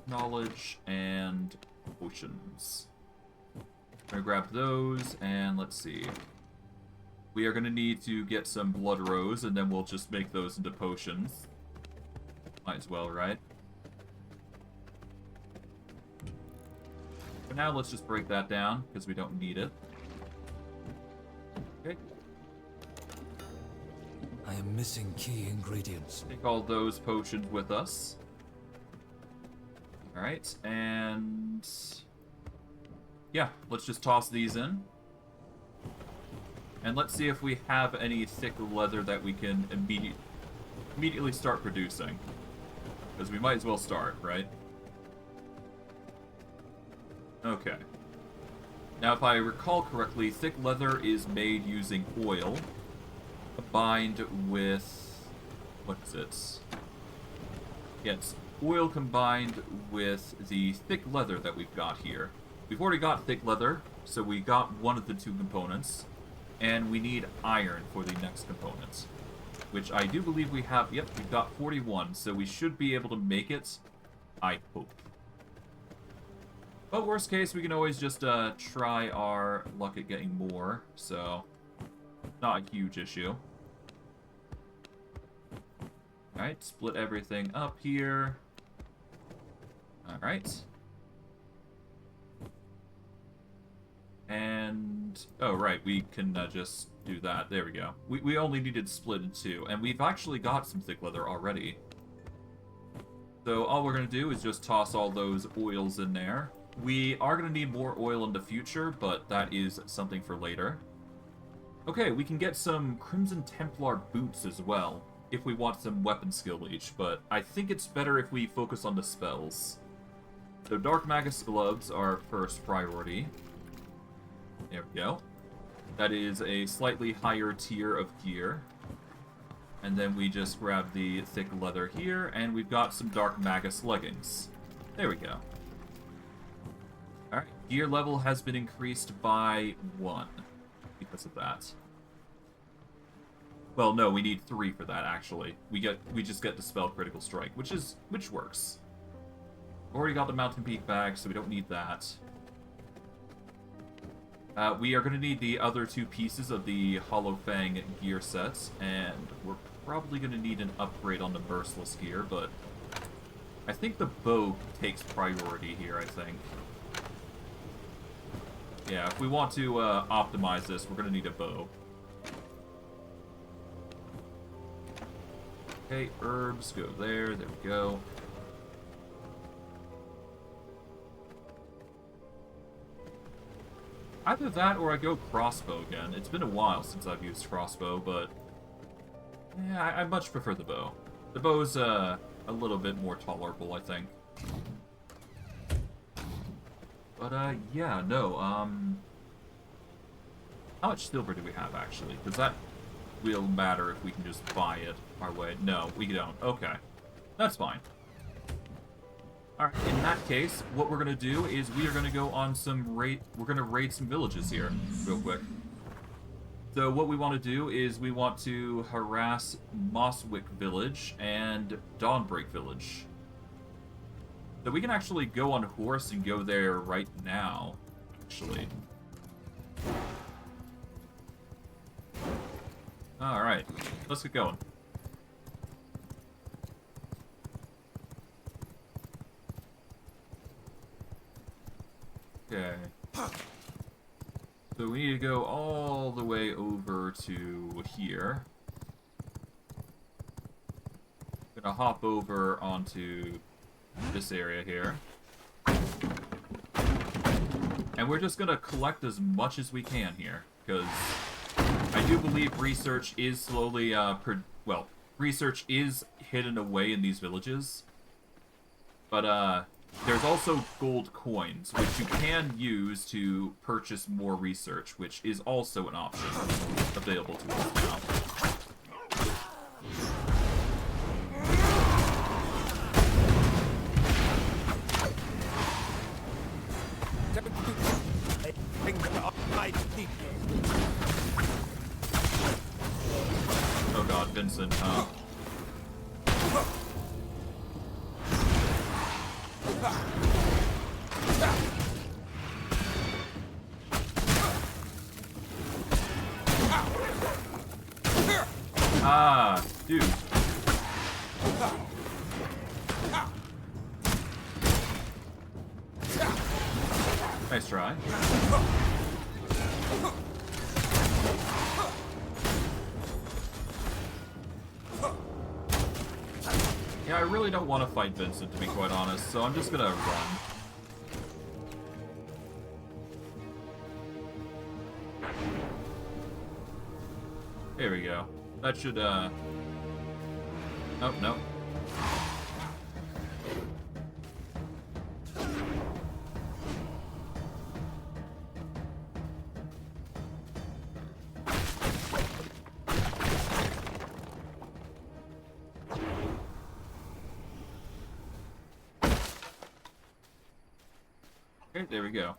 Knowledge and potions. I'm gonna grab those, and let's see. We are gonna need to get some blood rose, and then we'll just make those into potions. Might as well, right? For now, let's just break that down, because we don't need it. Okay. I am missing key ingredients. Take all those potions with us. Alright, and yeah, let's just toss these in. And let's see if we have any thick leather that we can immediately start producing. Because we might as well start, right? Okay. Now, if I recall correctly, thick leather is made using oil combined with... what is it? Yes, oil combined with the thick leather that we've got here. We've already got thick leather, so we got one of the two components. And we need iron for the next component. Which I do believe we have... Yep, we've got 41, so we should be able to make it. I hope. But worst case, we can always just try our luck at getting more, so... not a huge issue. Alright, split everything up here. Alright. And... oh, right, we can just do that. There we go. We only needed to split in two, and we've actually got some thick leather already. So all we're going to do is just toss all those oils in there. We are going to need more oil in the future, but that is something for later. Okay, we can get some Crimson Templar boots as well, if we want some weapon skill each, but I think it's better if we focus on the spells. So Dark Magus gloves are first priority. There we go. That is a slightly higher tier of gear. And then we just grab the thick leather here, and we've got some Dark Magus leggings. There we go. Alright, gear level has been increased by 1 because of that. Well, no, we need 3 for that, actually. We just get to spell Critical Strike, which works. Already got the Mountain Peak bag, so we don't need that. We are going to need the other 2 pieces of the Hollow Fang gear sets, and we're probably going to need an upgrade on the Merciless gear, but I think the bow takes priority here, I think. Yeah, if we want to optimize this, we're going to need a bow. Okay, herbs go there. There we go. Either that or I go crossbow again. It's been a while since I've used crossbow, but yeah, I much prefer the bow. The bow's a little bit more tolerable, I think. But yeah, no, how much silver do we have, actually? Because that will matter if we can just buy it our way. No, we don't. Okay. That's fine. Alright, in that case, what we're going to do is we are going to go on some raid... we're going to raid some villages here, real quick. So what we want to do is we want to harass Mosswick Village and Dawnbreak Village. So we can actually go on horse and go there right now, actually. Alright, let's get going. Okay. So we need to go all the way over to here. I'm gonna hop over onto this area here. And we're just gonna collect as much as we can here, because I do believe research is slowly, research is hidden away in these villages. But, there's also gold coins, which you can use to purchase more research, which is also an option available to us now. Oh god, Vincent, Ah, dude. Nice try. Yeah, I really don't want to fight Vincent, to be quite honest, so I'm just gonna run. There we go. That should, oh, no. Okay, there we go.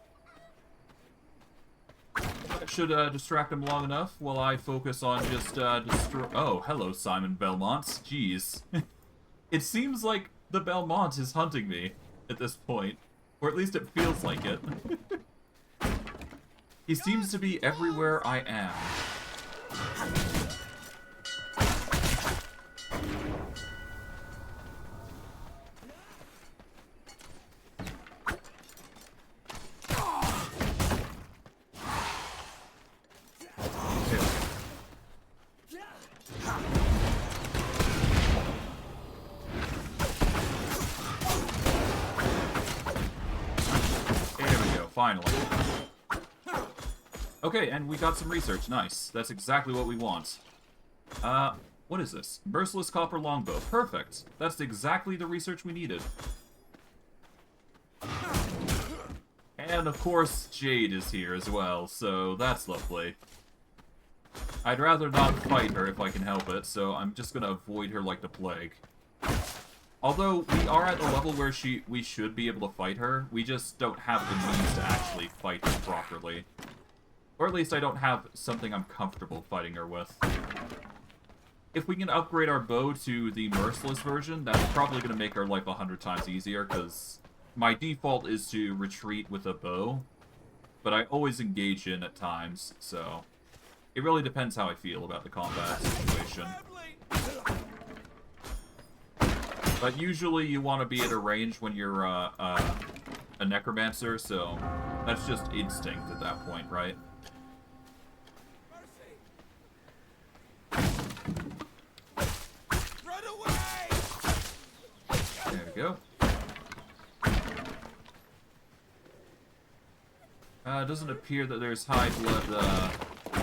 That should distract him long enough while I focus on just destroy. Oh, hello, Simon Belmont. Jeez. It seems like the Belmont is hunting me at this point, or at least it feels like it. He seems to be everywhere I am. Finally. Okay, and we got some research. Nice. That's exactly what we want. What is this? Merciless Copper Longbow. Perfect. That's exactly the research we needed. And of course, Jade is here as well, so that's lovely. I'd rather not fight her if I can help it, so I'm just gonna avoid her like the plague. Although, we are at the level where we should be able to fight her, we just don't have the means to actually fight her properly. Or at least I don't have something I'm comfortable fighting her with. If we can upgrade our bow to the Merciless version, that's probably going to make our life 100 times easier, because my default is to retreat with a bow, but I always engage in at times, so it really depends how I feel about the combat situation. But usually you want to be at a range when you're a necromancer, so that's just instinct at that point, right? Run away! There we go. Doesn't appear that there's high blood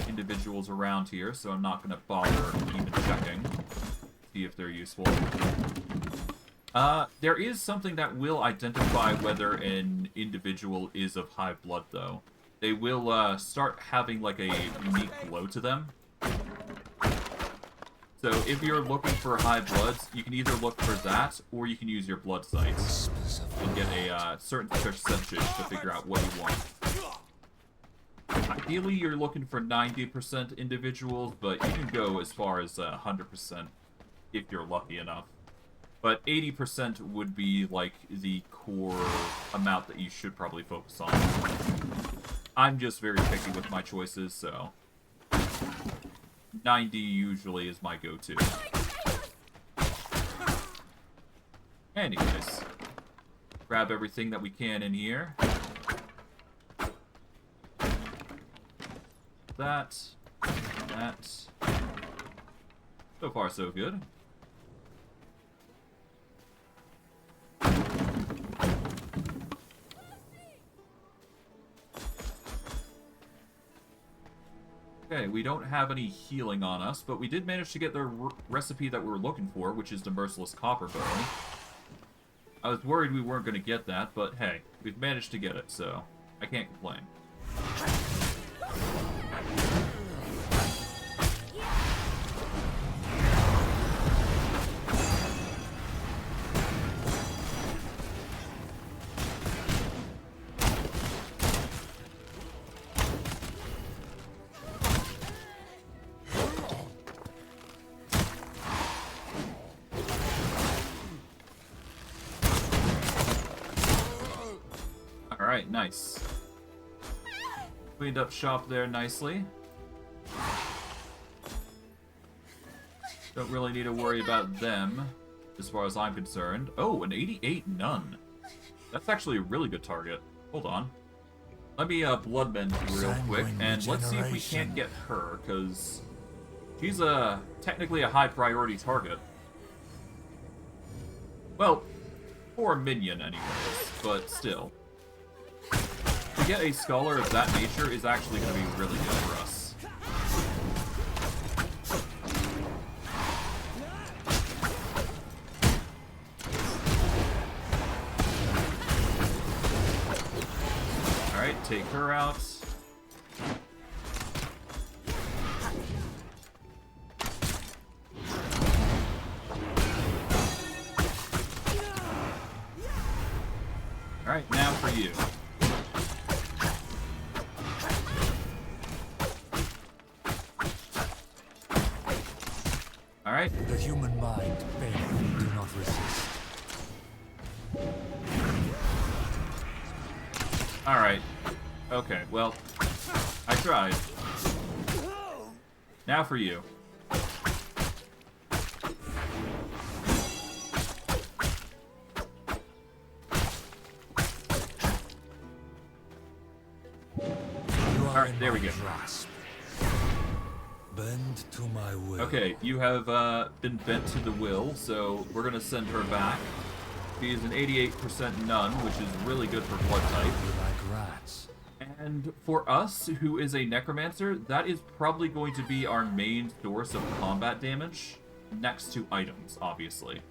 individuals around here, so I'm not going to bother even checking. See if they're useful. There is something that will identify whether an individual is of high blood, though. They will, start having, like, a unique glow to them. So, if you're looking for high bloods, you can either look for that, or you can use your blood sights and get a, certain percentage to figure out what you want. Ideally, you're looking for 90% individuals, but you can go as far as 100% if you're lucky enough. But 80% would be, like, the core amount that you should probably focus on. I'm just very picky with my choices, so 90 usually is my go-to. Anyways, grab everything that we can in here. That. So far, so good. Okay, we don't have any healing on us, but we did manage to get the recipe that we were looking for, which is the Merciless Copper Bow. I was worried we weren't going to get that, but hey, we've managed to get it, so I can't complain. Alright, nice. Cleaned up shop there nicely. Don't really need to worry about them, as far as I'm concerned. Oh, an 88 nun. That's actually a really good target. Hold on. Let me blood mend real quick, and let's see if we can't get her, because she's technically a high priority target. Well, for a minion anyways, but still. To get a scholar of that nature is actually going to be really good for us. Alright, take her out. Alright, now for you. Alright. Okay, well, I tried. Now for you. Alright, there we go. Grasp. Bend to my will. Okay, you have been bent to the will, so we're gonna send her back. She is an 88% none, which is really good for blood type. You like rats. And for us, who is a necromancer, that is probably going to be our main source of combat damage, next to items, obviously.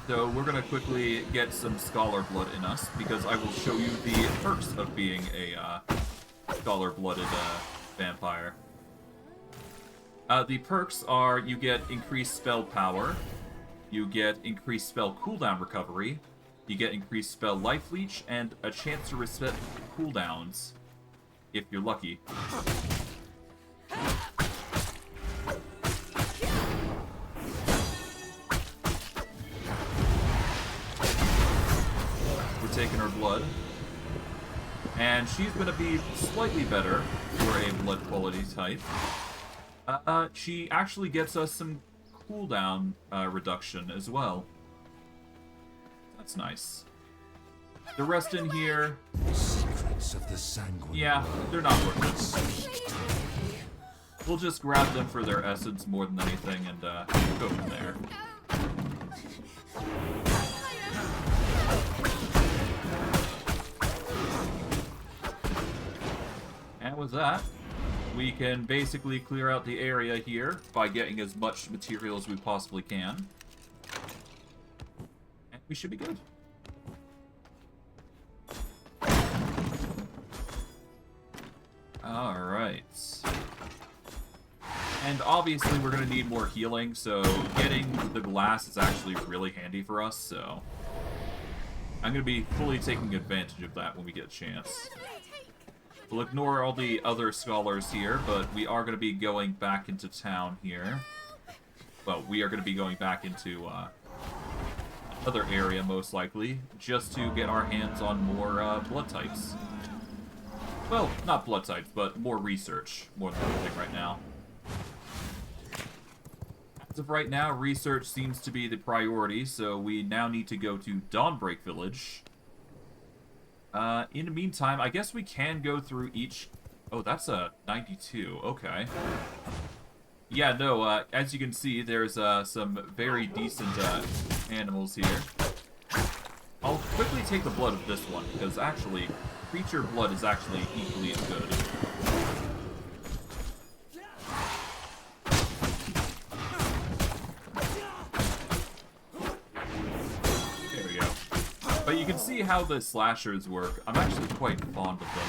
So we're gonna quickly get some scholar blood in us, because I will show you the perks of being a scholar-blooded vampire. The perks are you get increased spell power, you get increased spell cooldown recovery, you get increased spell life leech, and a chance to reset cooldowns, if you're lucky. We're taking her blood. And she's going to be slightly better for a blood quality type. She actually gets us some cooldown reduction as well. That's nice. The rest in here... Secrets of the sanguine. Yeah, they're not worth it. We'll just grab them for their essence more than anything and go from there. And with that, we can basically clear out the area here by getting as much material as we possibly can. And we should be good. Alright. And obviously we're going to need more healing, so getting the glass is actually really handy for us, so... I'm going to be fully taking advantage of that when we get a chance. We'll ignore all the other scholars here, but we are going to be going back into town here. Well, we are going to be going back into another area, most likely, just to get our hands on more blood types. Well, not blood types, but more research, more than anything right now. As of right now, research seems to be the priority, so we now need to go to Dawnbreak Village. In the meantime, I guess we can go through each... Oh, that's a 92. Okay. Yeah, no, as you can see, there's some very decent animals here. I'll quickly take the blood of this one, because actually, creature blood is actually equally as good. There we go. But you can see how the slashers work. I'm actually quite fond of them.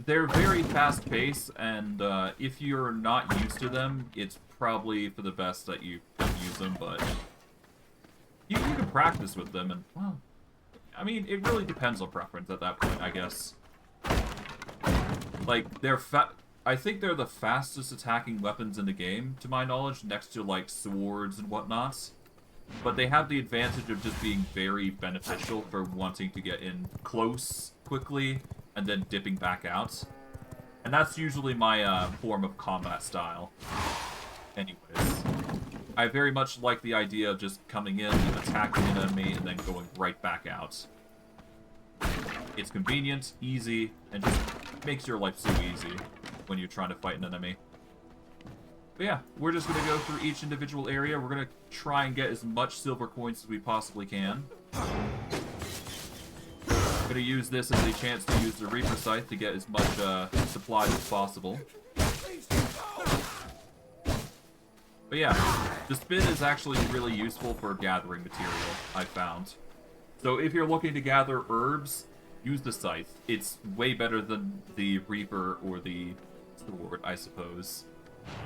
They're very fast-paced, and if you're not used to them, it's probably for the best that you don't use them, but... You can practice with them, and, well... I mean, it really depends on preference at that point, I guess. Like, I think they're the fastest attacking weapons in the game, to my knowledge, next to, like, swords and whatnot. But they have the advantage of just being very beneficial for wanting to get in close quickly, and then dipping back out. And that's usually my form of combat style. Anyways. I very much like the idea of just coming in, attacking an enemy, and then going right back out. It's convenient, easy, and just makes your life so easy when you're trying to fight an enemy. But yeah, we're just going to go through each individual area. We're going to try and get as much silver coins as we possibly can. I'm going to use this as a chance to use the Reaper Scythe to get as much supplies as possible. But yeah, the spin is actually really useful for gathering material, I found. So if you're looking to gather herbs, use the scythe. It's way better than the Reaper or the sword, I suppose.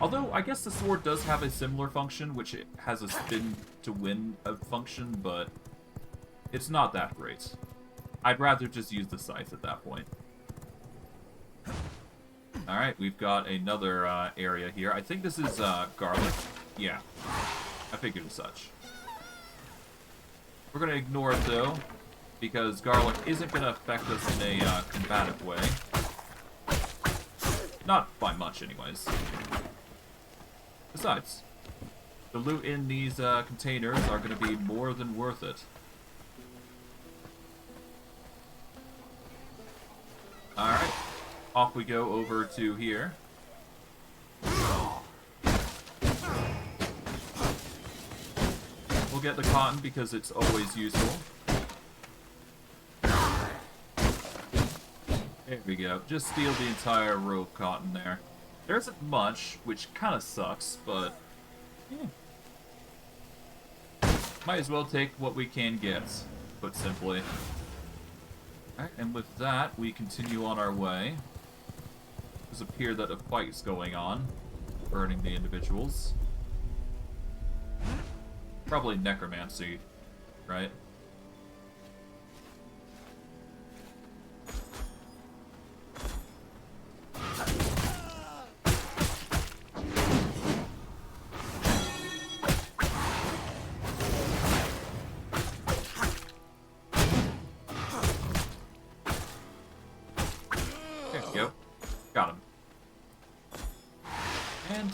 Although, I guess the sword does have a similar function, which it has a spin to win function, but it's not that great. I'd rather just use the scythe at that point. Alright, we've got another area here. I think this is garlic. Yeah, I figured as such. We're going to ignore it, though, because garlic isn't going to affect us in a combative way. Not by much, anyways. Besides, the loot in these containers are going to be more than worth it. Alright, off we go over to here. We'll get the cotton because it's always useful. There we go. Just steal the entire row of cotton there. There isn't much, which kind of sucks, but yeah. Might as well take what we can get, put simply. Alright, and with that, we continue on our way. It does appear that a fight's going on, burning the individuals. Probably necromancy, right?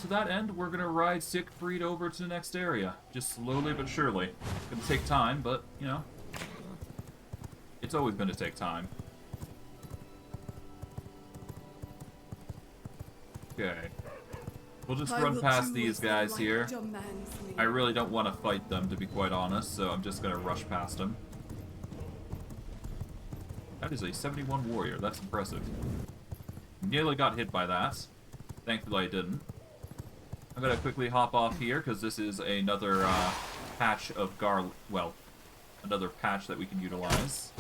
That end, we're gonna ride Siegfried over to the next area. Just slowly but surely. Gonna take time, but, you know, it's always gonna take time. Okay. We'll just run past these guys here. I really don't want to fight them, to be quite honest, so I'm just gonna rush past them. That is a 71 warrior. That's impressive. Nearly got hit by that. Thankfully I didn't. I'm gonna quickly hop off here because this is another patch of well, another patch that we can utilize.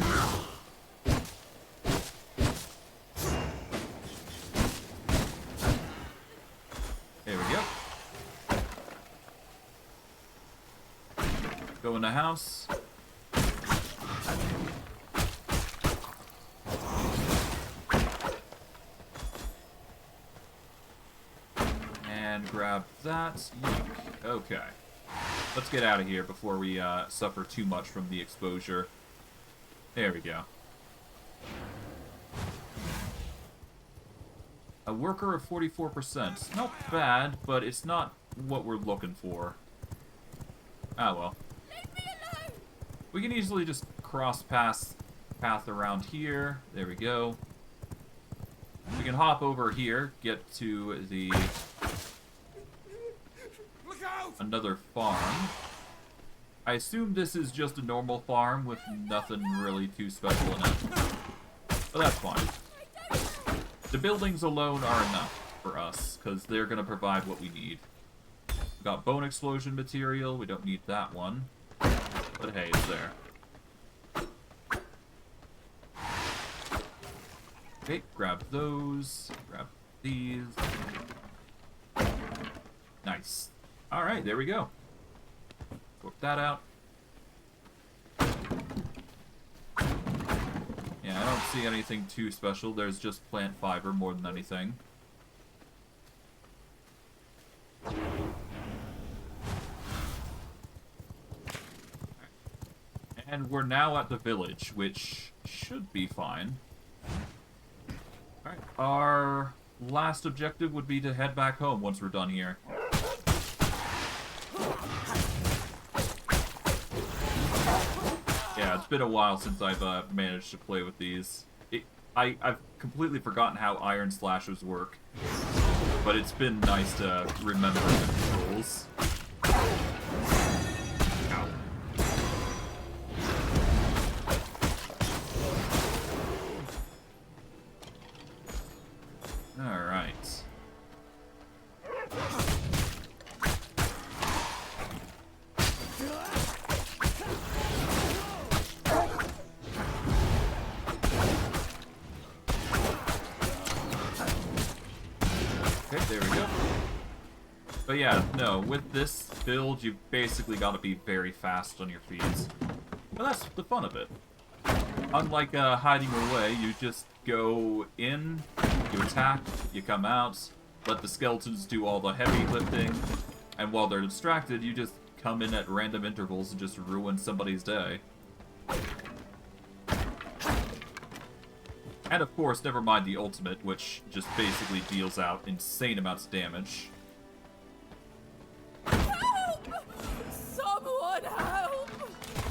There we go. Go in the house. And grab that. Yuck. Okay. Let's get out of here before we suffer too much from the exposure. There we go. A worker of 44%. Not bad, but it's not what we're looking for. Ah, well. Leave me alone. We can easily just cross path around here. There we go. We can hop over here, get to the another farm. I assume this is just a normal farm with nothing really too special in it. But that's fine. The buildings alone are enough for us, because they're going to provide what we need. We got bone explosion material, we don't need that one. But hey, it's there. Okay, grab those, grab these. Nice. Alright, there we go. Work that out. Yeah, I don't see anything too special. There's just plant fiber more than anything. And we're now at the village, which should be fine. Alright, our last objective would be to head back home once we're done here. Yeah, it's been a while since I've managed to play with these. I've completely forgotten how iron slashers work, but it's been nice to remember the controls. Ow. Alright. Okay, there we go. But yeah, no, with this build, you've basically got to be very fast on your feet. But that's the fun of it. Unlike hiding away, you just go in, you attack, you come out, let the skeletons do all the heavy lifting, and while they're distracted, you just come in at random intervals and just ruin somebody's day. And of course, never mind the ultimate, which just basically deals out insane amounts of damage. Help! Someone help!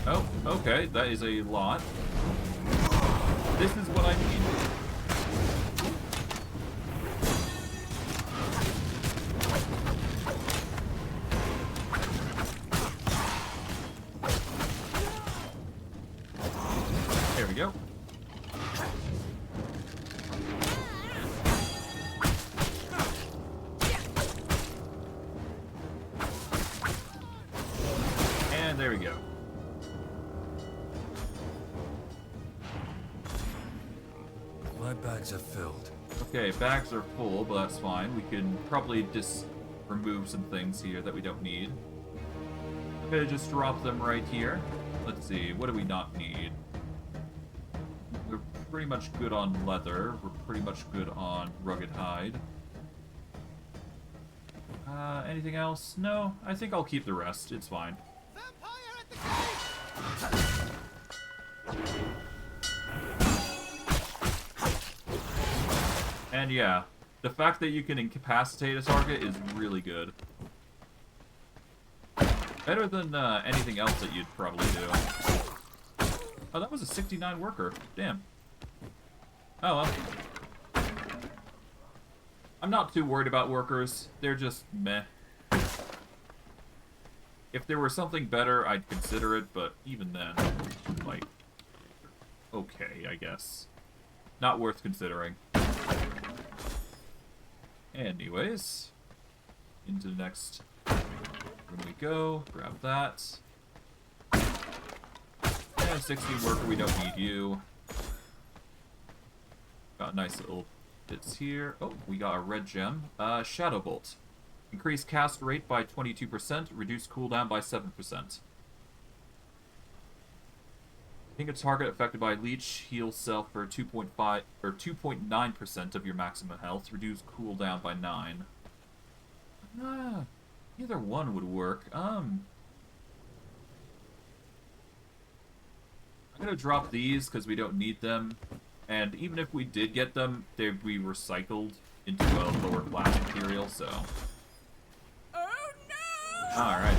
Oh, okay, that is a lot. This is what I need. There we go. And there we go. My bags are filled. Okay, bags are full, but that's fine. We can probably just remove some things here that we don't need. Okay, just drop them right here. Let's see, what do we not need? We're pretty much good on leather. We're pretty much good on rugged hide. Anything else? No, I think I'll keep the rest. It's fine. And yeah, the fact that you can incapacitate a target is really good. Better than anything else that you'd probably do. Oh, that was a 69 worker. Damn. Oh well. I'm not too worried about workers. They're just meh. If there were something better, I'd consider it, but even then, like, okay, I guess. Not worth considering. Anyways, into the next room we go. Grab that. And 16 worker, we don't need you. Got nice little bits here. Oh, we got a red gem. Shadow Bolt. Increase cast rate by 22%, reduce cooldown by 7%. Being a target affected by leech, heal self for 2.5 or 2.9% of your maximum health, reduce cooldown by 9. Either one would work. I'm gonna drop these because we don't need them, and even if we did get them, they'd be recycled into a lower class material. So. Oh no! All right.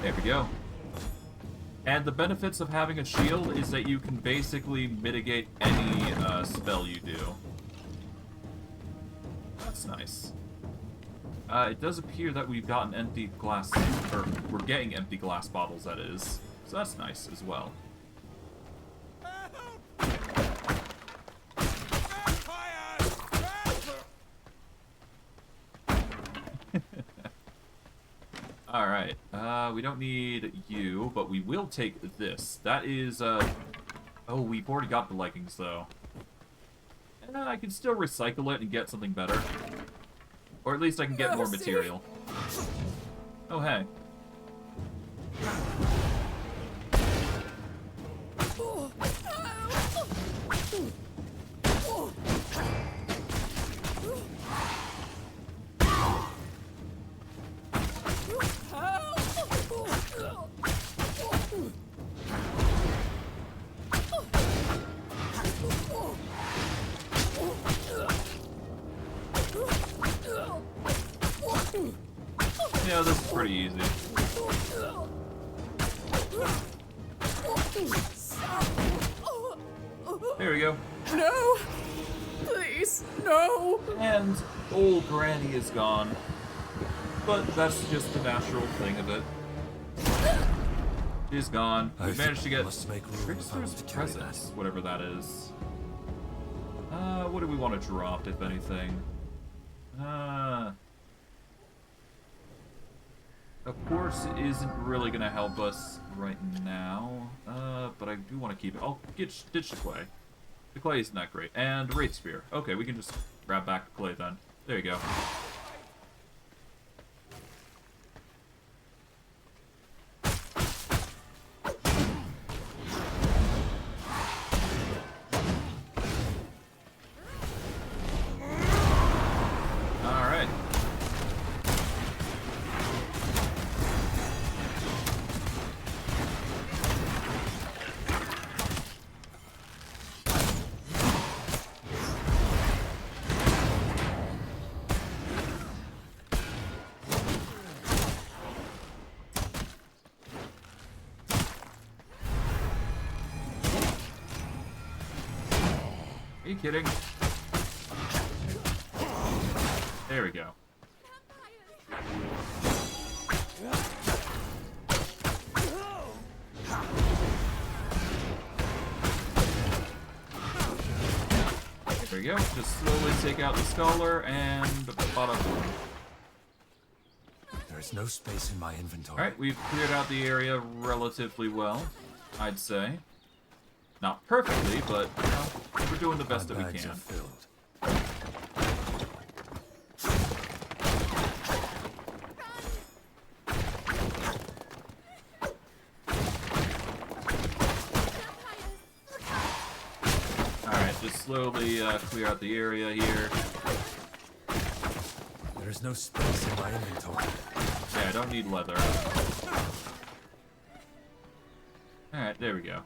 There we go. And the benefits of having a shield is that you can basically mitigate any spell you do. That's nice. It does appear that we've gotten empty glass, or we're getting empty glass bottles, that is. So that's nice as well. Alright, we don't need you, but we will take this. That is, oh, we've already got the leggings, though. I can still recycle it and get something better. Or at least I can get more material. Oh, hey. Yeah, this is pretty easy. There we go. No! Please, no! And old Granny is gone. But that's just the natural thing of it. She's gone. We managed to get Trickster's Presence, whatever that is. What do we want to drop, if anything? Of course, it isn't really going to help us right now, but I do want to keep it. I'll ditch the clay. The clay isn't that great. And Wraith Spear. Okay, we can just grab back the clay then. There you go. you kidding? There we go. There we go. Just slowly take out the scholar and bada boom. There is no space in my inventory. Alright, we've cleared out the area relatively well, I'd say. Not perfectly, but you know, we're doing the best that we Bags can. are filled. Alright, just slowly clear out the area here. There is no space in my inventory. Yeah, I don't need leather. Alright, there we go.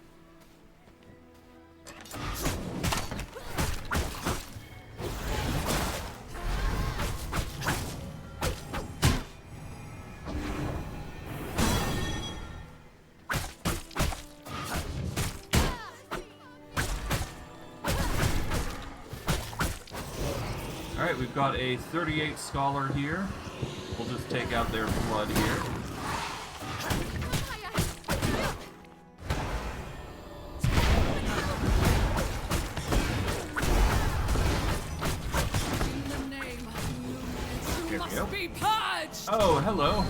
Alright, we've got a 38 scholar here. We'll just take out their blood here. In the name of Luminance, you Here we must go. be purged! Oh, hello.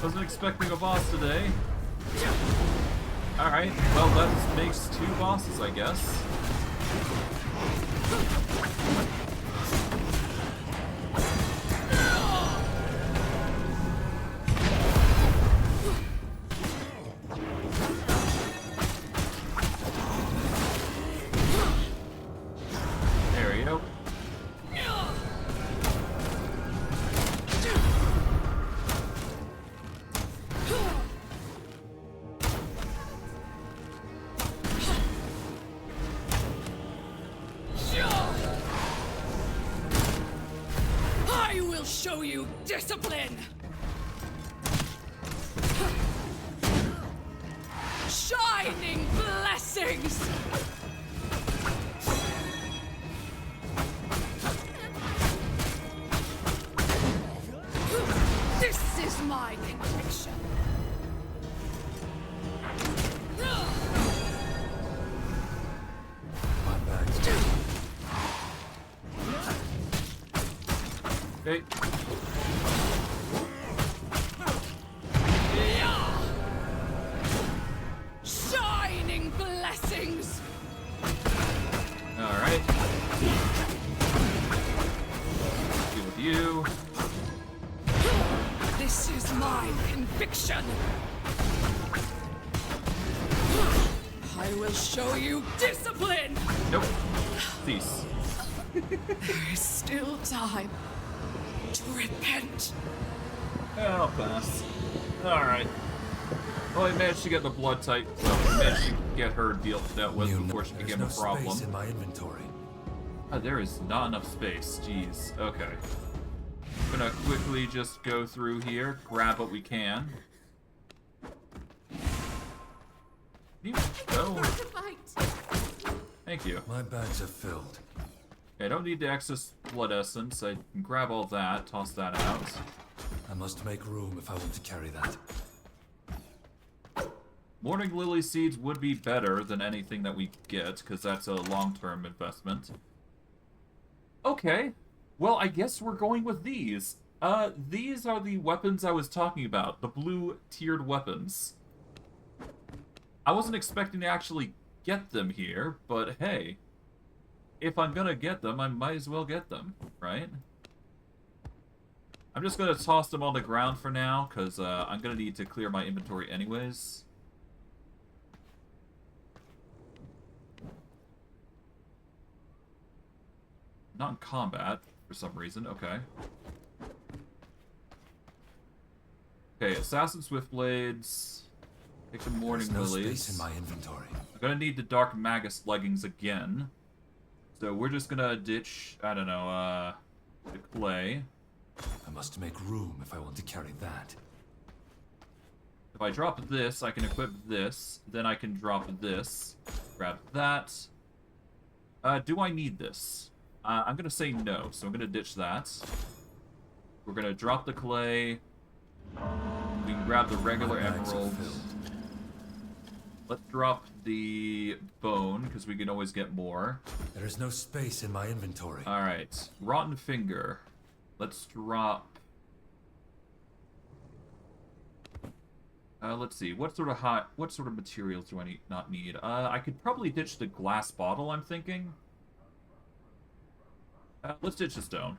Wasn't expecting a boss today. Alright, well that makes 2 bosses, I guess. There we go. I will show you discipline! Shining blessings! This is my conviction. My bags are filled. Okay. Shining blessings! Alright. Deal with you. This is my conviction. I will show you discipline! Nope. Cease. There is still time to repent. I'll pass. Alright. Well, I managed to get the blood type, so I managed to get her dealt with before she There's became no a problem. space in my inventory. There is not enough space. Jeez. Okay. I'm gonna quickly just go through here, grab what we can. You go. Thank you. My bags are filled. Okay, I don't need the excess blood essence. I can grab all that, toss that out. I must make room if I want to carry that. Morning Lily seeds would be better than anything that we get, because that's a long-term investment. Okay. Well, I guess we're going with these. These are the weapons I was talking about. The blue tiered weapons. I wasn't expecting to actually get them here, but hey. If I'm gonna get them, I might as well get them, right? I'm just gonna toss them on the ground for now, because I'm gonna need to clear my inventory anyways. Not in combat, for some reason. Okay. Okay, Assassin Swiftblades. Take the Morning There's no Lilies. space in my inventory. I'm gonna need the Dark Magus leggings again. So we're just gonna ditch, I don't know, the clay. I must make room if I want to carry that. If I drop this, I can equip this. Then I can drop this. Grab that. Do I need this? I'm gonna say no, so I'm gonna ditch that. We're gonna drop the clay. We can grab the regular My bags are emerald. filled. Let's drop the bone, because we can always get more. There is no space in my inventory. Alright, rotten finger. Let's drop... let's see, what sort of materials do I not need? I could probably ditch the glass bottle, I'm thinking. Let's ditch the stone.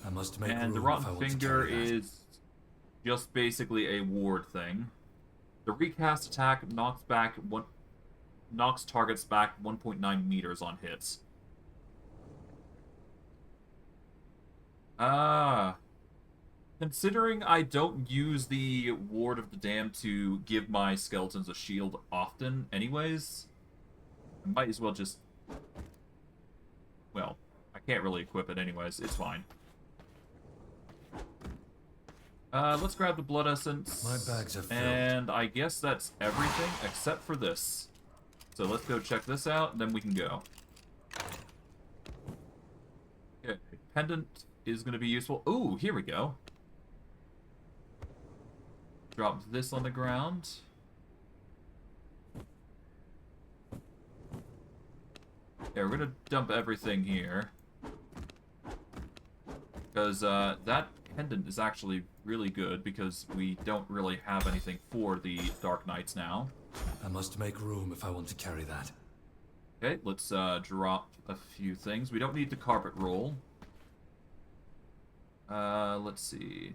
I must make And the room if I rotten want to finger carry that. is just basically a ward thing. The recast attack knocks targets back 1.9 meters on hits. Considering I don't use the Ward of the Damned to give my skeletons a shield often anyways, I might as well just... Well, I can't really equip it anyways, it's fine. Let's grab the blood essence. My bags are filled. And I guess that's everything except for this. So let's go check this out, and then we can go. Okay, pendant is going to be useful. Ooh, here we go. Drop this on the ground. Yeah, we're going to dump everything here. Because that pendant is actually really good, because we don't really have anything for the Dark Knights now. I must make room if I want to carry that. Okay, let's drop a few things. We don't need the carpet roll. Let's see.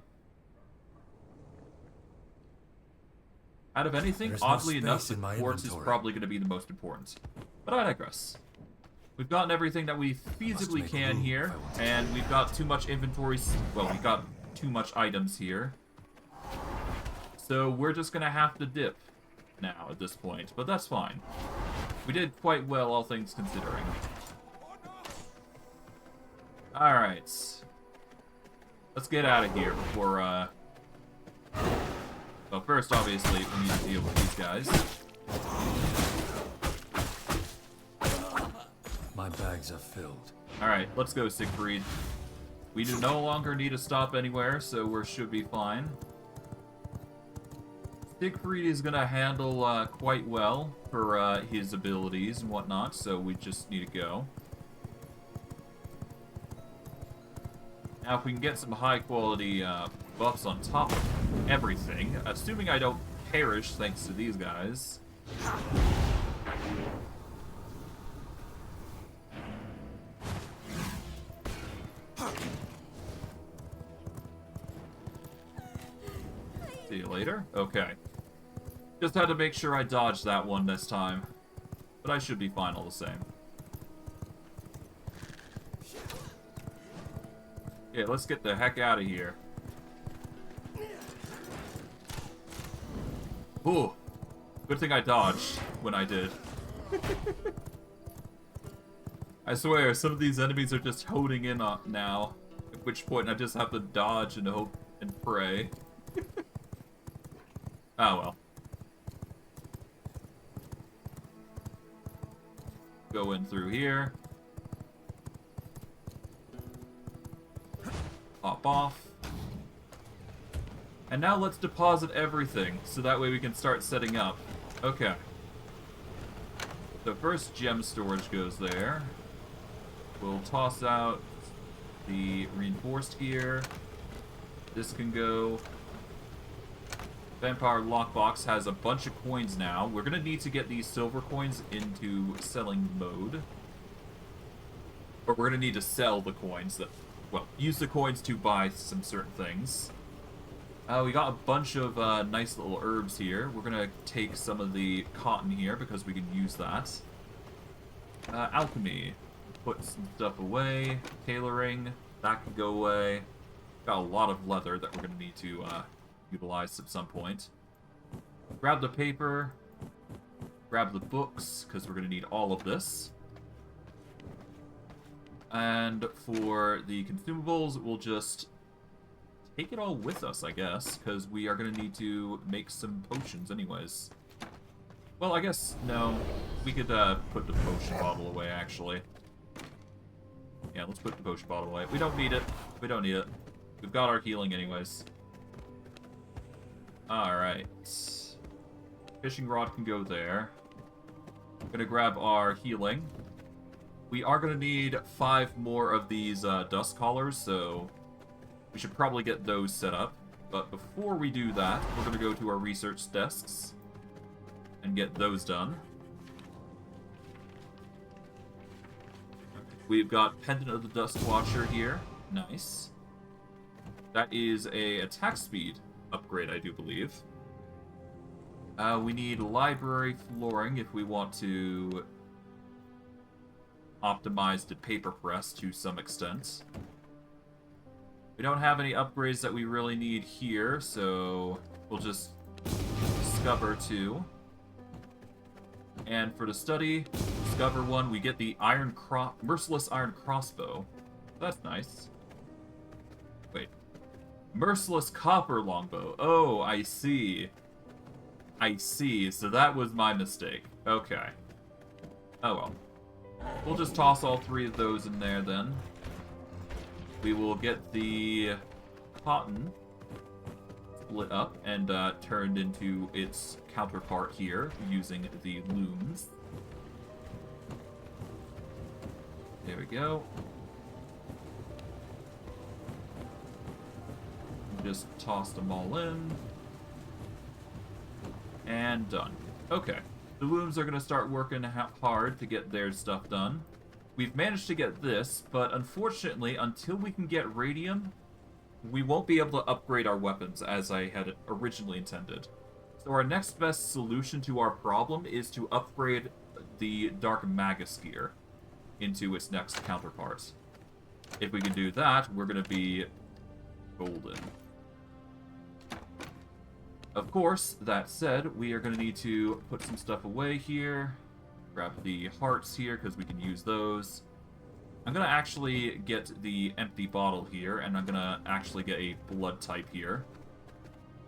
Out of anything, There's no oddly enough, space the in my quartz is inventory. probably going to be the most important. But I digress. We've gotten everything that we feasibly make can room here, if I want to. and we've got too much inventory. Well, we've got too much items here. So we're just going to have to dip now at this point, but that's fine. We did quite well, all things considering. Alright. Let's get out of here before, Well, first, obviously, we need to deal with these guys. My bags are filled. Alright, let's go, Siegfried. We do no longer need to stop anywhere, so we should be fine. Siegfried is going to handle quite well for his abilities and whatnot, so we just need to go. Now, if we can get some high-quality buffs on top of everything, assuming I don't perish thanks to these guys. See you later? Okay. Just had to make sure I dodged that one this time. But I should be fine all the same. Yeah, let's get the heck out of here. Ooh. Good thing I dodged when I did. I swear, some of these enemies are just holding in on now. At which point I just have to dodge and hope and pray. Oh well. Go in through here. Hop off. And now let's deposit everything, so that way we can start setting up. Okay. The first gem storage goes there. We'll toss out the reinforced gear. This can go. Vampire Lockbox has a bunch of coins now. We're going to need to get these silver coins into selling mode. Or we're going to need to sell the coins that... Well, use the coins to buy some certain things. We got a bunch of nice little herbs here. We're going to take some of the cotton here because we can use that. Alchemy. Put some stuff away. Tailoring. That can go away. Got a lot of leather that we're going to need to utilize at some point. Grab the paper. Grab the books, because we're going to need all of this. And for the consumables, we'll just take it all with us, I guess, because we are going to need to make some potions anyways. Well, I guess, no. We could put the potion bottle away, actually. Yeah, let's put the potion bottle away. We don't need it. We don't need it. We've got our healing anyways. Alright. Fishing rod can go there. I'm gonna grab our healing. We are gonna need 5 more of these dust collars, so we should probably get those set up. But before we do that, we're gonna go to our research desks and get those done. We've got Pendant of the Dust Watcher here. Nice. That is a attack speed upgrade, I do believe. We need library flooring if we want to optimize the paper press to some extent. We don't have any upgrades that we really need here, so we'll just discover 2. And for the study, discover 1, we get the Merciless Iron crossbow. That's nice. Wait. Merciless Copper Longbow. Oh, I see. I see. So that was my mistake. Okay. Oh well. We'll just toss all 3 of those in there then. We will get the cotton split up and turned into its counterpart here using the looms. There we go. Just toss them all in. And done. Okay. The looms are going to start working hard to get their stuff done. We've managed to get this, but unfortunately, until we can get radium, we won't be able to upgrade our weapons as I had originally intended. So our next best solution to our problem is to upgrade the Dark Magus gear into its next counterpart. If we can do that, we're going to be golden. Of course, that said, we are going to need to put some stuff away here. Grab the hearts here, because we can use those. I'm going to actually get the empty bottle here, and I'm going to actually get a blood type here.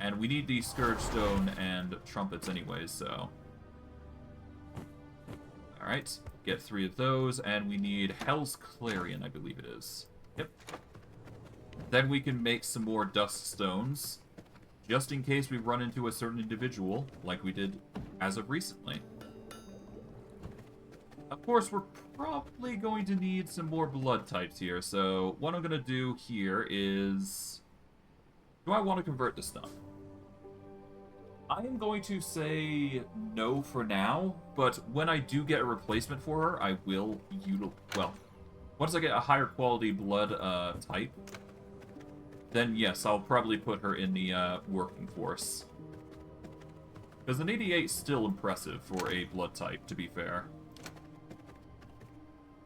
And we need the Scourge Stone and trumpets anyways, so... Alright, get 3 of those, and we need Hell's Clarion, I believe it is. Yep. Then we can make some more Dust Stones, just in case we run into a certain individual, like we did as of recently. Of course, we're probably going to need some more blood types here, so what I'm going to do here is... Do I want to convert this stuff? I am going to say no for now, but when I do get a replacement for her, I will utilize... Well, once I get a higher quality blood type, then yes, I'll probably put her in the working force. Because an 88 is still impressive for a blood type, to be fair.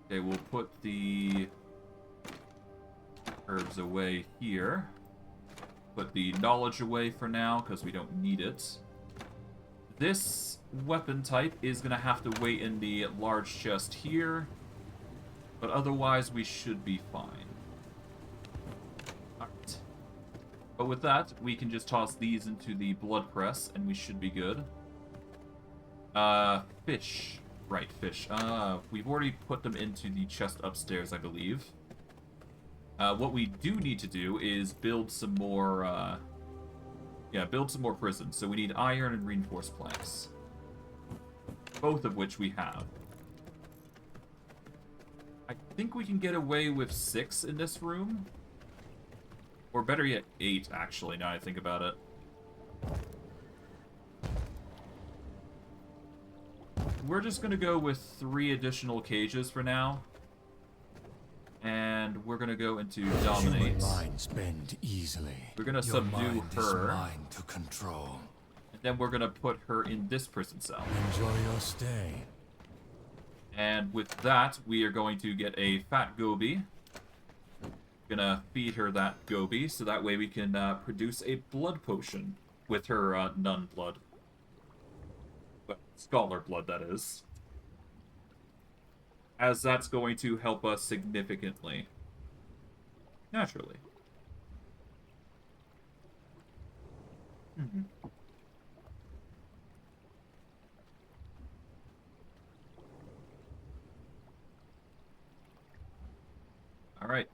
Okay, we'll put the herbs away here. Put the knowledge away for now, because we don't need it. This weapon type is going to have to wait in the large chest here. But otherwise, we should be fine. Alright. But with that, we can just toss these into the blood press, and we should be good. Fish. Right, fish. We've already put them into the chest upstairs, I believe. What we do need to do is build some more, build some more prisons. So we need iron and reinforced planks. Both of which we have. I think we can get away with 6 in this room. Or better yet, 8, actually, now I think about it. We're just going to go with 3 additional cages for now. And we're going to go into dominate. Human minds bend easily. We're going to Your subdue mind is her. mine to control. And then we're going to put her in this prison cell. Enjoy your stay. And with that, we are going to get a fat goby. Gonna feed her that goby, so that way we can produce a blood potion with her nun blood. Well, scholar blood, that is. As that's going to help us significantly. Naturally. Alright.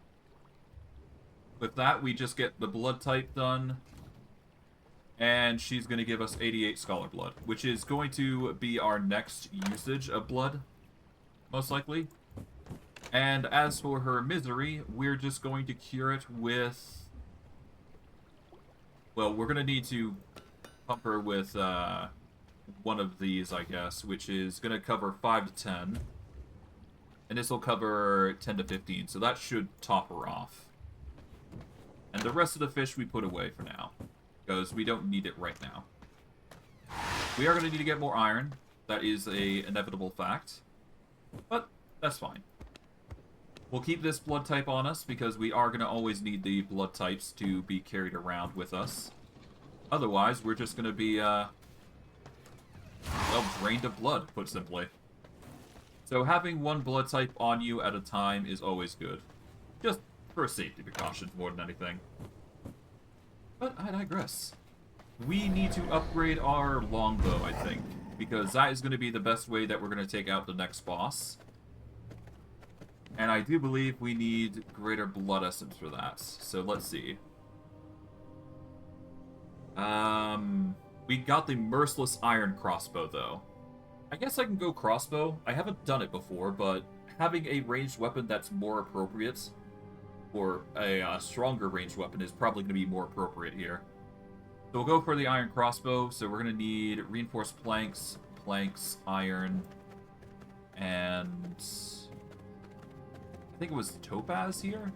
With that, we just get the blood type done. And she's going to give us 88 Scholar Blood, which is going to be our next usage of blood, most likely. And as for her misery, we're just going to cure it with... Well, we're going to need to pump her with one of these, I guess, which is going to cover 5 to 10. And this will cover 10 to 15, so that should top her off. And the rest of the fish we put away for now, because we don't need it right now. We are going to need to get more iron. That is a inevitable fact. But that's fine. We'll keep this blood type on us, because we are going to always need the blood types to be carried around with us. Otherwise, we're just going to be, well, drained of blood, put simply. So having one blood type on you at a time is always good. Just for safety precautions more than anything. But I digress. We need to upgrade our longbow, I think, because that is going to be the best way that we're going to take out the next boss. And I do believe we need greater blood essence for that. So let's see. We got the Merciless Iron crossbow, though. I guess I can go crossbow. I haven't done it before, but having a ranged weapon that's more appropriate, or a stronger ranged weapon, is probably going to be more appropriate here. So we'll go for the iron crossbow. So we're going to need reinforced planks, iron, and I think it was topaz here?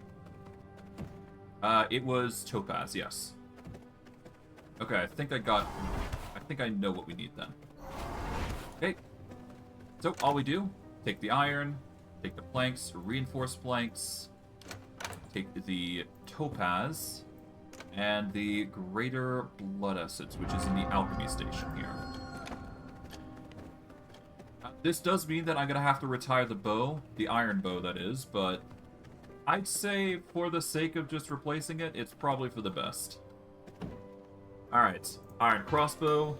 It was topaz, yes. Okay, I think I know what we need then. Okay. So all we do, take the iron, take the planks, reinforce planks, take the topaz, and the greater blood essence, which is in the alchemy station here. This does mean that I'm going to have to retire the bow, the iron bow that is, but I'd say for the sake of just replacing it, it's probably for the best. Alright, iron crossbow.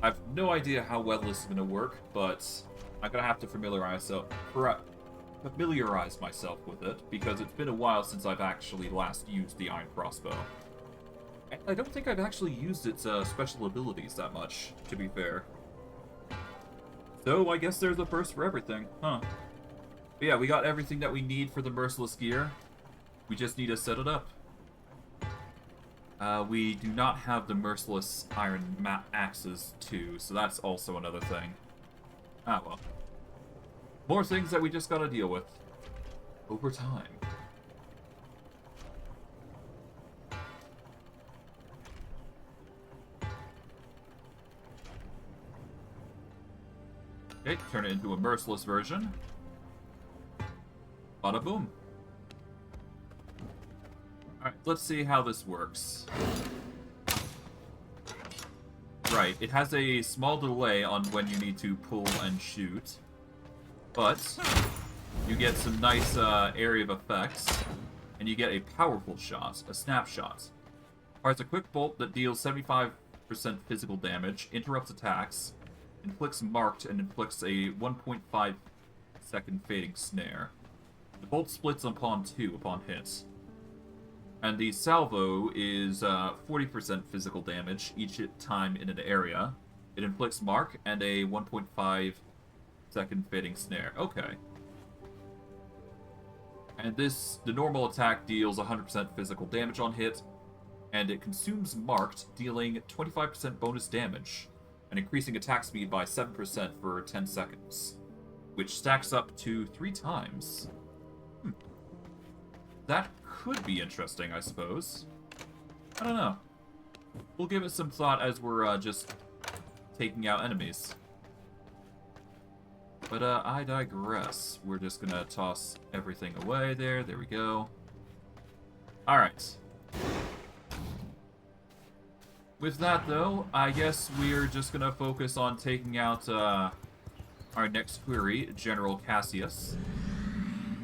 I have no idea how well this is going to work, but I'm going to have to familiarize myself with it, because it's been a while since I've actually last used the iron crossbow. And I don't think I've actually used its special abilities that much, to be fair. So I guess there's a first for everything, huh? But yeah, we got everything that we need for the Merciless gear. We just need to set it up. We do not have the Merciless Iron axes, too, so that's also another thing. Ah, well. More things that we just gotta deal with. Over time. Okay, turn it into a Merciless version. Bada boom. Alright, let's see how this works. Right, it has a small delay on when you need to pull and shoot. But you get some nice area of effects, and you get a powerful shot, a snapshot. Fires a quick bolt that deals 75% physical damage, interrupts attacks, inflicts marked, and inflicts a 1.5 second fading snare. The bolt splits upon 2 upon hit. And the salvo is 40% physical damage each time in an area. It inflicts mark and a 1.5 second fading snare. Okay. And the normal attack deals 100% physical damage on hit, and it consumes marked, dealing 25% bonus damage, and increasing attack speed by 7% for 10 seconds, which stacks up to 3 times. That could be interesting, I suppose. I don't know. We'll give it some thought as we're just taking out enemies. But I digress. We're just gonna toss everything away there. There we go. Alright. With that, though, I guess we're just gonna focus on taking out our next query, General Cassius.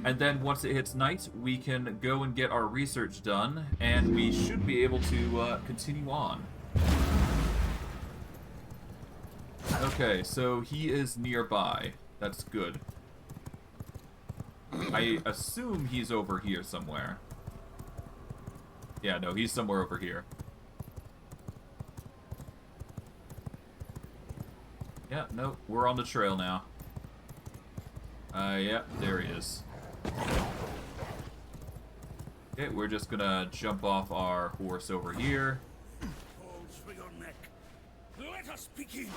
And then once it hits night, we can go and get our research done, and we should be able to continue on. Okay, so he is nearby. That's good. I assume he's over here somewhere. Yeah, no, he's somewhere over here. Yeah, no, we're on the trail now. Yeah, there he is. Okay, we're just gonna jump off our horse over here. Calls for your neck. Let us begin.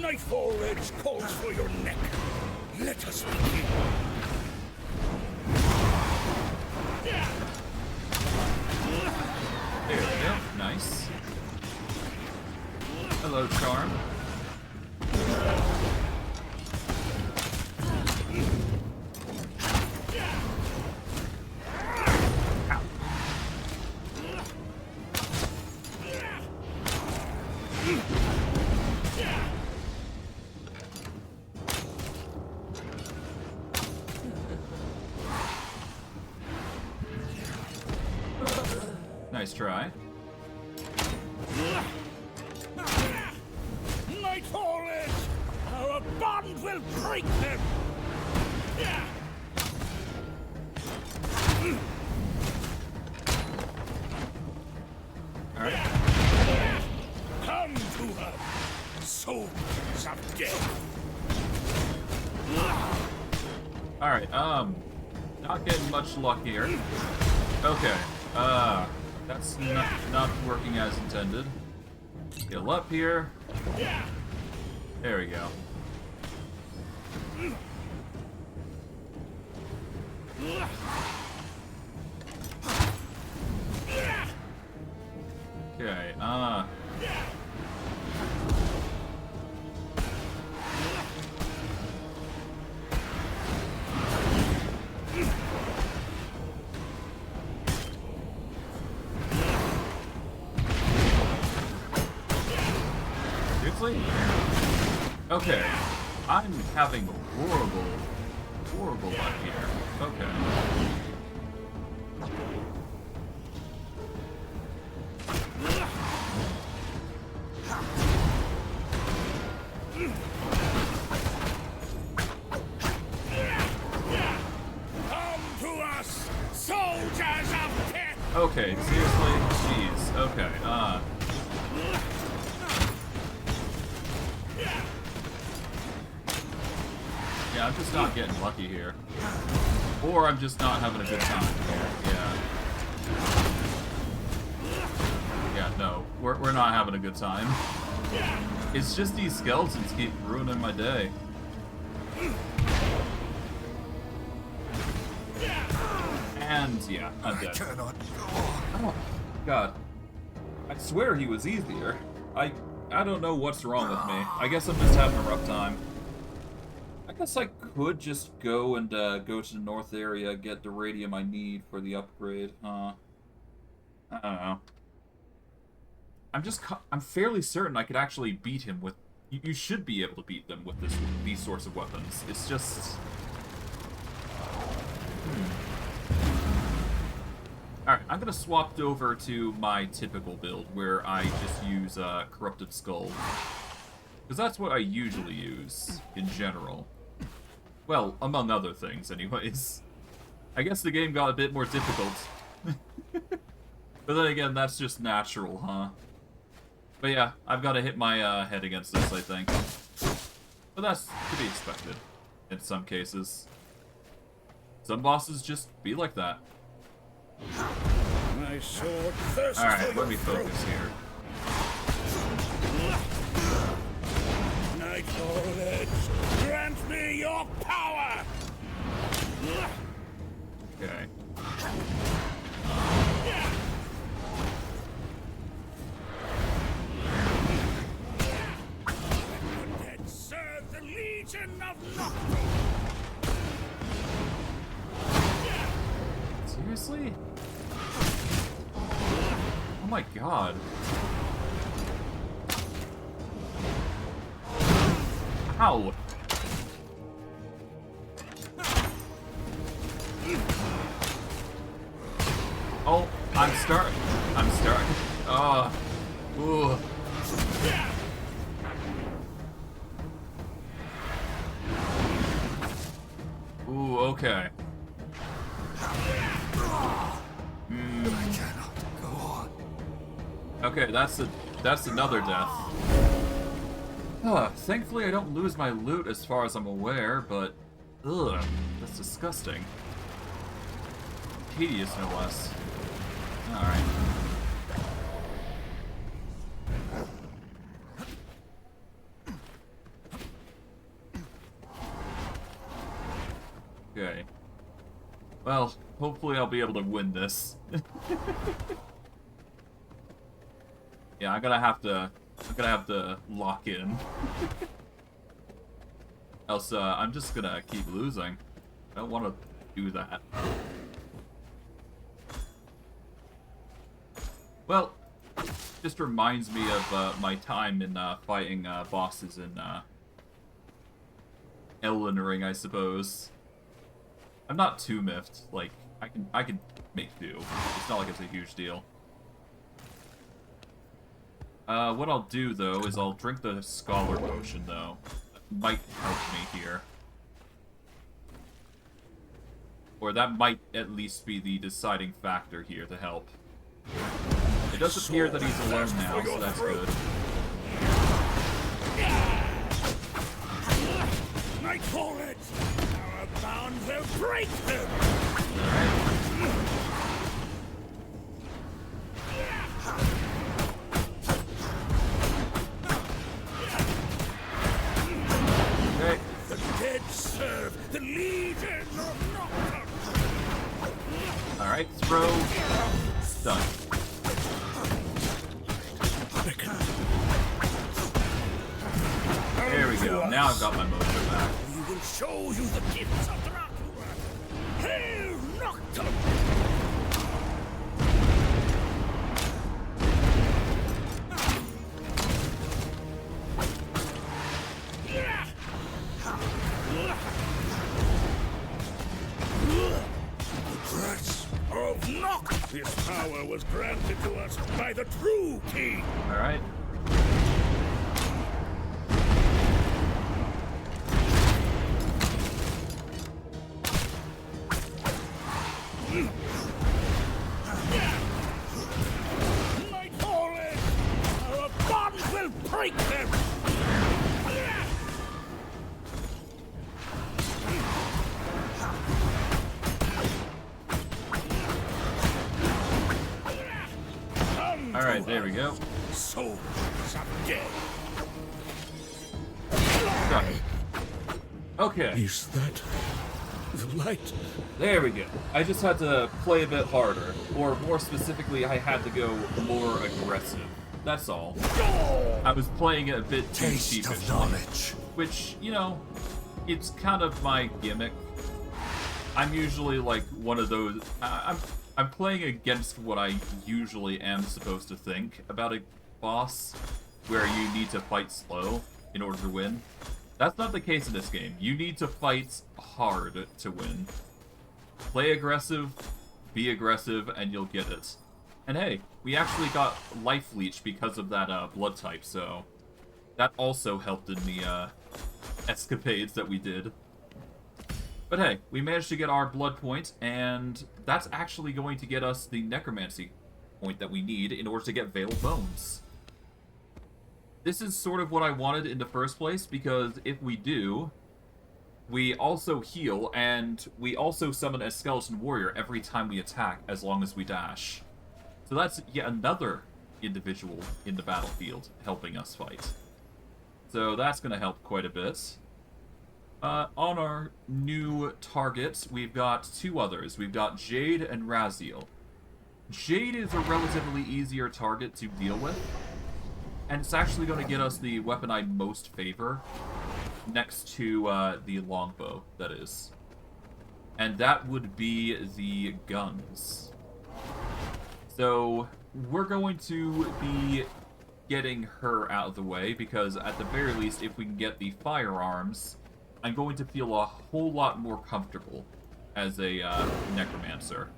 Nightfall edge calls for your neck. Let us begin. There we go. Nice. Hello, Charm. Nice try. Nightfall edge! Our bond will break them! Alright. Come to her, souls of death! Alright, not getting much luck here. Okay, that's not working as intended. Heal up here. There we go. Okay, seriously? Okay, I'm having horrible luck here. Okay. Come to us, soldiers of death! Okay, seriously? Jeez, okay, yeah, I'm just not getting lucky here. Or I'm just not having a good time here, yeah. Yeah, no, we're not having a good time. It's just these skeletons keep ruining my day. And, yeah, I'm dead. Oh, God. I swear he was easier. I don't know what's wrong with me. I guess I'm just having a rough time. I guess I could just go and go to the north area, get the radium I need for the upgrade. I don't know. I'm fairly certain I could actually beat him with. You should be able to beat them with these sorts of weapons. It's just. Alright, I'm gonna swap over to my typical build, where I just use Corrupted Skull. Because that's what I usually use, in general. Well, among other things, anyways. I guess the game got a bit more difficult. But then again, that's just natural, huh? But yeah, I've got to hit my head against this, I think. But that's to be expected, in some cases. Some bosses just be like that. My sword thirsts Alright, for let me your throat. focus here. Nightfall edge, grant me your power! Okay. Dead serve the Legion of Nocturne! Seriously? Oh my god. Ow! Oh, I'm starting. Ah. Ooh. Ooh, okay. I cannot go on. Okay, that's another death. Thankfully I don't lose my loot as far as I'm aware, but ugh, that's disgusting. Tedious, no less. Alright. Okay. Well, hopefully I'll be able to win this. Yeah, I'm gonna have to lock in. Else, I'm just gonna keep losing. I don't want to do that. Well, just reminds me of my time in fighting bosses in Elden Ring, I suppose. I'm not too miffed. Like, I can make do. It's not like it's a huge deal. What I'll do, though, is I'll drink the Scholar Potion, though. That might help me here. Or that might at least be the deciding factor here to help. It does appear that he's alone now, so that's good. Nightfall Edge! Our bound will break them! Okay. The dead serve the Legion of Nocturne! Alright, throw. Done. There we go. Now I've got my mojo back. We will show you the gifts of Dracula! Hail Nocturne! Of Noct! This power was granted to us by the true king! Alright. Nightfall Edge! Our bonds will break them! Alright, there we go. Souls of dead. Done. Okay. Is that the light? There we go. I just had to play a bit harder. Or more specifically, I had to go more aggressive. That's all. I was playing it a bit too Taste sheepishly. of knowledge. Which, you know, it's kind of my gimmick. I'm usually like one of those... I'm playing against what I usually am supposed to think about a boss, where you need to fight slow in order to win. That's not the case in this game. You need to fight hard to win. Play aggressive, be aggressive, and you'll get it. And hey, we actually got Life Leech because of that blood type, so that also helped in the escapades that we did. But hey, we managed to get our blood point, and that's actually going to get us the necromancy point that we need in order to get Veil of Bones. This is sort of what I wanted in the first place, because if we do, we also heal, and we also summon a skeleton warrior every time we attack, as long as we dash. So that's yet another individual in the battlefield helping us fight. So that's going to help quite a bit. On our new targets, we've got two others. We've got Jade and Raziel. Jade is a relatively easier target to deal with, and it's actually going to get us the weapon I most favor, next to the Longbow, that is. And that would be the guns. So, we're going to be getting her out of the way, because at the very least, if we can get the firearms, I'm going to feel a whole lot more comfortable as a necromancer.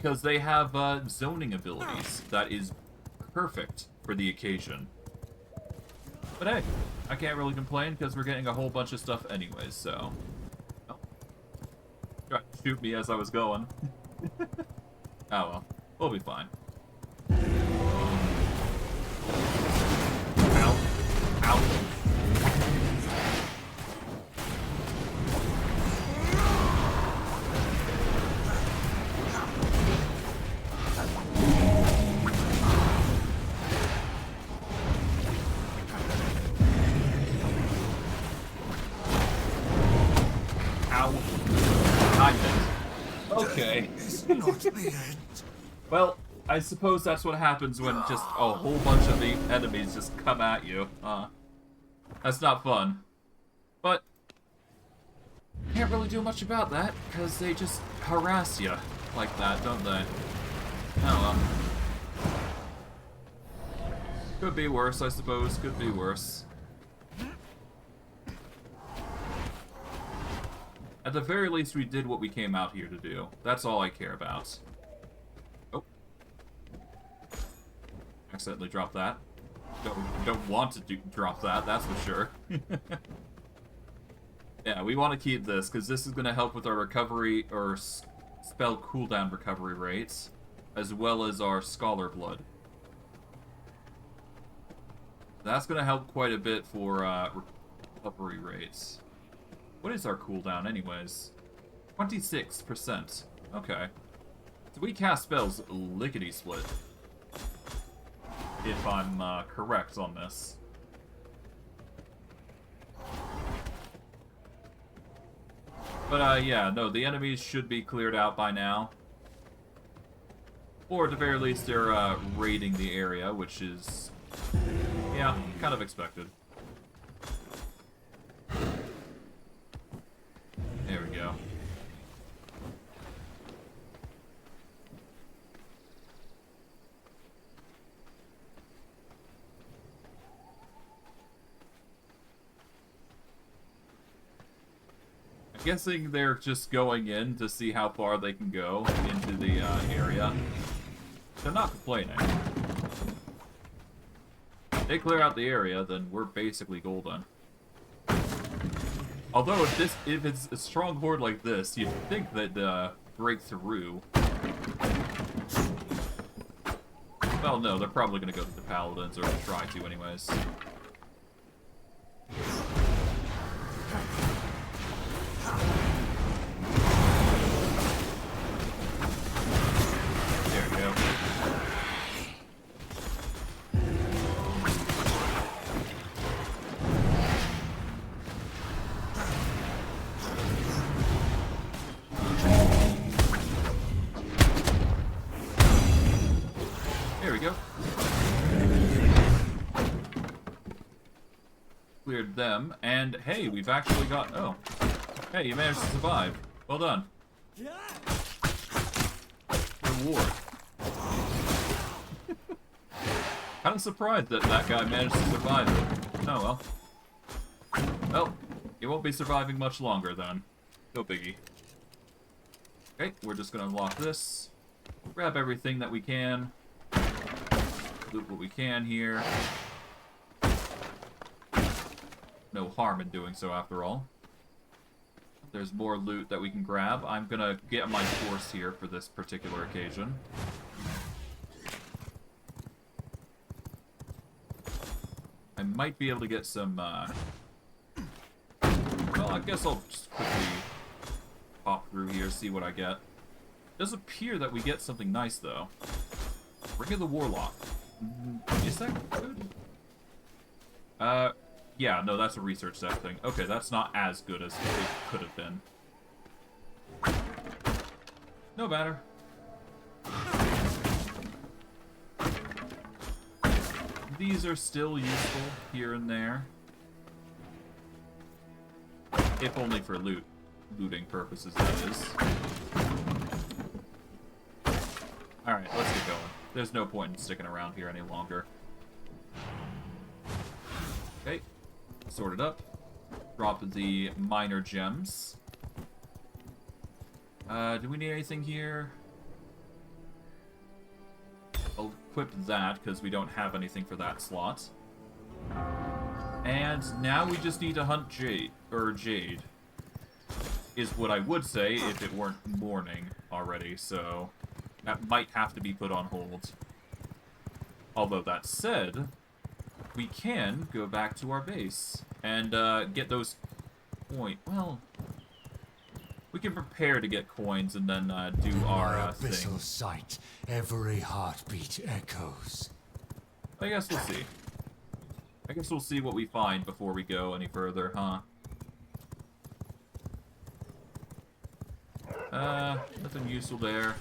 because they have zoning abilities that is perfect for the occasion. But hey, I can't really complain because we're getting a whole bunch of stuff anyways, so... Oh. Try to shoot me as I was going. Oh well, we'll be fine. Ow. Ow. Okay. Not the end. Well, I suppose that's what happens when just a whole bunch of the enemies just come at you. That's not fun. But can't really do much about that, because they just harass you like that, don't they? Oh well. Could be worse, I suppose. Could be worse. At the very least, we did what we came out here to do. That's all I care about. Oh. Accidentally dropped that. Don't want to drop that, that's for sure. Yeah, we want to keep this, because this is going to help with our recovery, or spell cooldown recovery rates, as well as our Scholar Blood. That's going to help quite a bit for recovery rates. What is our cooldown, anyways? 26%. Okay. So we cast spells lickety-split. If I'm correct on this. But, yeah, no, the enemies should be cleared out by now. Or, at the very least, they're raiding the area, which is, yeah, kind of expected. There we go. I'm guessing they're just going in to see how far they can go into the area. They're not complaining. If they clear out the area, then we're basically golden. Although if it's a strong horde like this, you'd think they'd break through. Well, no, they're probably going to go to the paladins, or try to anyways. There we go. There we go. Cleared them, and hey, we've actually got... Oh. Hey, you managed to survive. Well done. Reward. Kind of surprised that that guy managed to survive it. Oh well. Well, he won't be surviving much longer then. No biggie. Okay, we're just gonna unlock this. Grab everything that we can. Loot what we can here. No harm in doing so, after all. There's more loot that we can grab. I'm gonna get my horse here for this particular occasion. I might be able to get some, well, I guess I'll just quickly pop through here, see what I get. It does appear that we get something nice, though. Ring of the Warlock. Is that good? Yeah, no, that's a research deck thing. Okay, that's not as good as it could have been. No matter. These are still useful here and there. If only for looting purposes, that is. Alright, let's get going. There's no point in sticking around here any longer. Okay. Sorted up. Drop the minor gems. Do we need anything here? equip that, because we don't have anything for that slot. And now we just need to hunt Jade, is what I would say if it weren't morning already, so that might have to be put on hold. Although that said, we can go back to our base and get those well, we can prepare to get coins and then do our abyssal thing. sight, every heartbeat echoes. I guess we'll see. I guess we'll see what we find before we go any further, huh? Nothing useful there.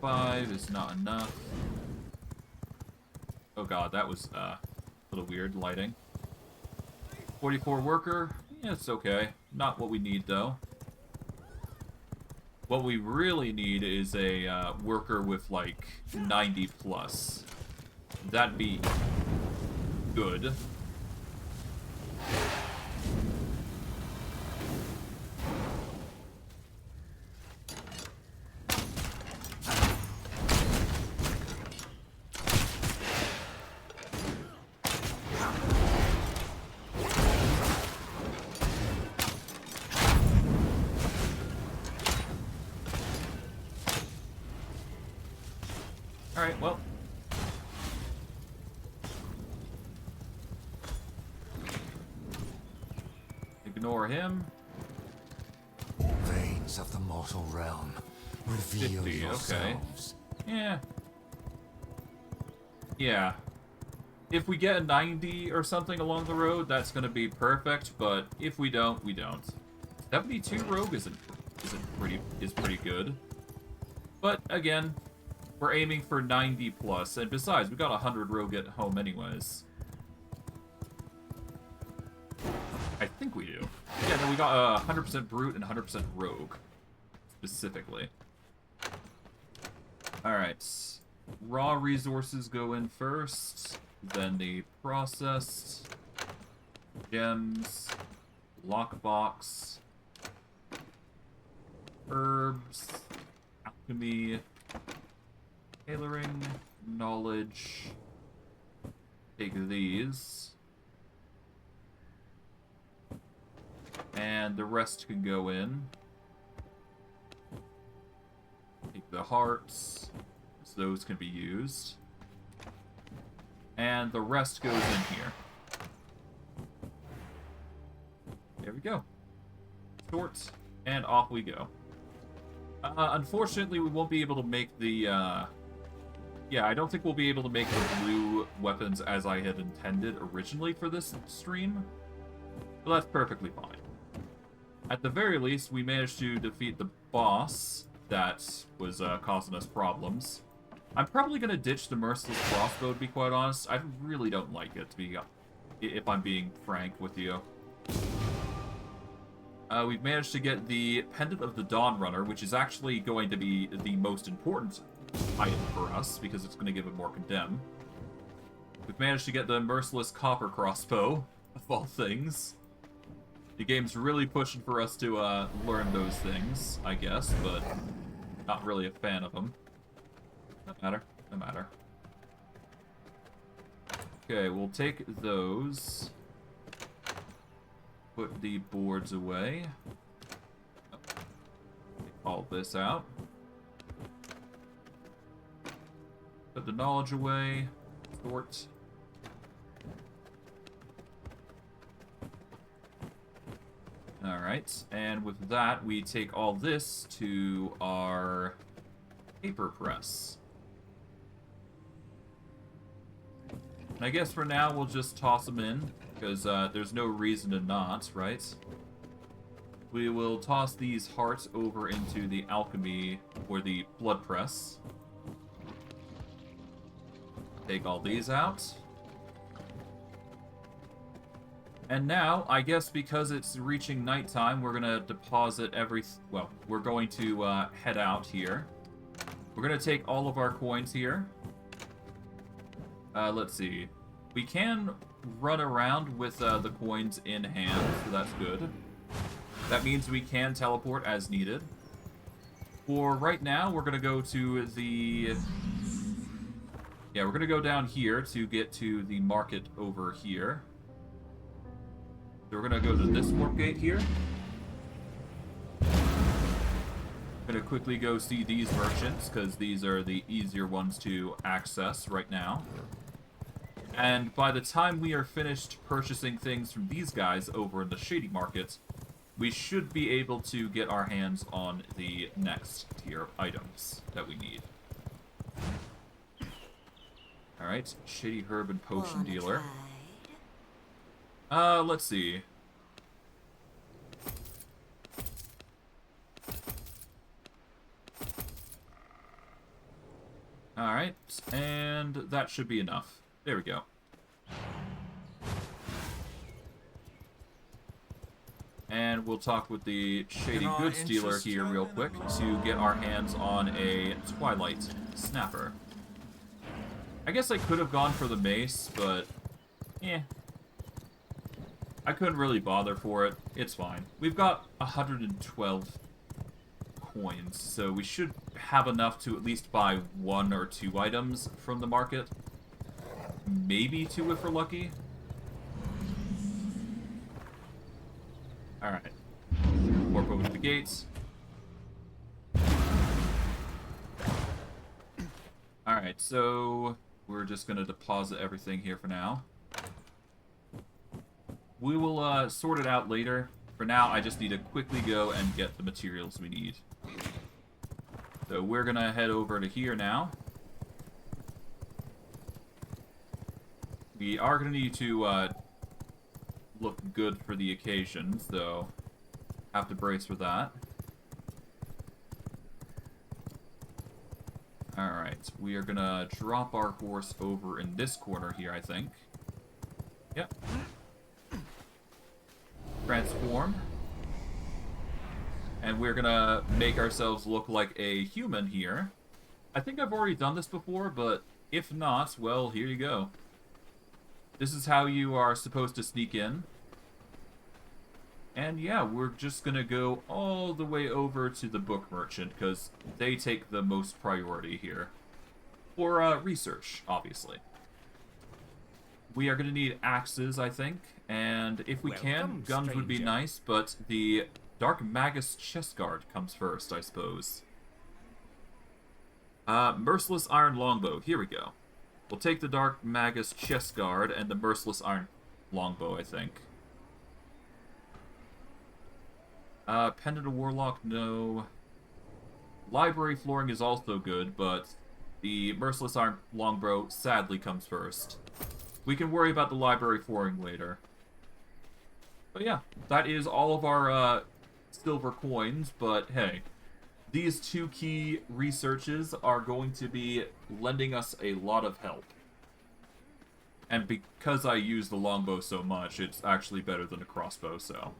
Five is not enough. Oh god, that was a little weird lighting. 44 worker, yeah, it's okay. Not what we need though. What we really need is a worker with like 90 plus. That'd be good. Alright, well. Ignore him. Veins of the mortal realm, reveal 50, yourselves. okay. Yeah. Yeah. If we get a 90 or something along the road, that's gonna be perfect, but if we don't, we don't. 72 rogue is pretty good. But again, we're aiming for 90 plus, and besides, we got 100 rogue at home anyways. I think we do. Yeah, no, we got 100% brute and 100% rogue, specifically. Alright. Raw resources go in first, then the processed, gems, lockbox, herbs, alchemy, tailoring, knowledge. Take these. And the rest can go in. Take the hearts, so those can be used. And the rest goes in here. There we go. Short, and off we go. Unfortunately, we won't be able to make the, yeah, I don't think we'll be able to make the blue weapons as I had intended originally for this stream. But that's perfectly fine. At the very least, we managed to defeat the boss that was causing us problems. I'm probably going to ditch the Merciless crossbow, to be quite honest. I really don't like it, to be, if I'm being frank with you. We've managed to get the Pendant of the Dawn Runner, which is actually going to be the most important item for us, because it's going to give it more condemn. We've managed to get the Merciless Copper Crossbow, of all things. The game's really pushing for us to learn those things, I guess, but not really a fan of them. No matter. No matter. Okay, we'll take those. Put the boards away. Take all this out. Put the knowledge away. Sort. Alright, and with that, we take all this to our paper press. I guess for now, we'll just toss them in, because there's no reason to not, right? We will toss these hearts over into the alchemy, or the blood press. Take all these out. And now, I guess because it's reaching nighttime, we're going to deposit well, we're going to head out here. We're going to take all of our coins here. Let's see. We can run around with the coins in hand, so that's good. That means we can teleport as needed. For right now, we're going to go to the... Yeah, we're going to go down here to get to the market over here. So we're going to go to this warp gate here. Going to quickly go see these merchants, because these are the easier ones to access right now. And by the time we are finished purchasing things from these guys over in the Shady Market, we should be able to get our hands on the next tier of items that we need. Alright, Shady Herb and Potion Dealer. Let's see. Alright, and that should be enough. There we go. And we'll talk with the Shady Goods dealer here real quick to get our hands on a Twilight Snapper. I guess I could have gone for the Mace, but... eh. I couldn't really bother for it. It's fine. We've got 112 coins, so we should have enough to at least buy 1 or 2 items from the market. Maybe 2 if we're lucky. Alright. Warp over to the gates. Alright, so we're just going to deposit everything here for now. We will sort it out later. For now, I just need to quickly go and get the materials we need. So we're going to head over to here now. We are going to need to look good for the occasion, so have to brace for that. Alright, we are going to drop our horse over in this corner here, I think. Yep. Transform. And we're gonna make ourselves look like a human here. I think I've already done this before, but if not, well, here you go. This is how you are supposed to sneak in. And yeah, we're just gonna go all the way over to the book merchant, because they take the most priority here. For research, obviously. We are gonna need axes, I think, and if we can, guns would be nice, but the Dark Magus chest guard comes first, I suppose. Merciless Iron Longbow. Here we go. We'll take the Dark Magus chest guard and the Merciless Iron Longbow, I think. Pendant of Warlock, no. Library flooring is also good, but the Merciless Iron Longbow sadly comes first. We can worry about the library flooring later. But yeah, that is all of our silver coins, but hey, these 2 key researches are going to be lending us a lot of help. And because I use the longbow so much, it's actually better than a crossbow, so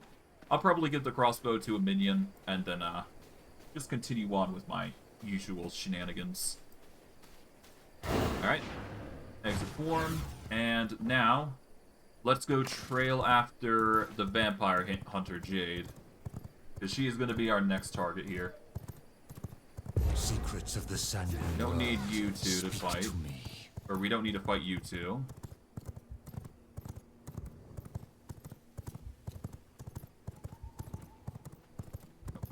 I'll probably give the crossbow to a minion, and then just continue on with my usual shenanigans. Alright, exit form, and now let's go trail after the vampire hunter Jade, because she is going to be our next target here. Secrets of the Sanguine Don't need World, you two to speak fight. to me. Or we don't need to fight you two.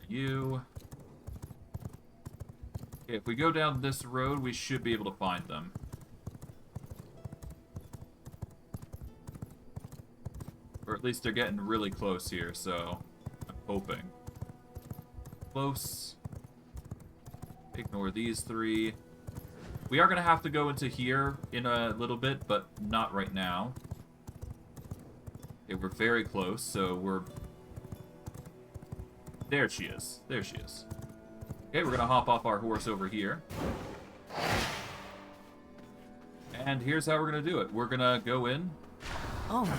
You. Okay, if we go down this road, we should be able to find them. Or at least they're getting really close here, so I'm hoping. Close. Ignore these 3. We are going to have to go into here in a little bit, but not right now. Okay, we're very close, so we're... There she is. There she is. Okay, we're going to hop off our horse over here. And here's how we're going to do it. We're going to go in. All right.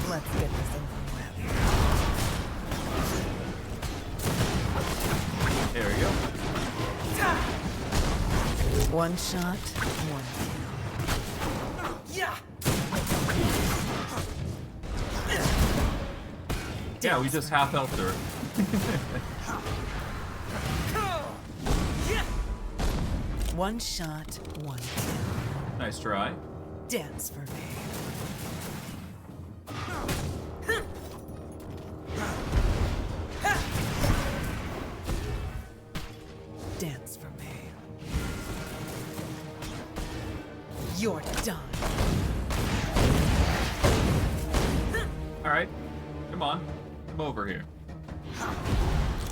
Let's get this over with. There we go. One shot, one kill. Yeah. Yeah, we just half-healthed her. One shot, one kill. Nice try. Dance for me. Dance for me. You're done. Alright. Come on. Come over here.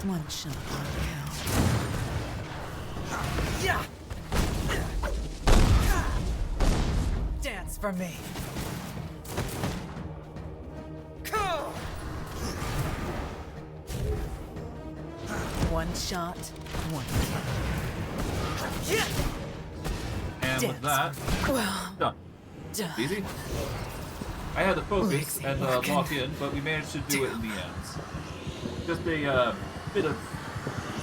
One shot, one kill. Yeah. Dance for me. One shot, one kill. Yeah. And with that, Well, done. done. Easy. I had to focus Legs ain't and working. lock in, but we managed to do it in the end. Just a bit of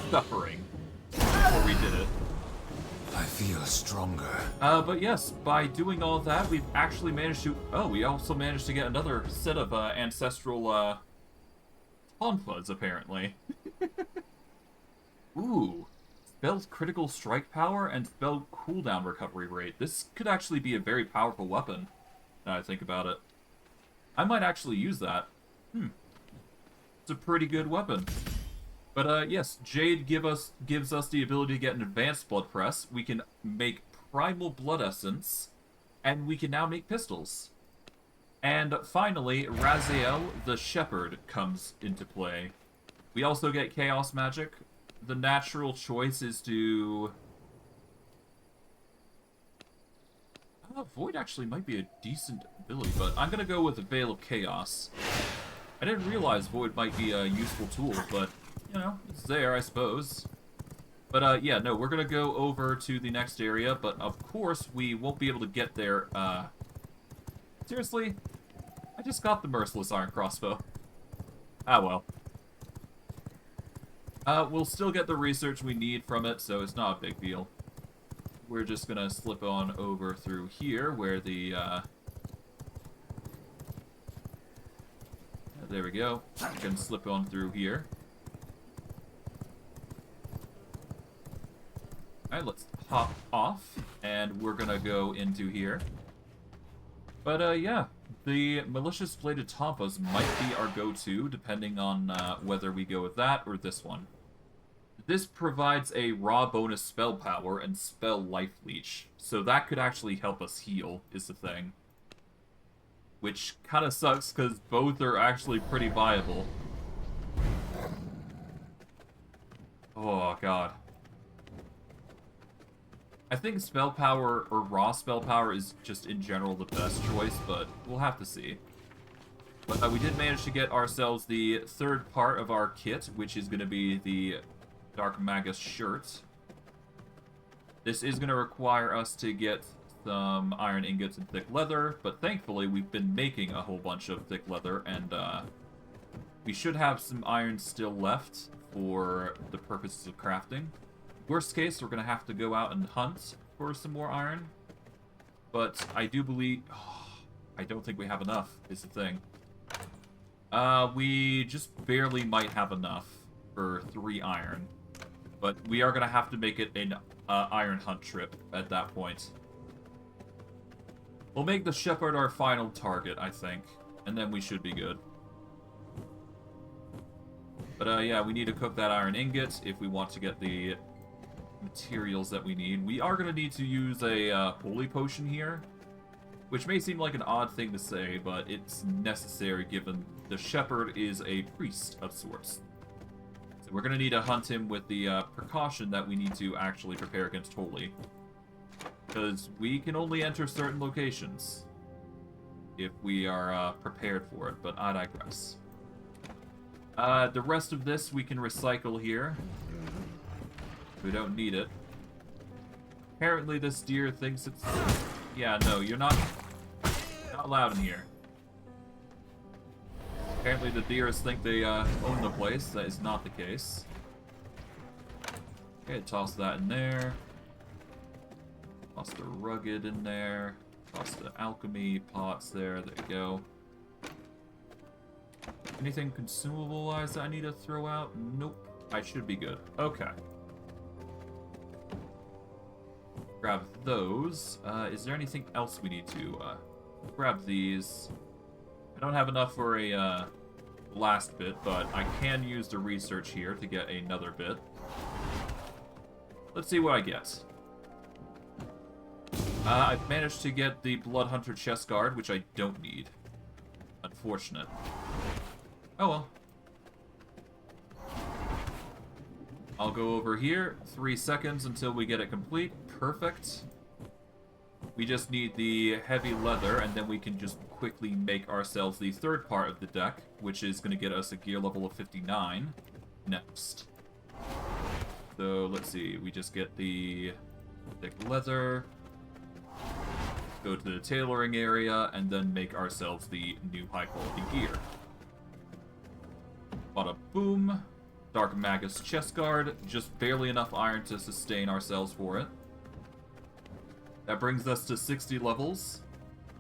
suffering before we did it. I feel stronger. But yes, by doing all of that, we've actually managed to... Oh, we also managed to get another set of ancestral tonfas, apparently. Ooh. Spell's critical strike power and spell cooldown recovery rate. This could actually be a very powerful weapon, now I think about it. I might actually use that. It's a pretty good weapon. But yes, Jade gives us the ability to get an advanced blood press. We can make primal blood essence, and we can now make pistols. And finally, Raziel the Shepherd comes into play. We also get chaos magic. The natural choice is to... Void actually might be a decent ability, but I'm gonna go with the Veil of Chaos. I didn't realize Void might be a useful tool, but, you know, it's there, I suppose. But, yeah, no, we're gonna go over to the next area, but of course we won't be able to get there, Seriously? I just got the Merciless Iron crossbow. Ah, well. We'll still get the research we need from it, so it's not a big deal. We're just gonna slip on over through here, where the, there we go. We can slip on through here. Alright, let's hop off, and we're gonna go into here. But, yeah, the Malicious Bladed Tampas might be our go-to, depending on whether we go with that or this one. This provides a raw bonus spell power and spell life leech, so that could actually help us heal, is the thing. Which kind of sucks, because both are actually pretty viable. Oh, God. I think spell power, or raw spell power, is just in general the best choice, but we'll have to see. But we did manage to get ourselves the third part of our kit, which is going to be the Dark Magus shirt. This is going to require us to get some iron ingots and thick leather, but thankfully we've been making a whole bunch of thick leather, and we should have some iron still left for the purposes of crafting. Worst case, we're going to have to go out and hunt for some more iron, but I do believe... Oh, I don't think we have enough, is the thing. We just barely might have enough for 3 iron, but we are going to have to make it an iron hunt trip at that point. We'll make the Shepherd our final target, I think, and then we should be good. But yeah, we need to cook that iron ingot if we want to get the materials that we need. We are going to need to use a holy potion here, which may seem like an odd thing to say, but it's necessary given the Shepherd is a priest of sorts. So we're going to need to hunt him with the precaution that we need to actually prepare against holy. Because we can only enter certain locations if we are prepared for it, but I digress. The rest of this we can recycle here. We don't need it. Apparently this deer thinks it's... Yeah, no, you're not allowed in here. Apparently the deers think they own the place. That is not the case. Okay, toss that in there. Toss the rugged in there. Toss the alchemy pots there. There you go. Anything consumable-wise that I need to throw out? Nope. I should be good. Okay. Grab those. Is there anything else we need to grab these? I don't have enough for a last bit, but I can use the research here to get another bit. Let's see what I get. I've managed to get the Bloodhunter chest guard, which I don't need. Unfortunate. Oh well. I'll go over here. 3 seconds until we get it complete. Perfect. We just need the heavy leather, and then we can just quickly make ourselves the third part of the deck, which is going to get us a gear level of 59 next. So, let's see. We just get the thick leather, go to the tailoring area, and then make ourselves the new high-quality gear. Bada boom. Dark Magus chest guard. Just barely enough iron to sustain ourselves for it. That brings us to 60 levels.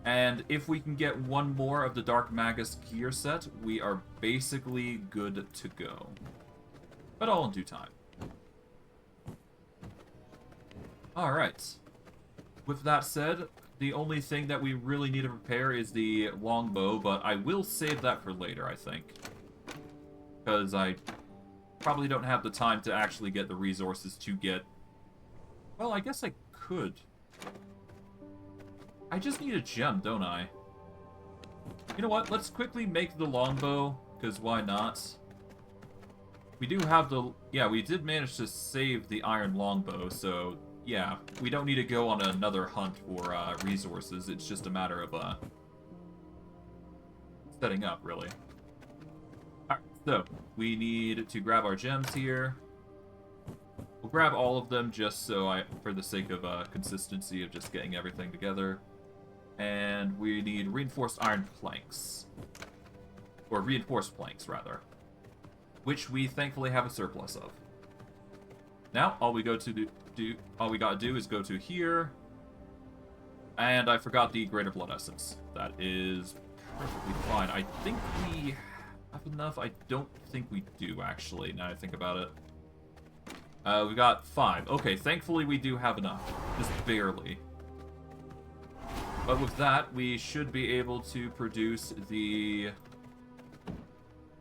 And if we can get one more of the Dark Magus gear set, we are basically good to go. But all in due time. Alright. With that said, the only thing that we really need to prepare is the longbow, but I will save that for later, I think. Because I probably don't have the time to actually get the resources to get... Well, I guess I could. I just need a gem, don't I? You know what? Let's quickly make the longbow, because why not? We do have the... Yeah, we did manage to save the iron longbow, so... Yeah, we don't need to go on another hunt for resources. It's just a matter of setting up, really. Alright, so we need to grab our gems here. We'll grab all of them just so for the sake of consistency of just getting everything together. And we need reinforced iron planks. Or reinforced planks, rather. Which we thankfully have a surplus of. Now, all we gotta do is go to here. And I forgot the Greater Blood Essence. That is perfectly fine. I think we have enough. I don't think we do, actually, now I think about it. We got 5. Okay, thankfully we do have enough. Just barely. But with that, we should be able to produce the...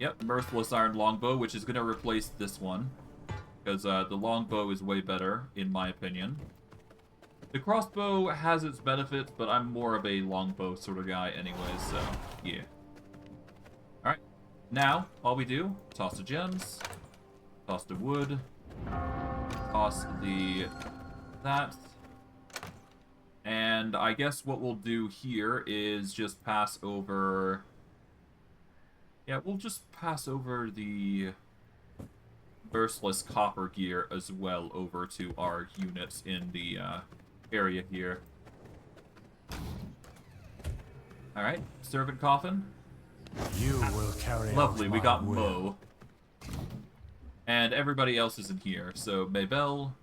Yep, Merciless Iron Longbow, which is going to replace this one. Because the longbow is way better, in my opinion. The crossbow has its benefits, but I'm more of a longbow sort of guy anyway, so yeah. Alright, now, all we do, toss the gems, toss the wood, toss that, and I guess what we'll do here is just pass over... Yeah, we'll just pass over the Merciless copper gear as well over to our units in the area here. Alright, servant coffin. You will carry Lovely, out we my got will. Mo. And everybody else is in here. So Maybell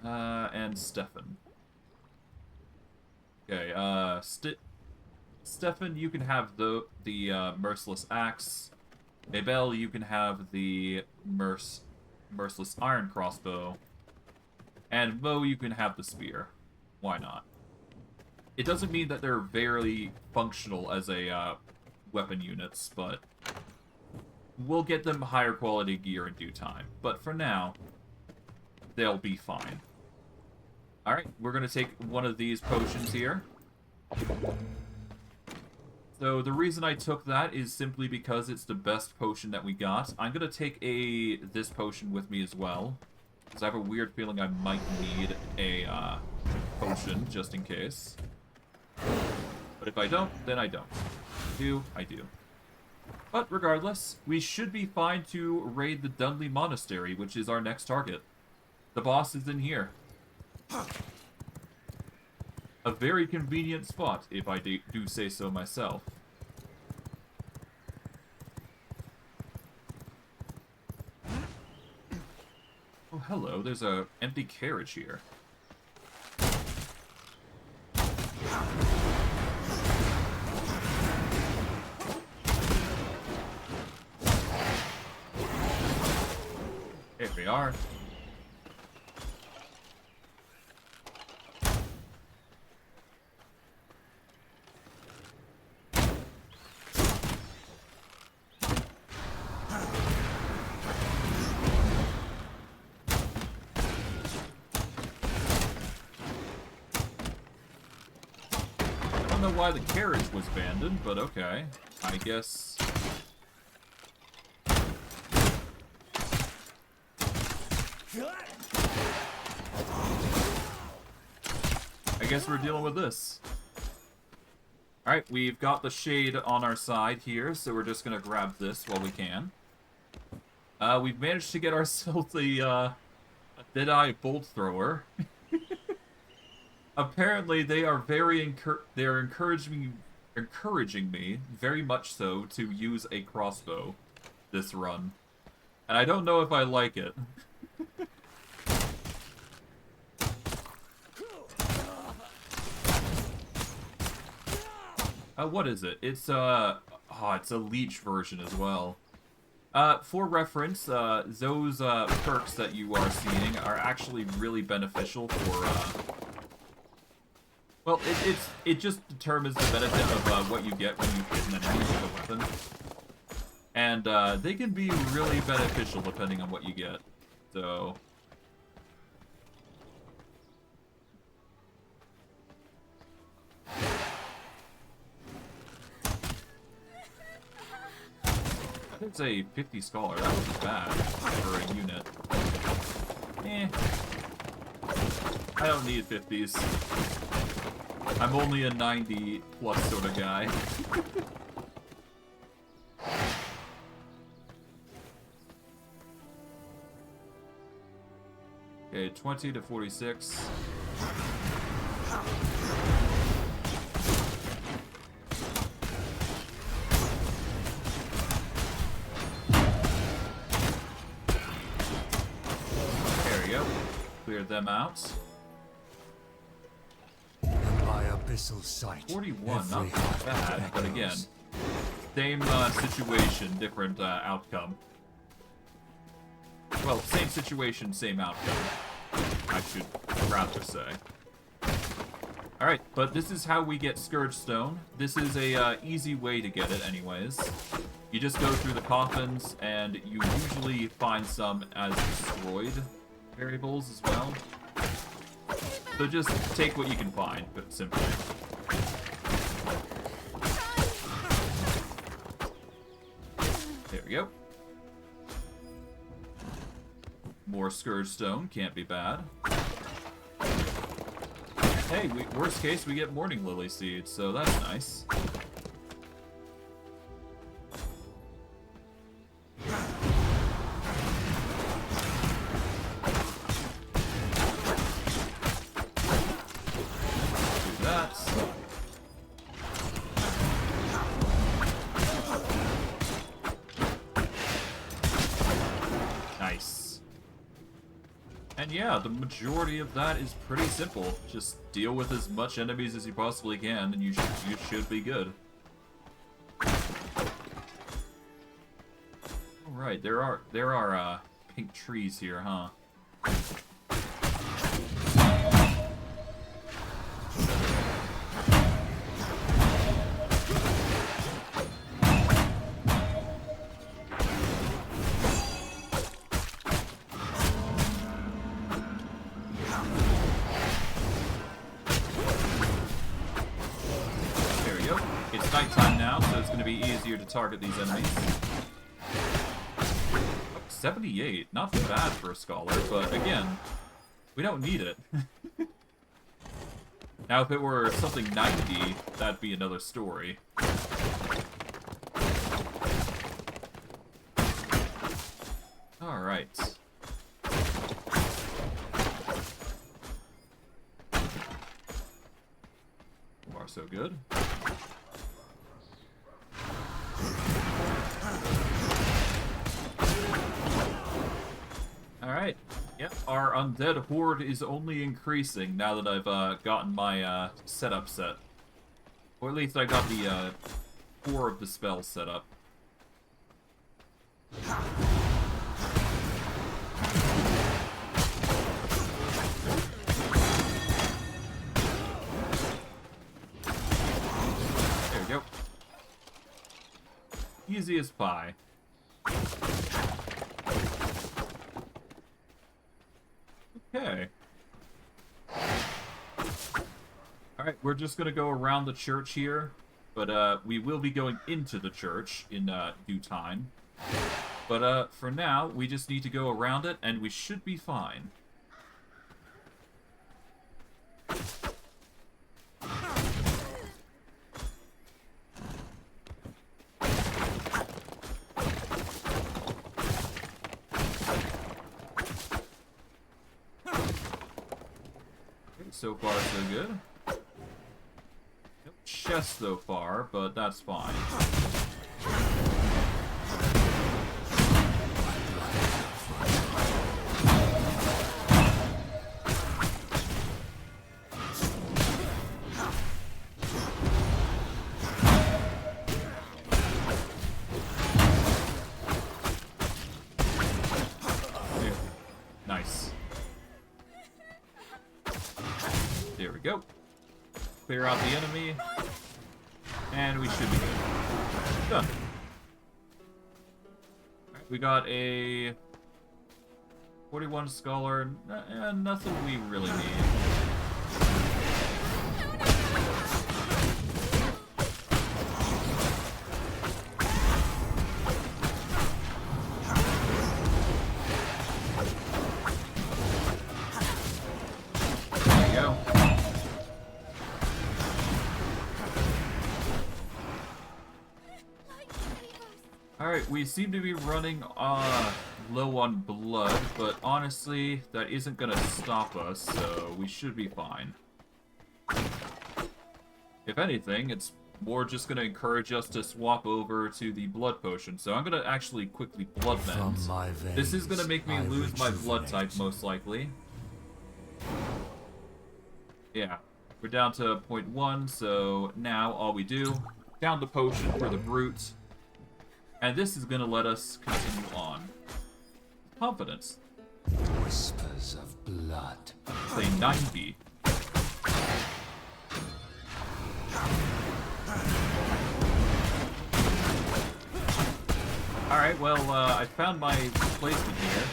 and Stefan. Okay, Stefan, you can have the Merciless Axe. Maybell, you can have the Merciless Iron Crossbow. And Mo, you can have the Spear. Why not? It doesn't mean that they're very functional as a weapon units, but we'll get them higher quality gear in due time. But for now, they'll be fine. Alright, we're going to take one of these potions here. So the reason I took that is simply because it's the best potion that we got. I'm going to take this potion with me as well. Because I have a weird feeling I might need a potion just in case. But if I don't, then I don't. If I do, I do. But regardless, we should be fine to raid the Dunley Monastery, which is our next target. The boss is in here. A very convenient spot, if I do say so myself. Oh, hello. There's a empty carriage here. are. I don't know why the carriage was abandoned, but okay. I guess... I guess we're dealing with this. Alright, we've got the shade on our side here, so we're just gonna grab this while we can. We've managed to get ourselves a Deadeye Bolt Thrower. Apparently, they are they're encouraging me very much so to use a crossbow this run, and I don't know if I like it. What is it? It's it's a leech version as well. For reference, those perks that you are seeing are actually really beneficial for well, it just determines the benefit of what you get when you hit an enemy with a weapon. And they can be really beneficial depending on what you get. So... It's a 50 scholar, that wasn't bad for a unit. I don't need 50s. I'm only a 90 plus sort of guy. Okay, 20 to 46. Clear them out. By abyssal sight. 41, not bad, but again, same situation, different outcome. Well, same situation, same outcome, I should rather say. Alright, but this is how we get Scourge Stone. This is a easy way to get it anyways. You just go through the coffins, and you usually find some as destroyed variables as well. So just take what you can find, but simply. There we go. More Scourge Stone, can't be bad. Hey, worst case, we get Morning Lily Seeds, so that's nice. Yeah, the majority of that is pretty simple. Just deal with as much enemies as you possibly can, and you should be good. All right, there are pink trees here, huh? Target these enemies. 78, not bad for a scholar, but again, we don't need it. Now, if it were something 90, that'd be another story. Alright. Far so good. Alright, yep, our undead horde is only increasing now that I've gotten my setup set. Or at least I got the core of the spell set up. Easy as pie. Okay. Alright, we're just gonna go around the church here, but we will be going into the church in due time. But for now, we just need to go around it, and we should be fine. So far, so good. No chest so far, but that's fine. Nice. There we go. Clear out the enemy. And we should be good. Done. Alright, we got a 41 scholar. Nothing we really need. Alright, we seem to be running low on blood, but honestly, that isn't gonna stop us, so we should be fine. If anything, it's more just gonna encourage us to swap over to the blood potion, so I'm gonna actually quickly blood mend. This is gonna make me lose my blood type, most likely. Yeah, we're down to 0.1, so now all we do, down the potion for the brute. And this is gonna let us continue on. Confidence. Whispers of blood. Say 90. Alright, well, I found my placement here.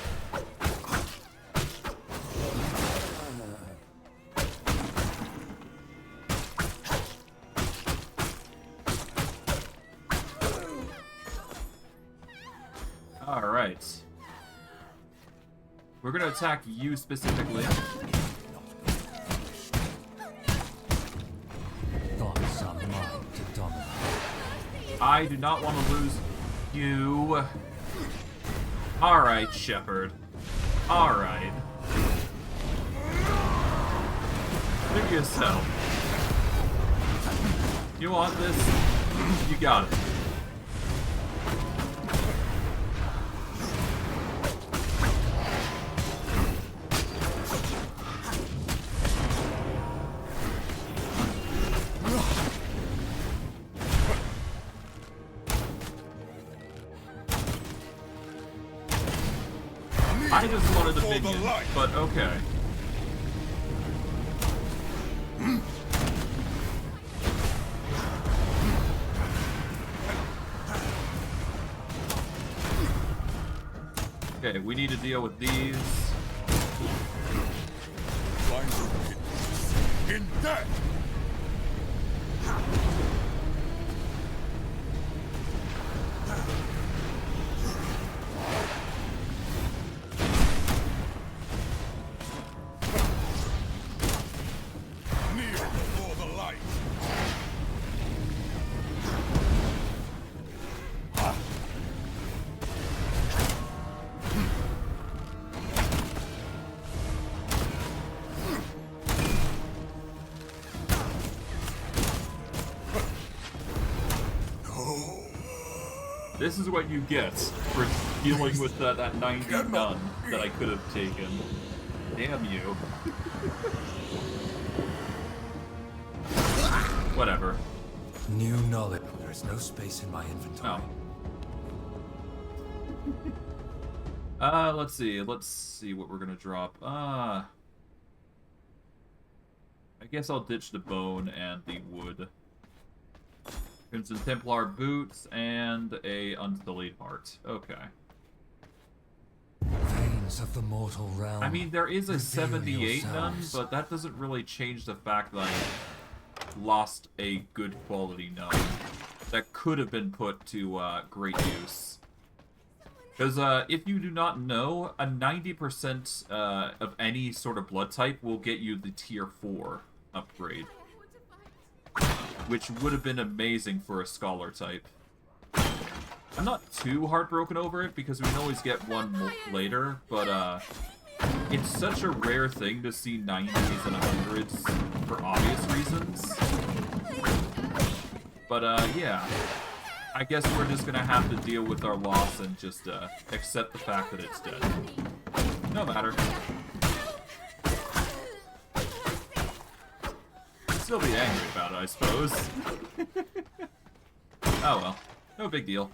Alright. We're gonna attack you specifically. Thoughts are mine to dominate. I do not want to lose you. Alright, Shepherd. Alright. Look yourself. You want this? You got it. I just wanted a minion, but okay. Okay, we need to deal with these. In that. This is what you get for dealing with that 90 none that I could have taken. Damn you. Whatever. New knowledge. There is no space in my inventory. Oh. Let's see. Let's see what we're gonna drop. I guess I'll ditch the bone and the wood. Crimson Templar boots and a unsullied heart. Okay. Veins of the mortal realm. I mean, there is a reveal 78 none, yourselves. but that doesn't really change the fact that I lost a good quality none that could have been put to great use. Because if you do not know, a 90% of any sort of blood type will get you the tier 4 upgrade, which would have been amazing for a scholar type. I'm not too heartbroken over it because we can always get one later, but it's such a rare thing to see 90s and 100s for obvious reasons. But yeah, I guess we're just gonna have to deal with our loss and just accept the fact that it's dead. No matter. Still be angry about it, I suppose. Oh well, no big deal.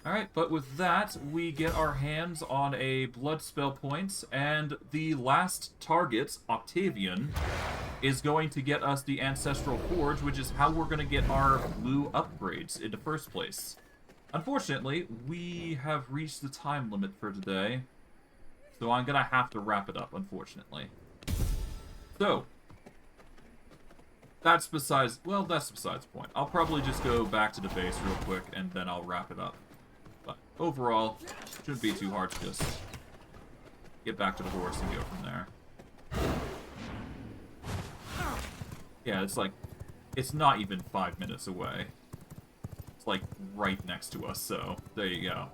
Alright, but with that, we get our hands on a blood spell point, and the last target, Octavian, is going to get us the Ancestral Forge, which is how we're going to get our blue upgrades in the first place. Unfortunately, we have reached the time limit for today, so I'm going to have to wrap it up, unfortunately. So, that's besides the point. I'll probably just go back to the base real quick, and then I'll wrap it up. But overall, shouldn't be too hard to just get back to the horse and go from there. Yeah, it's not even 5 minutes away. It's like right next to us, so there you go.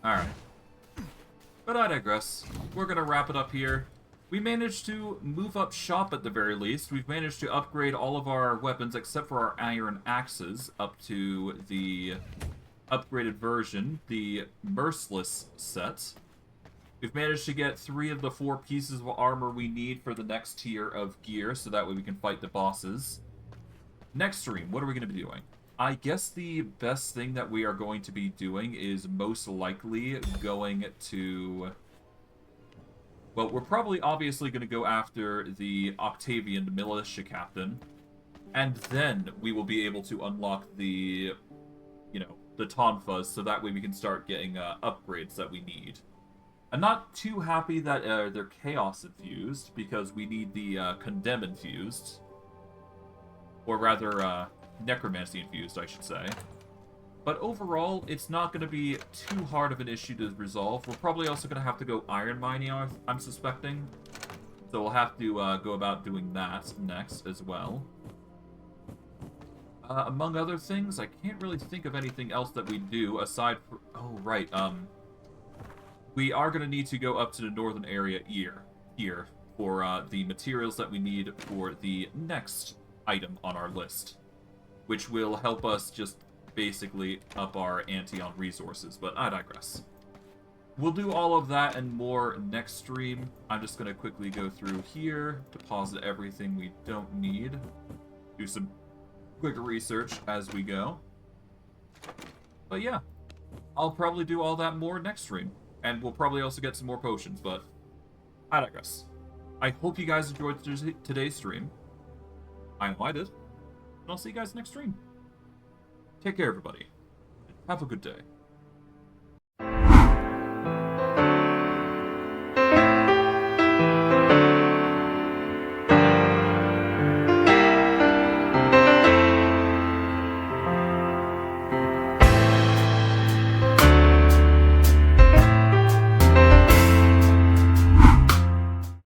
Alright. But I digress. We're gonna wrap it up here. We managed to move up shop at the very least. We've managed to upgrade all of our weapons except for our iron axes up to the upgraded version, the Merciless set. We've managed to get 3 of the 4 pieces of armor we need for the next tier of gear, so that way we can fight the bosses. Next stream, what are we going to be doing? I guess the best thing that we are going to be doing is most likely going to... Well, we're probably obviously going to go after the Octavian militia captain, and then we will be able to unlock the, you know, the Tonfas, so that way we can start getting upgrades that we need. I'm not too happy that they're Chaos infused, because we need the Condemn infused. Or rather, Necromancy infused, I should say. But overall, it's not going to be too hard of an issue to resolve. We're probably also going to have to go iron mining, I'm suspecting. So we'll have to go about doing that next as well. Among other things, I can't really think of anything else that we do aside from... Oh, right, we are going to need to go up to the northern area here for the materials that we need for the next item on our list, which will help us just basically up our ante on resources, but I digress. We'll do all of that and more next stream. I'm just going to quickly go through here, deposit everything we don't need, do some quick research as we go. But yeah, I'll probably do all that more next stream. And we'll probably also get some more potions, but I digress. I hope you guys enjoyed today's stream. I know I did. And I'll see you guys next stream. Take care, everybody. Have a good day.